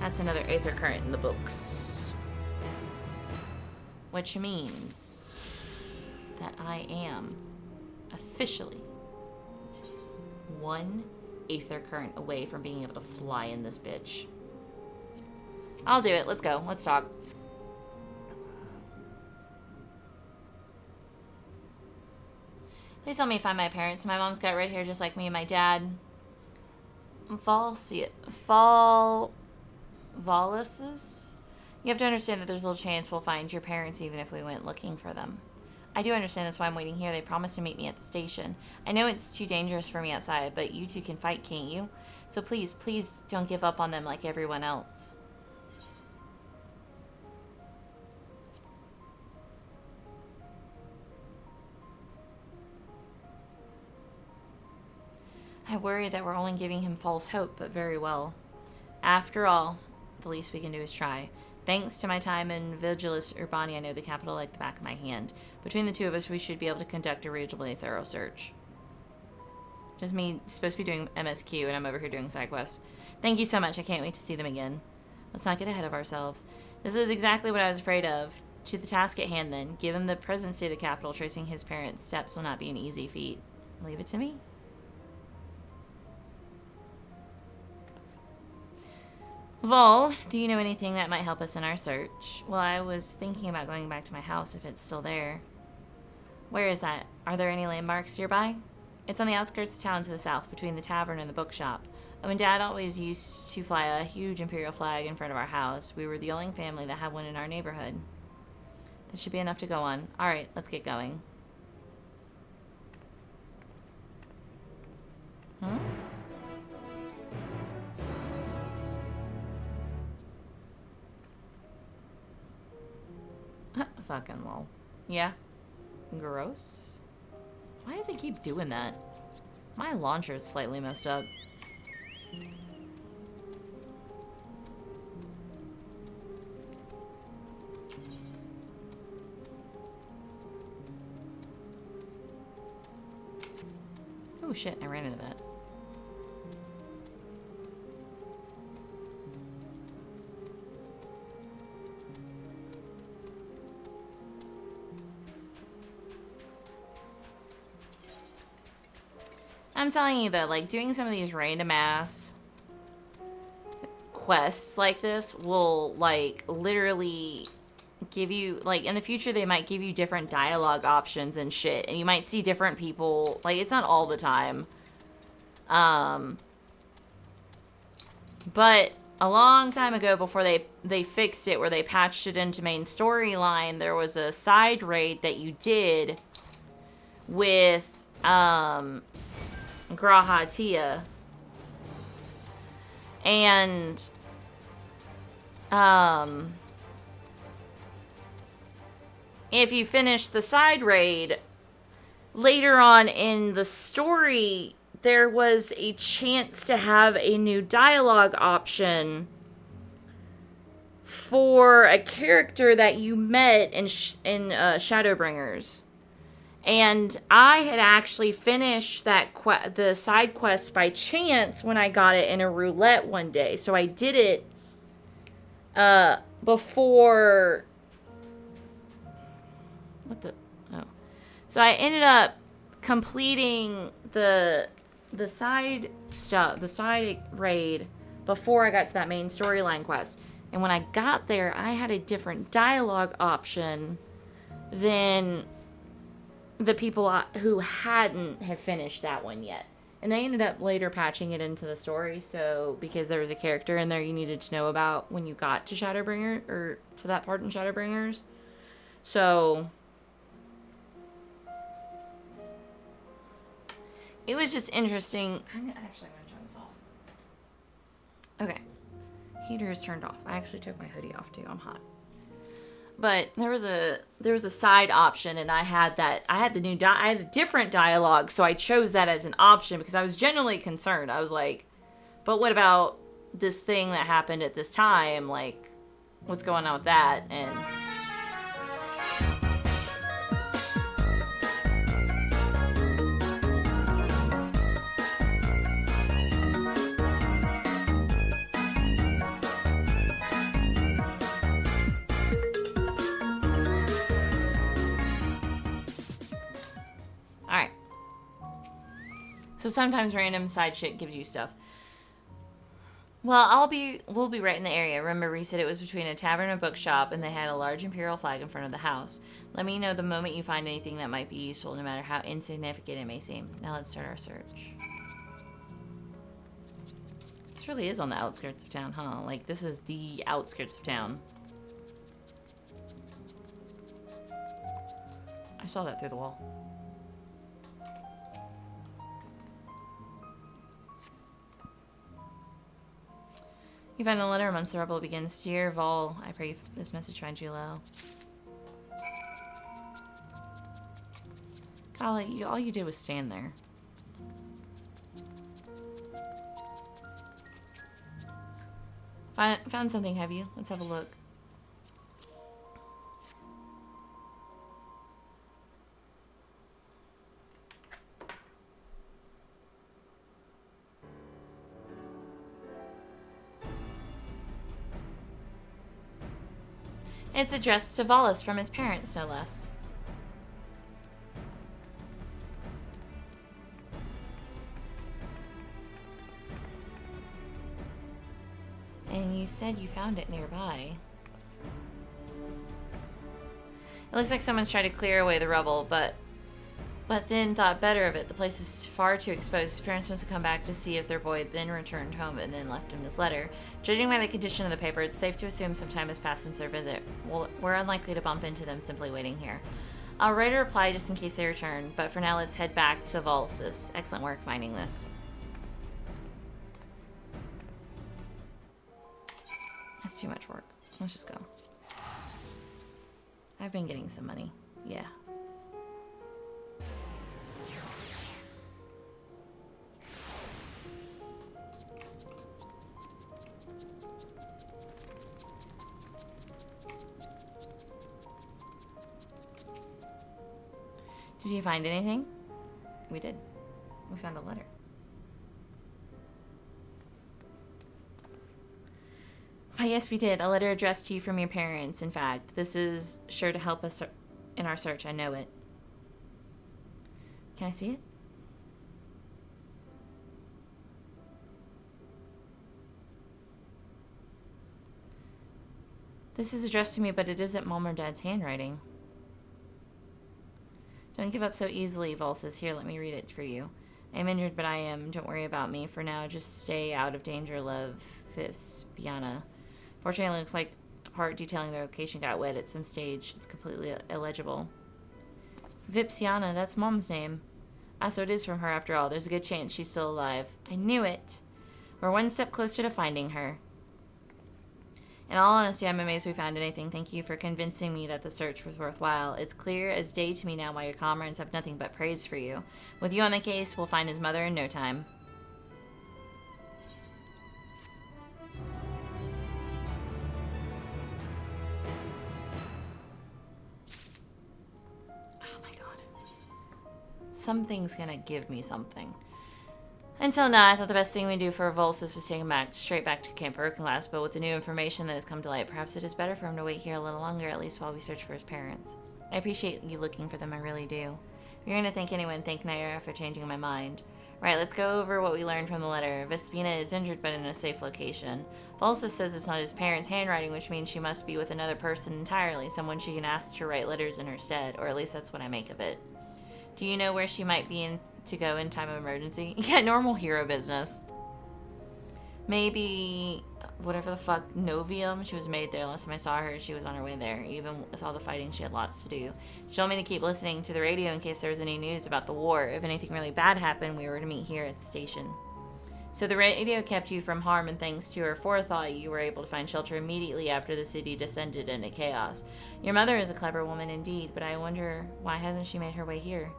Speaker 1: That's another Aether Current in the books. Which means that I am officially 1 Aether Current away from being able to fly in this bitch. I'll do it. Let's go. Let's talk. Please help me find my parents. My mom's got red hair just like me and my dad. Voluses? You have to understand that there's a little chance we'll find your parents even if we went looking for them. I do understand, that's why I'm waiting here. They promised to meet me at the station. I know it's too dangerous for me outside, but you two can fight, can't you? So please, please don't give up on them like everyone else. I worry that we're only giving him false hope, but very well. After all, the least we can do is try. Thanks to my time in Vigilis Urbani, I know the capital like the back of my hand. Between the two of us, we should be able to conduct a reasonably thorough search. Just me supposed to be doing MSQ, and I'm over here doing side quests. Thank you so much. I can't wait to see them again. Let's not get ahead of ourselves. This is exactly what I was afraid of. To the task at hand, then. Given the present state of the capital, tracing his parents' steps will not be an easy feat. Leave it to me. Vol, do you know anything that might help us in our search? Well, I was thinking about going back to my house if it's still there. Where is that? Are there any landmarks nearby? It's on the outskirts of town to the south, between the tavern and the bookshop. When Dad always used to fly a huge imperial flag in front of our house, we were the only family that had one in our neighborhood. This should be enough to go on. Alright, let's get going. fucking lol. Yeah? Gross. Why does it keep doing that? My launcher is slightly messed up. Oh shit, I ran into that. I'm telling you that, like, doing some of these random ass quests like this will, like, literally give you, like, in the future they might give you different dialogue options and shit, and you might see different people. Like, it's not all the time. But a long time ago, before they fixed it, where they patched it into main storyline, there was a side raid that you did with, Grahatia. And, if you finish the side raid, later on in the story, there was a chance to have a new dialogue option for a character that you met in Shadowbringers. And I had actually finished that the side quest by chance when I got it in a roulette one day. So I did it before... What the... Oh. So I ended up completing the side stuff, the side raid, before I got to that main storyline quest. And when I got there, I had a different dialogue option than the people who hadn't have finished that one yet. And they ended up later patching it into the story, so because there was a character in there you needed to know about when you got to Shadowbringer, or to that part in Shadowbringers. So it was just interesting. I'm gonna turn this off. Okay. Heater is turned off. I actually took my hoodie off too. I'm hot. But there was a side option, and I had a different dialogue, so I chose that as an option because I was genuinely concerned. I was like, but what about this thing that happened at this time? Like, what's going on with that? And alright. So sometimes random side shit gives you stuff. Well, we'll be right in the area. Remember, we said it was between a tavern and a bookshop, and they had a large imperial flag in front of the house. Let me know the moment you find anything that might be useful, no matter how insignificant it may seem. Now let's start our search. This really is on the outskirts of town, huh? Like, this is the outskirts of town. I saw that through the wall. You find the letter amongst the rubble begins. Dear Vol, I pray this message finds you low. Kala, all you did was stand there. Found something, have you? Let's have a look. It's addressed to Volus from his parents, no less. And you said you found it nearby. It looks like someone's tried to clear away the rubble, but then thought better of it. The place is far too exposed. His parents must have come back to see if their boy then returned home and then left him this letter. Judging by the condition of the paper, it's safe to assume some time has passed since their visit. Well, we're unlikely to bump into them simply waiting here. I'll write a reply just in case they return, but for now let's head back to Volus. Excellent work finding this. That's too much work. Let's just go. I've been getting some money. Yeah. Did you find anything? We did. We found a letter. Oh, yes, we did. A letter addressed to you from your parents, in fact. This is sure to help us in our search. I know it. Can I see it? This is addressed to me, but it isn't Mom or Dad's handwriting. Don't give up so easily, Vol says. Here, let me read it for you. I am injured, but I am. Don't worry about me. For now, just stay out of danger, love. Biana. Fortunately, it looks like a part detailing the location got wet at some stage. It's completely illegible. Vipsiana, that's Mom's name. Ah, so it is from her after all. There's a good chance she's still alive. I knew it. We're one step closer to finding her. In all honesty, I'm amazed we found anything. Thank you for convincing me that the search was worthwhile. It's clear as day to me now why your comrades have nothing but praise for you. With you on the case, we'll find his mother in no time. Oh my god. Something's gonna give me something. Until now, I thought the best thing we do for Volsus was take him straight back to Camp Erkenlass, but with the new information that has come to light, perhaps it is better for him to wait here a little longer, at least while we search for his parents. I appreciate you looking for them, I really do. If you're going to thank anyone, thank Naira for changing my mind. Right, let's go over what we learned from the letter. Vespina is injured, but in a safe location. Volsus says it's not his parents' handwriting, which means she must be with another person entirely, someone she can ask to write letters in her stead, or at least that's what I make of it. Do you know where she might be to go in time of emergency? Yeah, normal hero business. Maybe, whatever the fuck, Novium? She was made there. Last time I saw her, she was on her way there. Even with all the fighting, she had lots to do. She told me to keep listening to the radio in case there was any news about the war. If anything really bad happened, we were to meet here at the station. So the radio kept you from harm, and thanks to her forethought, you were able to find shelter immediately after the city descended into chaos. Your mother is a clever woman indeed, but I wonder why hasn't she made her way here?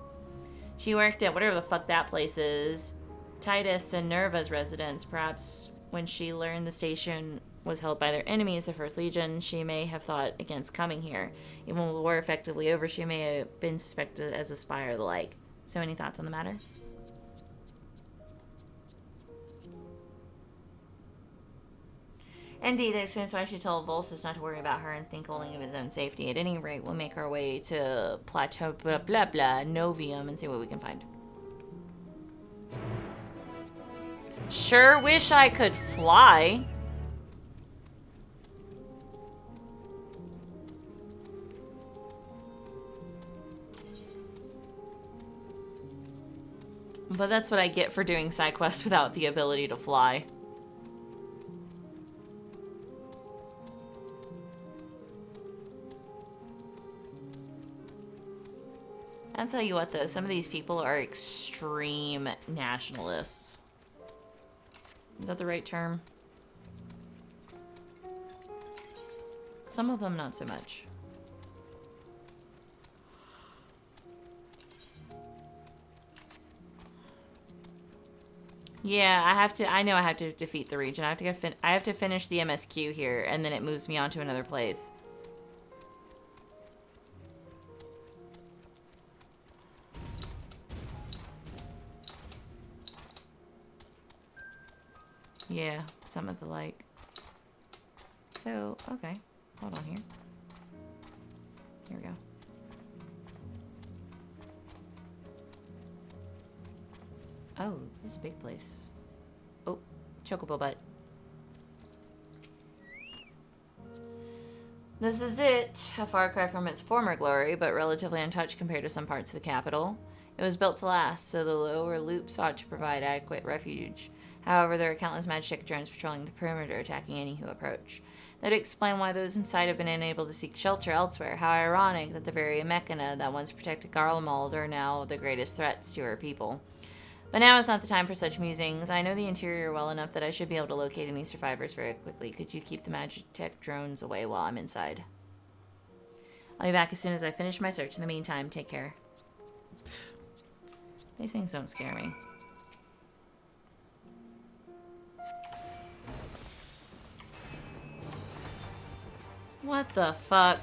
Speaker 1: She worked at whatever the fuck that place is, Titus and Nerva's residence. Perhaps when she learned the station was held by their enemies, the First Legion, she may have thought against coming here. Even with the war effectively over, she may have been suspected as a spy or the like. So any thoughts on the matter? Indeed, that explains why she told Volsus not to worry about her and think only of his own safety. At any rate, we'll make our way to Plateau blah blah blah Novium and see what we can find. Sure wish I could fly. But that's what I get for doing side quests without the ability to fly. I'll tell you what though, some of these people are extreme nationalists. Is that the right term? Some of them not so much. Yeah, I know I have to defeat the region. I have to finish the MSQ here, and then it moves me on to another place. Yeah, some of the like. So, okay. Hold on here. Here we go. Oh, this is a big place. Oh, chocobo butt. This is it. A far cry from its former glory, but relatively untouched compared to some parts of the capital. It was built to last, so the lower loops ought to provide adequate refuge. However, there are countless magic drones patrolling the perimeter, attacking any who approach. That would explain why those inside have been unable to seek shelter elsewhere. How ironic that the very Mechana that once protected Garlemald are now the greatest threats to our people. But now is not the time for such musings. I know the interior well enough that I should be able to locate any survivors very quickly. Could you keep the Magitech drones away while I'm inside? I'll be back as soon as I finish my search. In the meantime, take care. These things don't scare me. What the fuck?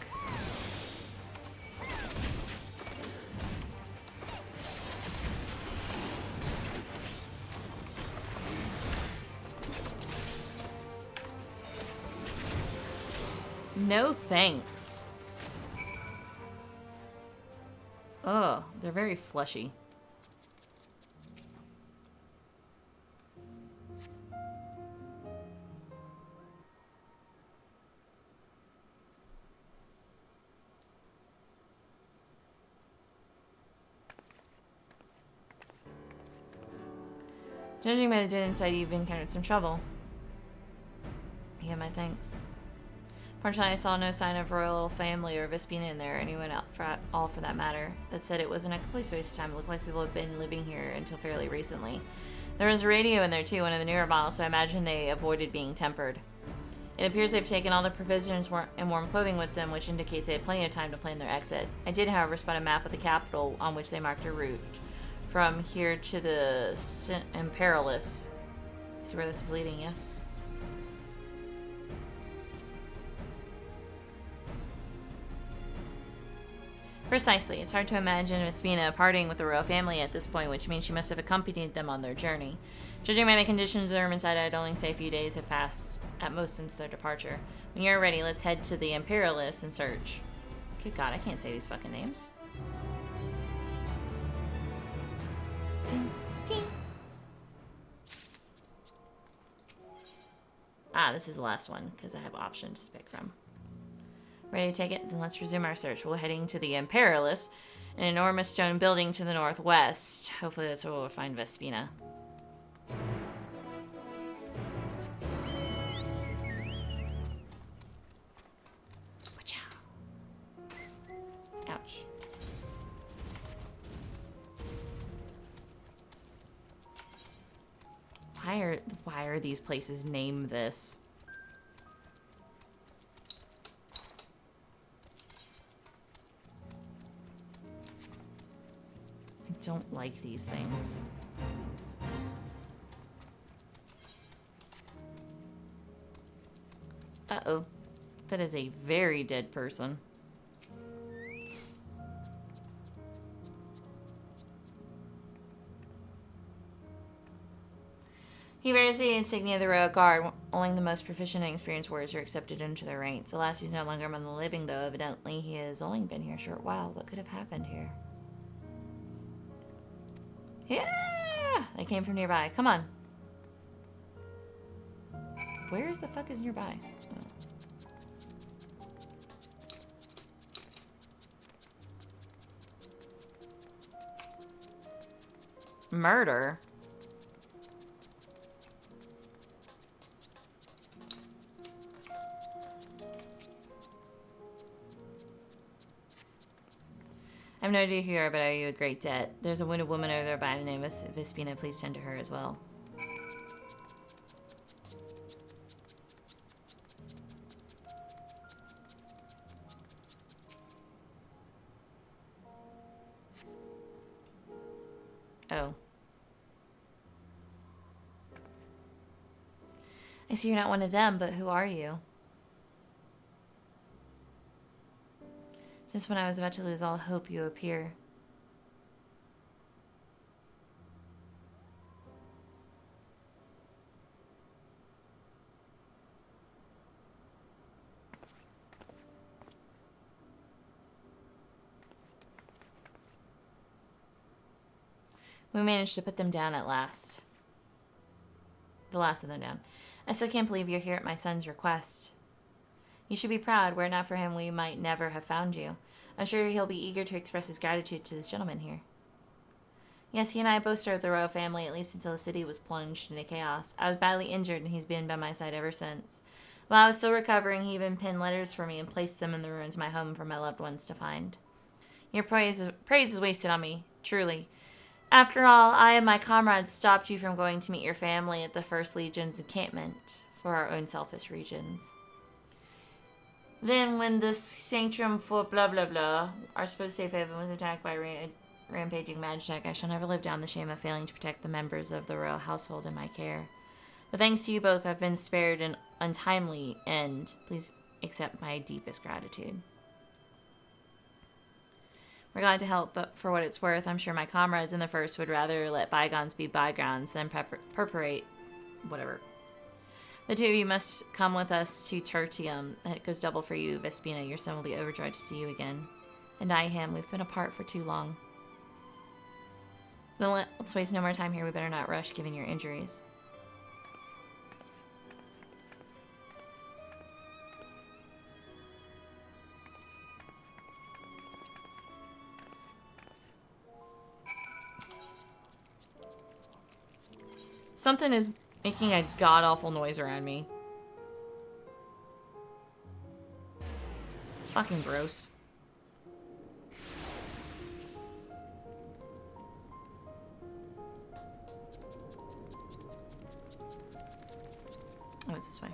Speaker 1: No thanks. Ugh, they're very fleshy. Judging by the dead inside, you've encountered some trouble. You have my thanks. Fortunately, I saw no sign of royal family or Vespina in there, or anyone else for that matter. That said, it wasn't a complete waste of time. It looked like people had been living here until fairly recently. There was a radio in there too, one of the newer models, so I imagine they avoided being tempered. It appears they've taken all the provisions and warm clothing with them, which indicates they had plenty of time to plan their exit. I did, however, spot a map of the capital on which they marked a route from here to the Imperialis. See where this is leading, yes? Precisely. It's hard to imagine Vespina parting with the royal family at this point, which means she must have accompanied them on their journey. Judging by the conditions of the room inside, I'd only say a few days have passed, at most, since their departure. When you're ready, let's head to the Imperialis and search. Good God, I can't say these fucking names. Ding, ding. Ah, this is the last one, because I have options to pick from. Ready to take it? Then let's resume our search. We're heading to the Imperialis, an enormous stone building to the northwest. Hopefully that's where we'll find Vespina. Watch out. Ouch. Why are these places named this? I don't like these things. Uh-oh. That is a very dead person. He bears the insignia of the Royal Guard. Only the most proficient and experienced warriors are accepted into their ranks. Alas, he's no longer among the living, though. Evidently, he has only been here a short while. What could have happened here? Yeah! They came from nearby. Come on. Where the fuck is nearby? Oh. Murder? I have no idea who you are, but I owe you a great debt. There's a wounded woman over there by the name of Vespina. Please tend to her as well. Oh. I see you're not one of them, but who are you? Just when I was about to lose all hope, you appear. We managed to put them down at last. The last of them down. I still can't believe you're here at my son's request. You should be proud. Were it not for him, we might never have found you. I'm sure he'll be eager to express his gratitude to this gentleman here. Yes, he and I both served the royal family, at least until the city was plunged into chaos. I was badly injured, and he's been by my side ever since. While I was still recovering, he even penned letters for me and placed them in the ruins of my home for my loved ones to find. Your praise is wasted on me, truly. After all, I and my comrades stopped you from going to meet your family at the First Legion's encampment for our own selfish reasons. Then when the sanctum for blah blah blah, our supposed safe haven was attacked by rampaging Magitech, I shall never live down the shame of failing to protect the members of the royal household in my care. But thanks to you both, I've been spared an untimely end. Please accept my deepest gratitude. We're glad to help, but for what it's worth, I'm sure my comrades in the first would rather let bygones be bygones than perpetrate whatever. The two of you must come with us to Tertium. That goes double for you, Vespina. Your son will be overjoyed to see you again. And I him. We've been apart for too long. Then let's waste no more time here. We better not rush given your injuries. Something is making a god-awful noise around me. Fucking gross. Oh, it's this way.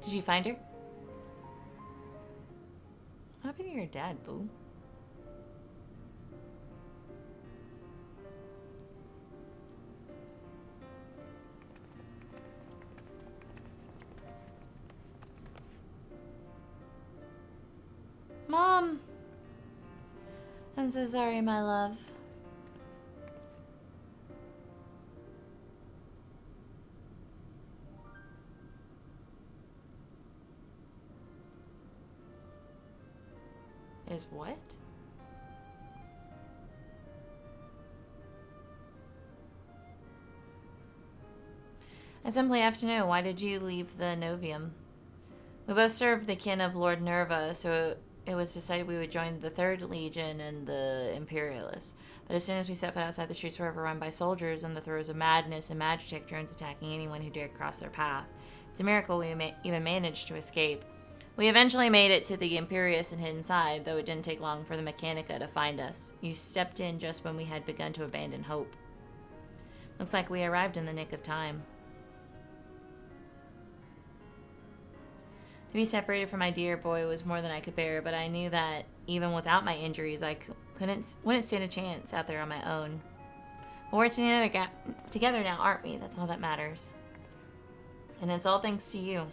Speaker 1: Did you find her? What happened to your dad, boo? Mom! I'm so sorry, my love. Is what? I simply have to know, why did you leave the Novium? We both served the kin of Lord Nerva, so it was decided we would join the 3rd Legion and the Imperialists. But as soon as we set foot outside the streets, we were overrun by soldiers in the throes of madness and Magitech drones attacking anyone who dared cross their path. It's a miracle we even managed to escape. We eventually made it to the Imperius and hid inside, though it didn't take long for the Mechanica to find us. You stepped in just when we had begun to abandon hope. Looks like we arrived in the nick of time. To be separated from my dear boy was more than I could bear, but I knew that even without my injuries, I wouldn't stand a chance out there on my own. But we're together now, aren't we? That's all that matters. And it's all thanks to you.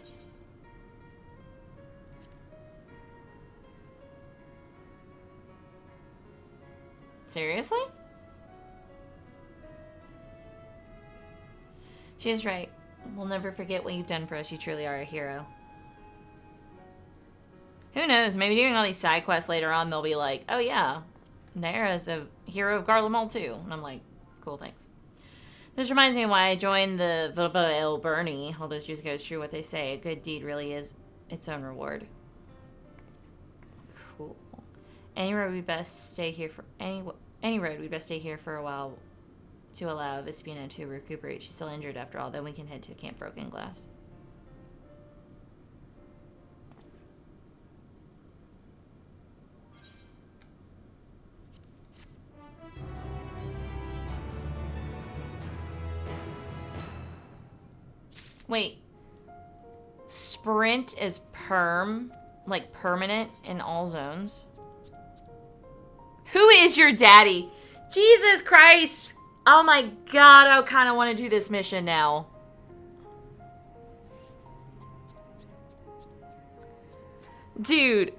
Speaker 1: Seriously? She is right. We'll never forget what you've done for us. You truly are a hero. Who knows? Maybe doing all these side quests later on, they'll be like, oh yeah, Naira's a hero of Garlemald too. And I'm like, cool, thanks. This reminds me of why I joined the El Bernie. All those just goes true what they say. A good deed really is its own reward. Cool. Any road, we'd best stay here for a while to allow Vespina to recuperate. She's still injured after all. Then we can head to Camp Broken Glass. Wait. Sprint is like permanent in all zones? Who is your daddy? Jesus Christ! Oh my god, I kind of want to do this mission now. Dude.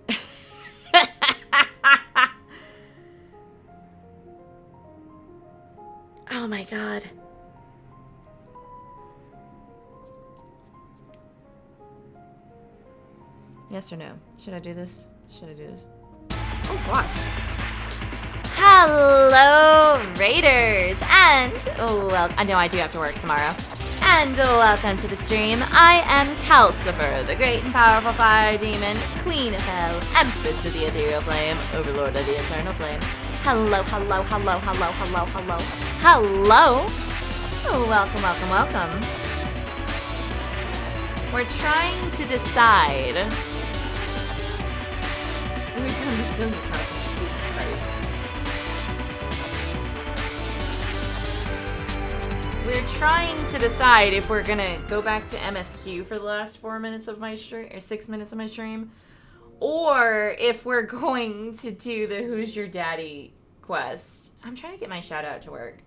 Speaker 1: Oh my god. Yes or no? Should I do this? Should I do this? Oh gosh. Hello, Raiders, and well, I know I do have to work tomorrow. And welcome to the stream. I am Kalcifer, the great and powerful fire demon, Queen of Hell, Empress of the Ethereal Flame, Overlord of the Eternal Flame. Hello, hello, hello, hello, hello, hello, hello. Oh, welcome, welcome, welcome. We're trying to decide. We come to so many Jesus Christ. trying to decide if we're gonna go back to MSQ for the last 4 minutes of my stream, or 6 minutes of my stream, or if we're going to do the Who's Your Daddy quest. I'm trying to get my shout out to work.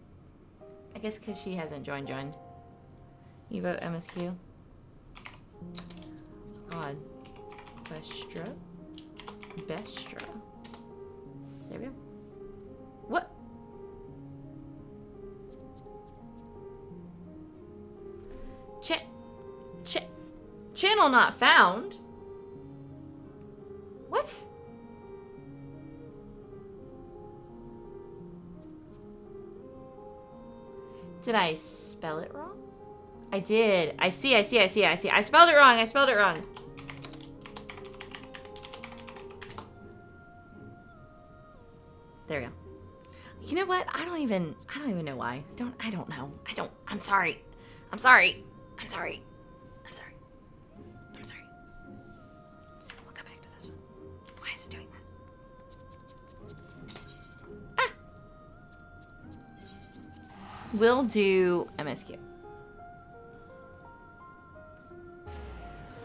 Speaker 1: I guess because she hasn't joined. You vote MSQ? Oh God. Bestra? There we go. What? Channel not found? What? Did I spell it wrong? I did. I see. I spelled it wrong. There we go. You know what? I don't even know why. I don't know. I'm sorry. We'll come back to this one. Why is it doing that? Ah! We'll do MSQ.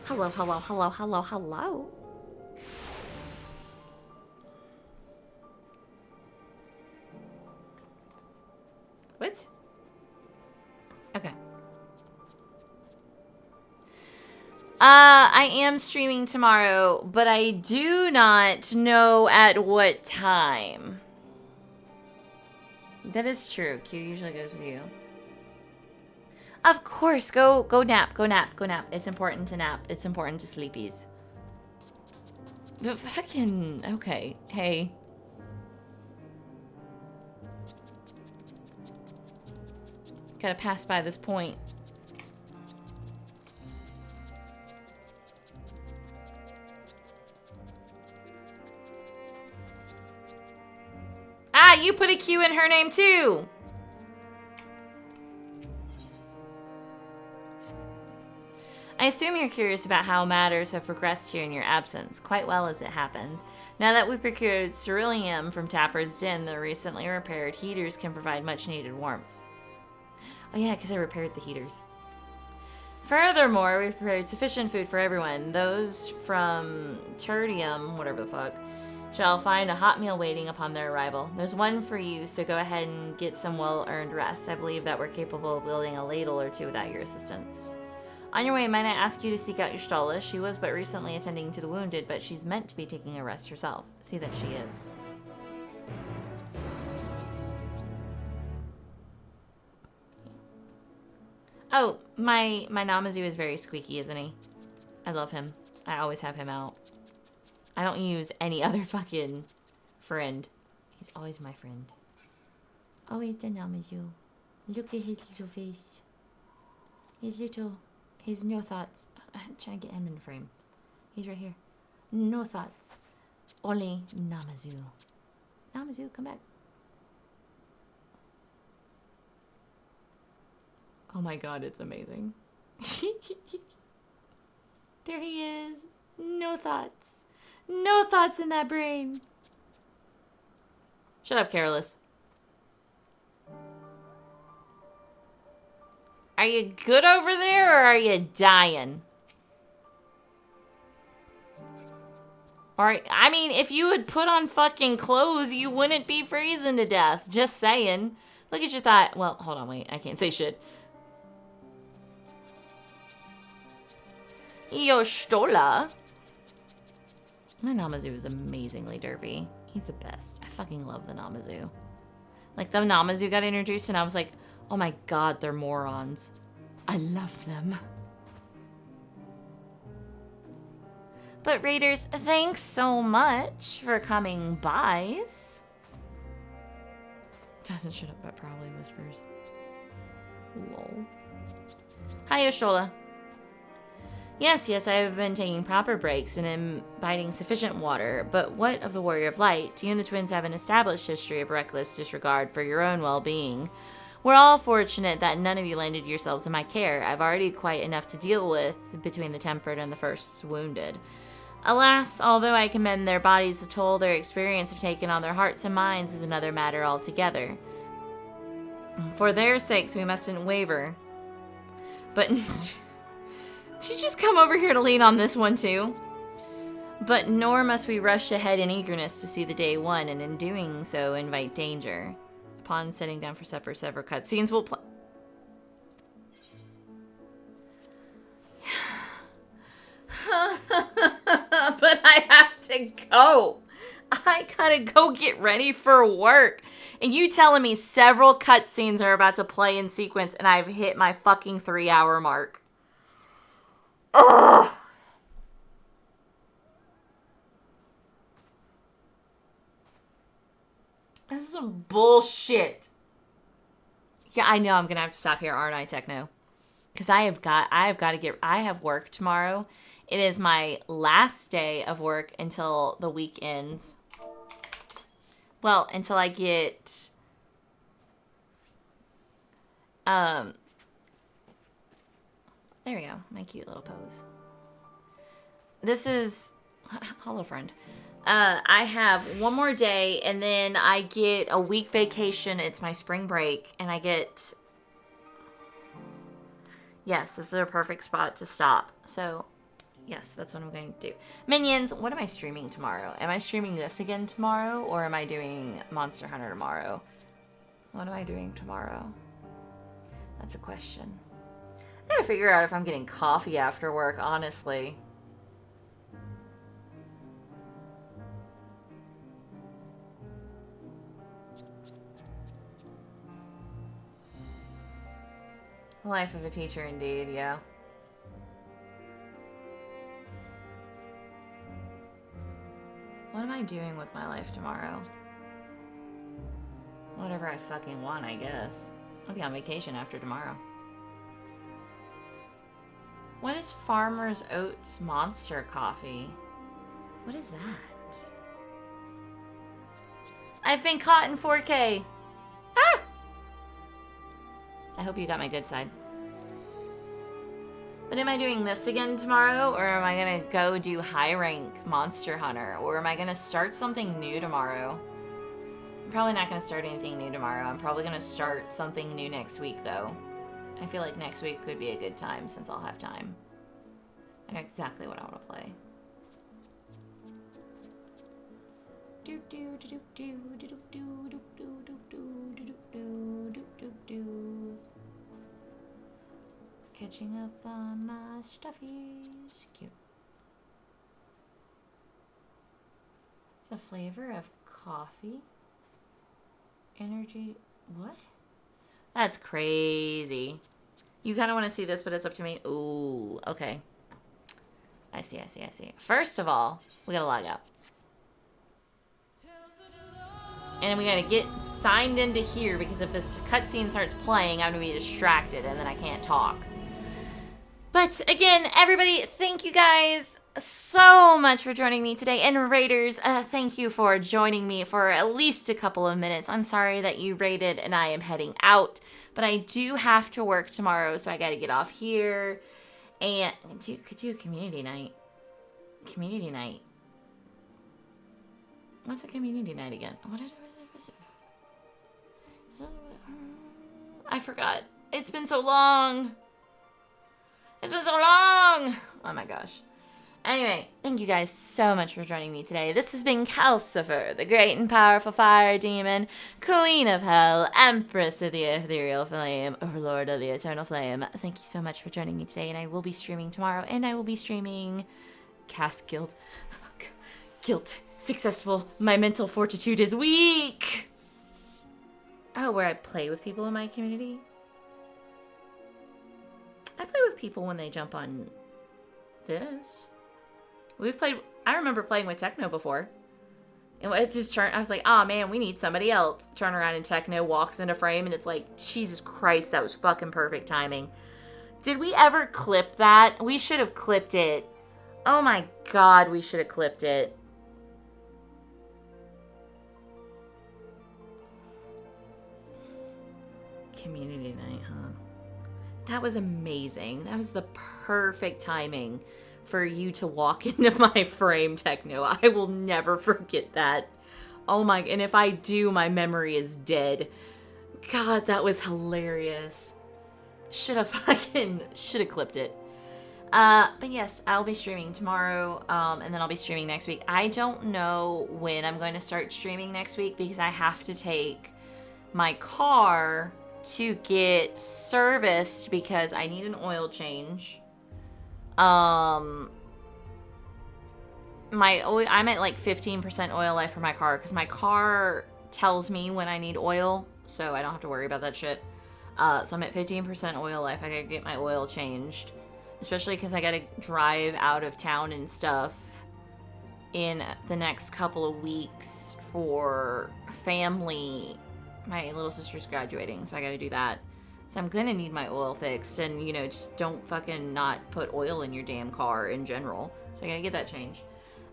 Speaker 1: Hello. What? Okay. I am streaming tomorrow, but I do not know at what time. That is true. Q usually goes with you. Of course, go nap. It's important to nap. It's important to sleepies. But fucking okay. Hey. Gotta pass by this point. Ah, you put a Q in her name too. I assume you're curious about how matters have progressed here in your absence, quite well as it happens. Now that we've procured ceruleum from Tapper's Den, the recently repaired heaters can provide much needed warmth. Oh yeah, because I repaired the heaters. Furthermore, we've prepared sufficient food for everyone. Those from Tertium, whatever the fuck, shall find a hot meal waiting upon their arrival. There's one for you, so go ahead and get some well-earned rest. I believe that we're capable of wielding a ladle or two without your assistance. On your way, might I ask you to seek out your Stola? She was but recently attending to the wounded, but she's meant to be taking a rest herself. See that she is. Oh, my Namazu is very squeaky, isn't he? I love him. I always have him out. I don't use any other fucking friend. He's always my friend. Always the Namazu. Look at his little face. His no thoughts. I'm trying to get him in the frame. He's right here. No thoughts. Only Namazu. Namazu, come back. Oh my god, it's amazing. There he is. No thoughts. No thoughts in that brain. Shut up, Careless. Are you good over there, or are you dying? Or, I mean, if you would put on fucking clothes, you wouldn't be freezing to death. Just saying. Look at your thigh. Well, hold on, wait. I can't say shit. Yo, Stola. My Namazu is amazingly derpy. He's the best. I fucking love the Namazu. Like, the Namazu got introduced, and I was like, oh my god, they're morons. I love them. But Raiders, thanks so much for coming by. Doesn't shut up, but probably whispers. Lol. Hi, Yoshola. Yes, I have been taking proper breaks and imbibing sufficient water, but what of the Warrior of Light? You and the twins have an established history of reckless disregard for your own well-being. We're all fortunate that none of you landed yourselves in my care. I've already quite enough to deal with between the tempered and the first wounded. Alas, although I commend their bodies, the toll their experience have taken on their hearts and minds is another matter altogether. For their sakes, we mustn't waver. But did you just come over here to lean on this one too? But nor must we rush ahead in eagerness to see the day one, and in doing so invite danger. Upon sitting down for supper, several cutscenes will play. But I have to go. I gotta go get ready for work. And you telling me several cutscenes are about to play in sequence and I've hit my fucking 3-hour mark. Ugh. This is some bullshit. Yeah, I know I'm gonna have to stop here, aren't I, Techno? Because I have work tomorrow. It is my last day of work until the week ends. Well, until I get... There we go. My cute little pose. This is... Hello, friend. I have one more day, and then I get a week vacation. It's my spring break, and I get... Yes, this is a perfect spot to stop. So... Yes, that's what I'm going to do. Minions, what am I streaming tomorrow? Am I streaming this again tomorrow, or am I doing Monster Hunter tomorrow? What am I doing tomorrow? That's a question. I gotta figure out if I'm getting coffee after work, honestly. Life of a teacher, indeed, yeah. What am I doing with my life tomorrow? Whatever I fucking want, I guess. I'll be on vacation after tomorrow. What is Farmer's Oats Monster Coffee? What is that? I've been caught in 4K. Ah! I hope you got my good side. But am I doing this again tomorrow, or am I gonna go do high rank Monster Hunter, or am I gonna start something new tomorrow? I'm probably not gonna start anything new tomorrow. I'm probably gonna start something new next week, though. I feel like next week could be a good time since I'll have time. I know exactly what I want to play. Do do do do do do do do do do do do do do. Catching up on my stuffies. Cute. It's a flavor of coffee. Energy. What? That's crazy. You kind of want to see this, but it's up to me. Ooh, okay. I see. First of all, we gotta log out. And we gotta get signed into here, because if this cutscene starts playing, I'm gonna be distracted and then I can't talk. But again, everybody, thank you guys so much for joining me today. And Raiders, thank you for joining me for at least a couple of minutes. I'm sorry that you raided and I am heading out, but I do have to work tomorrow, so I gotta get off here. And could do a community night. Community night. What's a community night again? What is it? I forgot. It's been so long. It's been so long! Oh my gosh. Anyway, thank you guys so much for joining me today. This has been Kalcifer, the great and powerful fire demon, Queen of Hell, Empress of the Ethereal Flame, Overlord of the Eternal Flame. Thank you so much for joining me today, and I will be streaming tomorrow, and I will be streaming Cast Guild. Guilt. Successful. My mental fortitude is weak! Oh, where I play with people in my community? I play with people when they jump on this. We've played... I remember playing with Techno before. And it just turned... I was like, oh man, we need somebody else. Turn around and Techno walks into frame and it's like, Jesus Christ, that was fucking perfect timing. Did we ever clip that? We should have clipped it. Oh my god, we should have clipped it. Community night, huh? That was amazing. That was the perfect timing for you to walk into my frame, Techno. I will never forget that. Oh my, and if I do, my memory is dead. God, that was hilarious. Should have clipped it. But yes, I'll be streaming tomorrow, and then I'll be streaming next week. I don't know when I'm going to start streaming next week because I have to take my car to get serviced because I need an oil change. I'm at like 15% oil life for my car because my car tells me when I need oil, so I don't have to worry about that shit. So I'm at 15% oil life. I gotta get my oil changed, especially because I gotta drive out of town and stuff in the next couple of weeks for family. My little sister's graduating, so I gotta do that. So I'm gonna need my oil fixed, and, you know, just don't fucking not put oil in your damn car in general. So I gotta get that changed.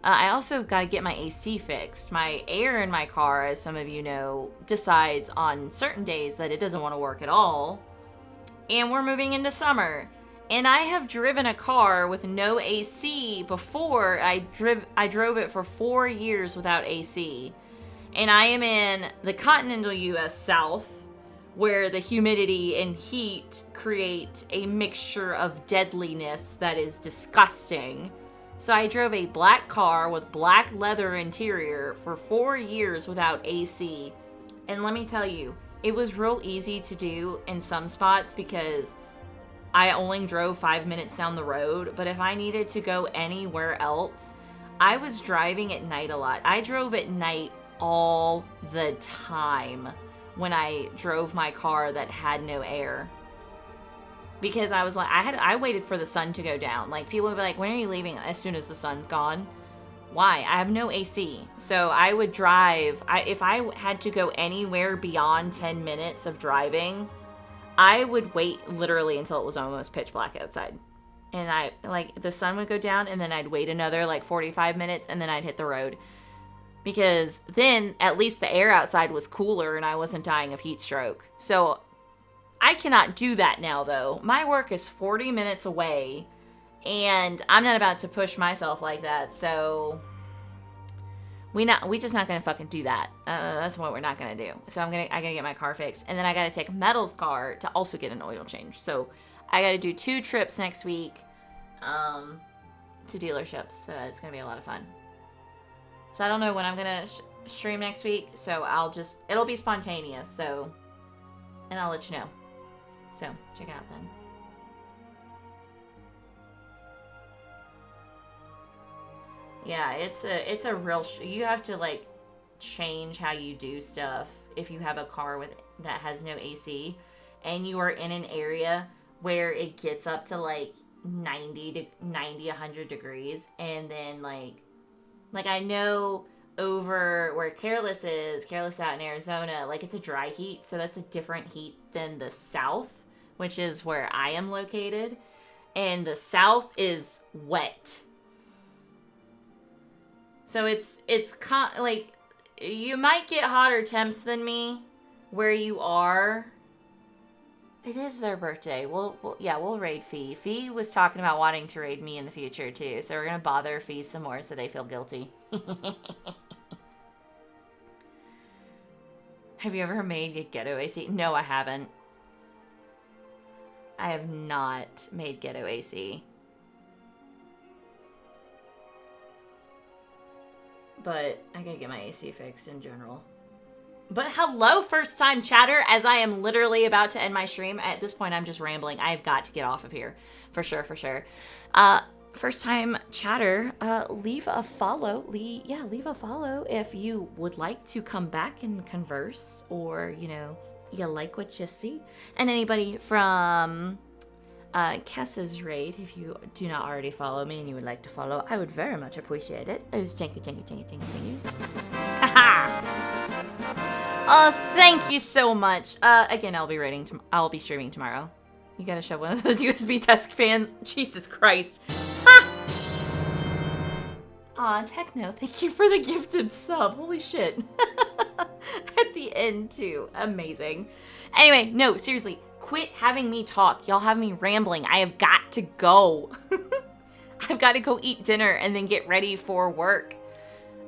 Speaker 1: I also gotta get my AC fixed. My air in my car, as some of you know, decides on certain days that it doesn't want to work at all. And we're moving into summer. And I have driven a car with no AC before. I drove it for 4 years without AC. And I am in the continental US South, where the humidity and heat create a mixture of deadliness that is disgusting. So I drove a black car with black leather interior for 4 years without AC. And let me tell you, it was real easy to do in some spots because I only drove 5 minutes down the road. But if I needed to go anywhere else, I was driving at night a lot. I drove at night all the time when I drove my car that had no air. Because I was like, I waited for the sun to go down. Like, people would be like, when are you leaving? As soon as the sun's gone. Why? I have no AC. So I would drive. If I had to go anywhere beyond 10 minutes of driving, I would wait literally until it was almost pitch black outside. And the sun would go down, and then I'd wait another like 45 minutes, and then I'd hit the road. Because then at least the air outside was cooler and I wasn't dying of heat stroke. So I cannot do that now, though. My work is 40 minutes away, and I'm not about to push myself like that, so we just not gonna fucking do that. That's what we're not gonna do. So I gotta get my car fixed, and then I gotta take Metal's car to also get an oil change. So I gotta do 2 trips next week, to dealerships. So it's gonna be a lot of fun. So I don't know when I'm gonna stream next week. So it'll be spontaneous. So, and I'll let you know. So, check it out then. Yeah, it's a real... you have to, like, change how you do stuff if you have a car that has no AC, and you are in an area where it gets up to, like, 100 degrees, and then, like I know over where Careless out in Arizona, like, it's a dry heat, so that's a different heat than the South, which is where I am located, and the South is wet. So it's like, you might get hotter temps than me where you are. It is their birthday. We'll raid Fee. Fee was talking about wanting to raid me in the future too, so we're gonna bother Fee some more so they feel guilty. Have you ever made a ghetto AC? No, I haven't. I have not made ghetto AC. But I gotta get my AC fixed in general. But hello, first time chatter, as I am literally about to end my stream. At this point, I'm just rambling. I've got to get off of here. For sure, for sure. First time chatter, leave a follow. Leave a follow if you would like to come back and converse, or, you know, you like what you see. And anybody from Kessa's raid, if you do not already follow me and you would like to follow, I would very much appreciate it. Thank you. Oh, thank you so much. Again, I'll be streaming tomorrow. You gotta shove one of those USB desk fans. Jesus Christ. Ha! Aw, Techno, thank you for the gifted sub. Holy shit. At the end, too. Amazing. Anyway, no, seriously. Quit having me talk. Y'all have me rambling. I have got to go. I've got to go eat dinner and then get ready for work.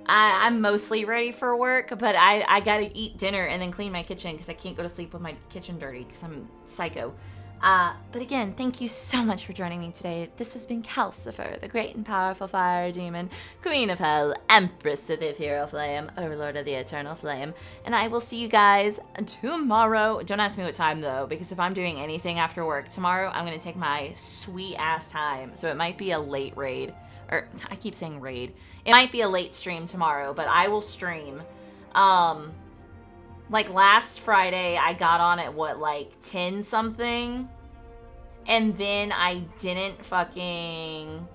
Speaker 1: I'm mostly ready for work, but I gotta eat dinner and then clean my kitchen because I can't go to sleep with my kitchen dirty because I'm psycho. But again, thank you so much for joining me today. This has been Kalcifer, the great and powerful fire demon, Queen of Hell, Empress of the Ethereal Flame, Overlord of the Eternal Flame, and I will see you guys tomorrow. Don't ask me what time though, because if I'm doing anything after work tomorrow, I'm gonna take my sweet ass time. So it might be a late raid, or I keep saying raid. It might be a late stream tomorrow, but I will stream. Like last Friday, I got on at what, like 10 something? And then I didn't fucking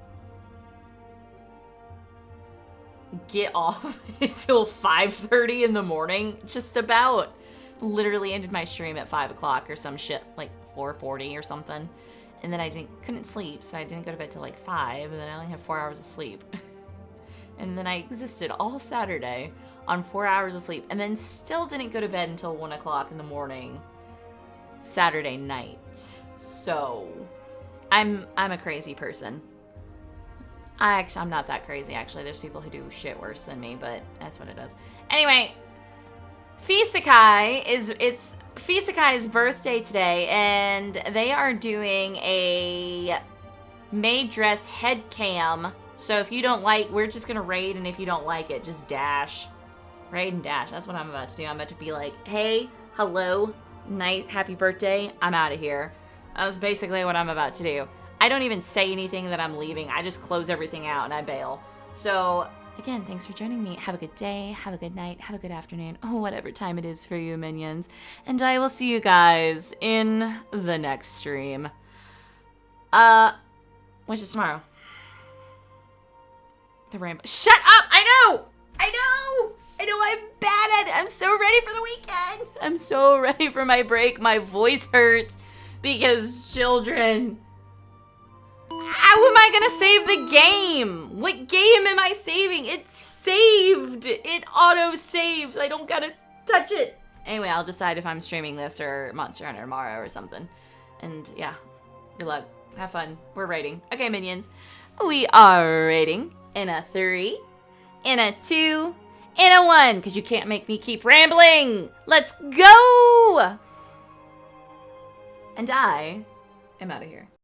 Speaker 1: get off until 5:30 in the morning. Just about. Literally ended my stream at 5 o'clock or some shit, like 4:40 or something. And then I couldn't sleep, so I didn't go to bed till like 5, and then I only have 4 hours of sleep. And then I existed all Saturday on 4 hours of sleep, and then still didn't go to bed until 1 o'clock in the morning Saturday night. So I'm a crazy person. I'm not that crazy, actually. There's people who do shit worse than me, but that's what it is. Anyway, it's Fisakai's birthday today, and they are doing a maid dress head cam. So if you don't like, we're just gonna raid, and if you don't like it, just dash. Raid and dash. That's what I'm about to do. I'm about to be like, hey, hello, happy birthday, I'm out of here. That's basically what I'm about to do. I don't even say anything that I'm leaving. I just close everything out and I bail. So again, thanks for joining me. Have a good day, have a good night, have a good afternoon, whatever time it is for you, minions. And I will see you guys in the next stream. Which is tomorrow. The rainbow. Shut up! I know I'm bad at it. I'm so ready for the weekend. I'm so ready for my break. My voice hurts because children. How am I gonna save the game? What game am I saving? It's saved. It auto saves. I don't gotta touch it. Anyway, I'll decide if I'm streaming this or Monster Hunter tomorrow or something. And yeah, good luck. Have fun. We're raiding. Okay, minions. We are raiding in a 3, in a 2, in a 1, because you can't make me keep rambling. Let's go! And I am out of here.